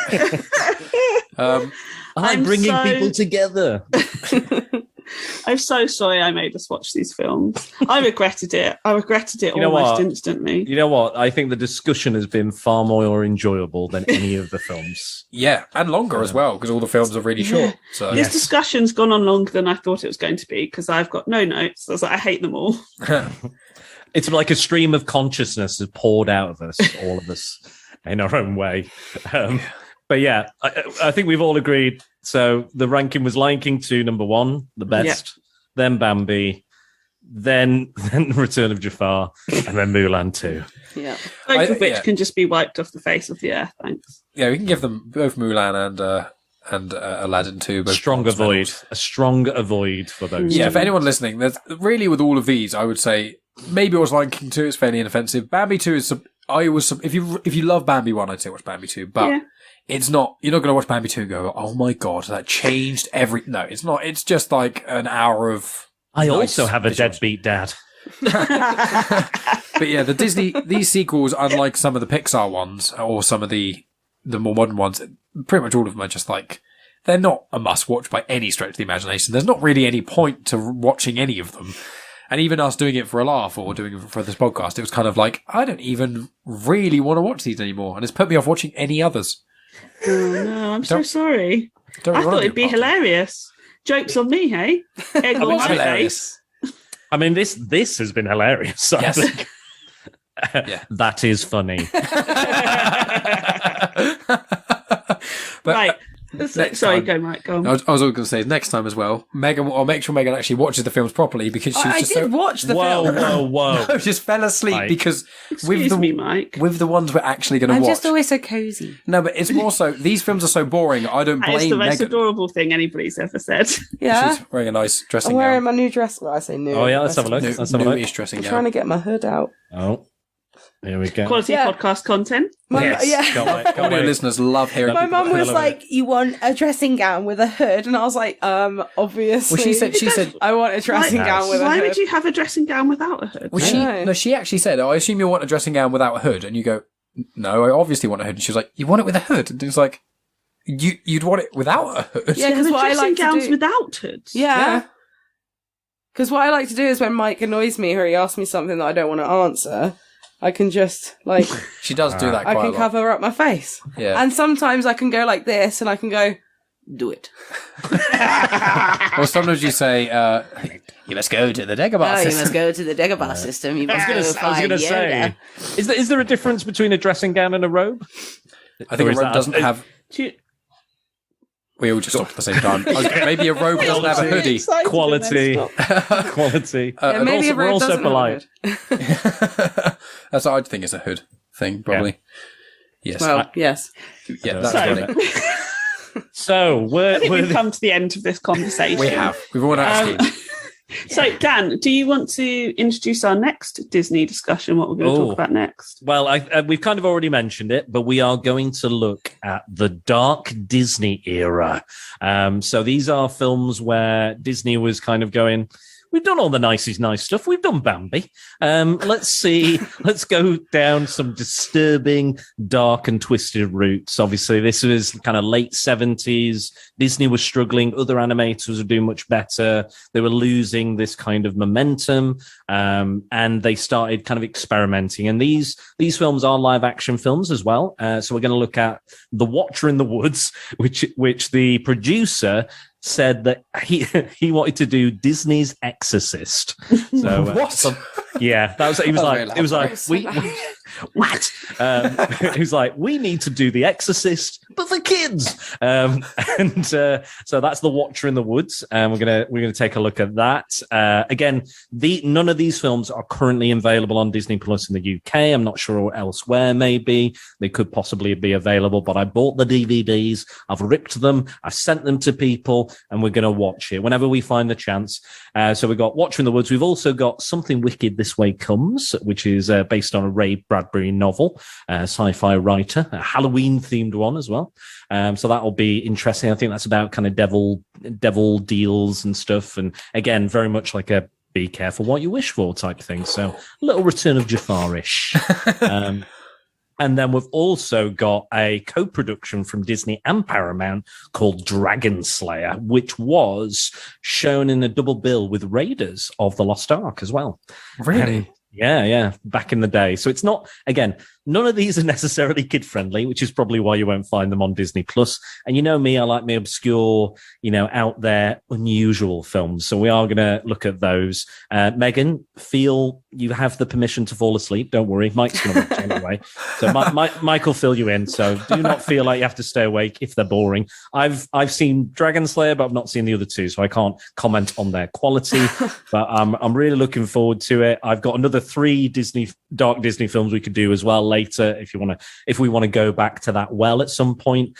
I'm bringing people together. I'm so sorry I made us watch these films. I regretted it. Almost instantly. You know what? I think the discussion has been far more enjoyable than any of the films. Yeah, and longer as well, because all the films are really short. So. This discussion's gone on longer than I thought it was going to be, because I've got no notes. I was like, I hate them all. It's like a stream of consciousness has poured out of us, all of us, in our own way. But yeah, I think we've all agreed. So the ranking was Lion King 2, number 1, the best, then Bambi, then Return of Jafar, and then Mulan 2. Yeah. Both of which can just be wiped off the face of the earth, thanks. Yeah, we can give them both Mulan and Aladdin 2. A strong avoid for those. Yeah, for anyone listening, there's really with all of these, I would say maybe it was Lion King 2, it's fairly inoffensive. Bambi 2 is if you love Bambi 1, I'd say watch Bambi 2, but it's not, you're not going to watch Bambi 2 and go, oh my god, that changed no, it's not, it's just like an hour of I also have a deadbeat dad. But yeah, these sequels, unlike some of the Pixar ones or some of the more modern ones, pretty much all of them are just like, they're not a must watch by any stretch of the imagination. There's not really any point to watching any of them. And even us doing it for a laugh or doing it for this podcast, it was kind of like, I don't even really want to watch these anymore. And it's put me off watching any others. Oh no, I'm so sorry. I thought it'd be hilarious. Joke's on me, hey? Egg on my face. I mean, this has been hilarious. I think. That is funny. Right. Sorry, go, Mike. Go on. I was also going to say next time as well, I'll make sure Megan actually watches the films properly because she's just so... watch the film. Whoa. No, just fell asleep because with the ones we're actually going to watch. I'm just always so cozy. No, but it's more so, these films are so boring, I don't blame It's the most Megan. adorable thing anybody's ever said. Yeah. She's wearing a nice dressing I'm gown. wearing my new dress. Well, I say new. Oh yeah, let's have a look. Newish dressing I'm gown. trying to get my hood out. Oh, here we go. Quality podcast content. All my listeners love hearing My people mum was like, "You want a dressing gown with a hood?" And I was like, obviously. Well, she said, I want a dressing gown with a hood. Why would you have a dressing gown without a hood? well, she actually said, I assume you want a dressing gown without a hood. And you go, no, I obviously want a hood. And she was like, you want it with a hood? And it was like, you'd want it without a hood? Yeah, because what I like dressing gowns to do... without hoods. Yeah. Because what I like to do is when Mike annoys me or he asks me something that I don't want to answer, I can just, like... She does do that quite a lot. I can cover up my face. Yeah. And sometimes I can go like this and I can go, do it. Or sometimes you say, you must go to the Dagobah system. You must go to the Dagobah system. You must I was going to say, is there a difference between a dressing gown and a robe? I think a robe doesn't have... We all just talked at the same time. Maybe a robe doesn't have a hoodie. Quality. Maybe a robe we're also doesn't polite. That's what I'd think is a hood thing, probably. Yeah. Yes. Well, yes. Yeah, that's funny. So we've come to the end of this conversation. We have. We've all had So, Dan, do you want to introduce our next Disney discussion, what we're going to talk about next? Well, we've kind of already mentioned it, but we are going to look at the dark Disney era. So these are films where Disney was kind of going, we've done all the nice stuff. We've done Bambi. Let's go down some disturbing, dark and twisted routes. Obviously, this was kind of late 70s. Disney was struggling. Other animators were doing much better. They were losing this kind of momentum. And they started kind of experimenting. And these films are live action films as well. So we're going to look at The Watcher in the Woods, which the producer said that he wanted to do Disney's Exorcist. So what? Yeah, he was like what? Who's like, we need to do The Exorcist, but for kids. And so that's The Watcher in the Woods. And we're gonna take a look at that. Again, none of these films are currently available on Disney Plus in the UK. I'm not sure elsewhere. Maybe they could possibly be available, but I bought the DVDs. I've ripped them. I've sent them to people, and we're gonna watch it whenever we find the chance. So we've got Watcher in the Woods. We've also got Something Wicked This Way Comes, which is based on a Ray Bradbury novel, sci-fi writer, a Halloween-themed one as well. So that'll be interesting. I think that's about kind of devil deals and stuff. And again, very much like a be careful what you wish for type thing. So a little Return of Jafar-ish. And then we've also got a co-production from Disney and Paramount called Dragon Slayer, which was shown in a double bill with Raiders of the Lost Ark as well. Really? Yeah, back in the day. So it's not, again, none of these are necessarily kid-friendly, which is probably why you won't find them on Disney Plus. And you know me, I like my obscure, out there, unusual films. So we are going to look at those. Megan, feel you have the permission to fall asleep. Don't worry, Mike's going to watch anyway. So Mike will fill you in. So do not feel like you have to stay awake if they're boring. I've seen Dragon Slayer, but I've not seen the other two, so I can't comment on their quality. But I'm really looking forward to it. I've got another 3 dark Disney films we could do as well later if we want to go back to that well at some point.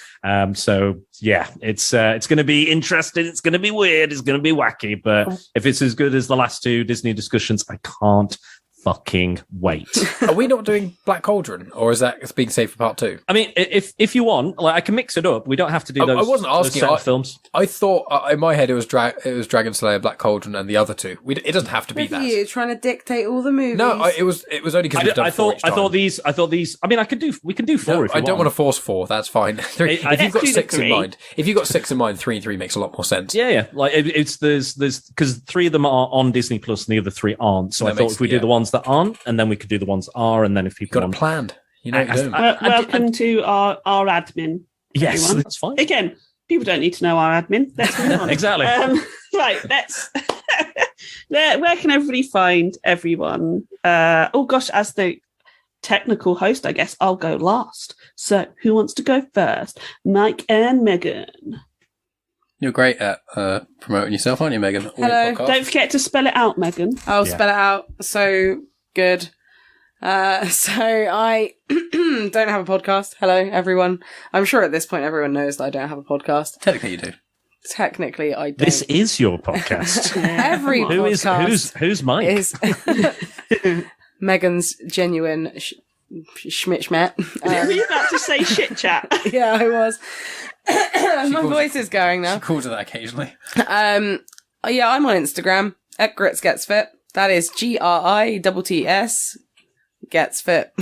So yeah, it's going to be interesting. It's going to be weird. It's going to be wacky. But if it's as good as the last 2 Disney discussions, I can't fucking wait. Are we not doing Black Cauldron, or is that being saved for part 2? I mean, if you want, I can mix it up. We don't have to do those. I wasn't asking. Those films. I thought in my head it was Dragon Slayer, Black Cauldron, and the other 2. It doesn't have to be that. You trying to dictate all the movies? No, it was only because we've done 4 each time. I thought these. I mean, we can do 4 if you want. I don't want to force 4. That's fine. If you've got 6 in mind, 3 and 3 makes a lot more sense. Yeah. Like there's because 3 of them are on Disney Plus and the other 3 aren't. So I thought if we do the ones that aren't, and then we could do the ones that are, and then if people got it planned, welcome to our admin. Yes, everyone. that's fine. Again, people don't need to know our admin. Let's move on. Exactly. Right. Let's. Where can everybody find everyone? Oh gosh, as the technical host, I guess I'll go last. So, who wants to go first? Mike and Megan. You're great at promoting yourself, aren't you, Megan? Hello. Don't forget to spell it out, Megan. I'll spell it out. So good. So I don't have a podcast. Hello, everyone. I'm sure at this point everyone knows that I don't have a podcast. Technically, you do. Technically, I don't. This is your podcast. Every podcast who's Mike? Is Megan's Genuine Schmidt. Were you about to say Chit-Chat? Yeah, I was. My voice is going now. She calls it that occasionally. Yeah, I'm on Instagram at Grits Gets Fit. That is GRITTS Gets Fit.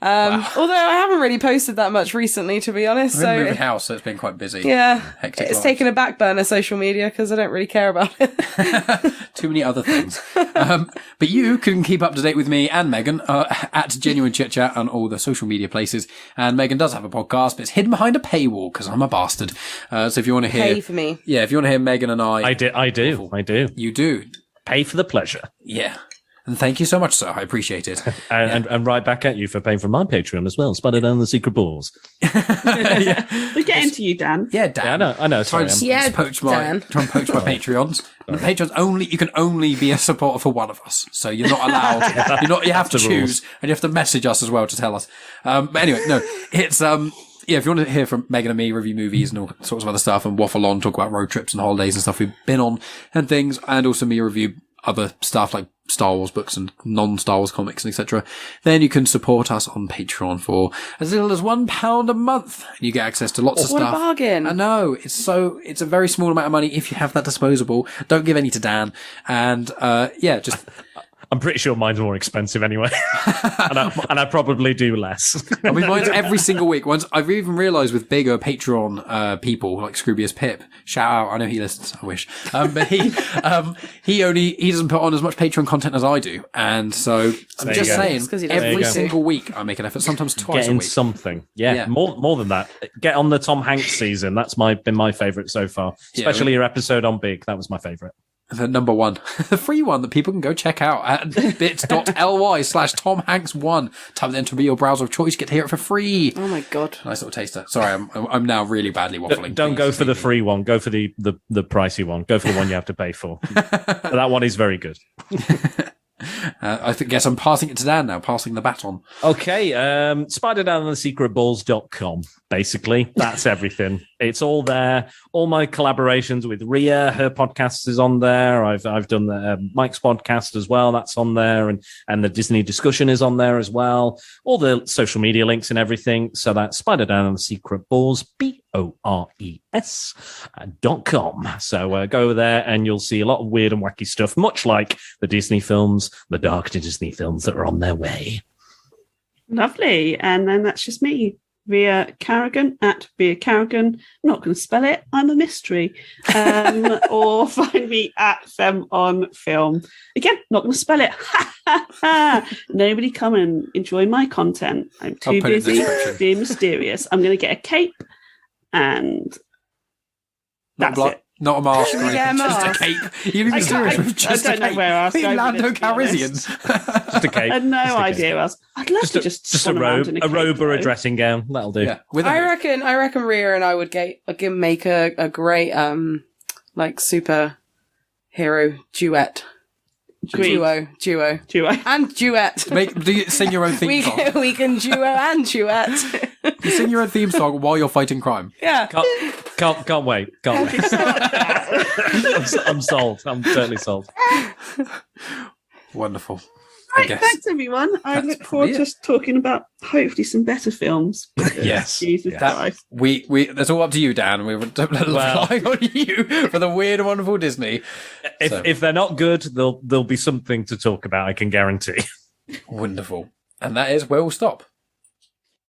Although I haven't really posted that much recently, to be honest. We've been moving house, so it's been quite busy. Yeah, hectic. It's taken a back burner, social media, because I don't really care about it. Too many other things. But you can keep up to date with me and Megan at Genuine Chit-Chat on all the social media places. And Megan does have a podcast, but it's hidden behind a paywall because I'm a bastard. So if you want to hear... Pay for me. Yeah, if you want to hear Megan and I do. You do. Pay for the pleasure. Yeah. And thank you so much, sir. I appreciate it. And right back at you for paying for my Patreon as well. Spider-Dan the Secret Balls. Yeah. We're getting to you, Dan. Yeah, Dan. Yeah, I know. Try and poach my Patreons. And the Patreons you can only be a supporter for one of us. So you're not allowed. You have to choose, and you have to message us as well to tell us. But anyway, no, it's yeah, if you want to hear from Megan and me review movies and all sorts of other stuff and waffle on, talk about road trips and holidays and stuff we've been on and things, and also me review other stuff like Star Wars books and non-Star Wars comics and etc., then you can support us on Patreon for as little as £1 a month. And you get access to lots of stuff. What a bargain. I know. It's a very small amount of money if you have that disposable. Don't give any to Dan. And, just... I'm pretty sure mine's more expensive anyway. and I probably do less. I mean, mine's every single week. Once I've even realised with bigger Patreon people like Scroobius Pip, shout out, I know he listens, I wish. But he doesn't put on as much Patreon content as I do. And so I'm just saying, every single week I make an effort, sometimes twice a week. Something. Yeah, more than that. Get on the Tom Hanks season. That's been my favourite so far. Especially your episode on Big. That was my favourite. The number one, the free one that people can go check out at bit.ly/TomHanks1. Type that into your browser of choice. Get to hear it for free. Oh my god! Nice little taster. Sorry, I'm now really badly waffling. Don't go for the free one. Go for the pricey one. Go for the one you have to pay for. That one is very good. I guess I'm passing it to Dan now, passing the baton. Okay, Spider-Dan and the secretballs.com. Basically, that's everything. It's all there. All my collaborations with Ria, her podcast is on there. I've done the Mike's podcast as well. That's on there, and the Disney discussion is on there as well. All the social media links and everything. So that's Spider-Dan and the Secret Balls, BORES.com. So go there and you'll see a lot of weird and wacky stuff, much like the Disney films, the dark Disney films that are on their way. Lovely. And then that's just me, Ria Carrogan at Ria Carrogan. I'm not going to spell it. I'm a mystery. Or find me at Fem on Film. Again, not going to spell it. Nobody come and enjoy my content. I'm too busy being mysterious. I'm going to get a cape and that's it. Not a mask, Should we get a just mask? a cape. You're mysterious with just I a don't know cape. where else. Lando Calrissian. Just a cape. I had no Just a idea cape. where else. I'd love to just a swan around robe, in a cape, robe or a though. dressing gown. That'll do. Yeah, with a I hood. reckon Ria and I would make a great like superhero duet. Agreed. Duo. And duet. Do you sing your own theme song? We can duo and duet. You sing your own theme song while you're fighting crime. Yeah. Can't wait. Can't wait. I'm sold. I'm totally sold. Wonderful. Right, thanks everyone. I look forward to talking about hopefully some better films. Yes. Jesus Christ. We that's all up to you, Dan. We're relying on you for the weird and wonderful Disney. If they're not good, there'll be something to talk about, I can guarantee. Wonderful. And that is where we'll stop.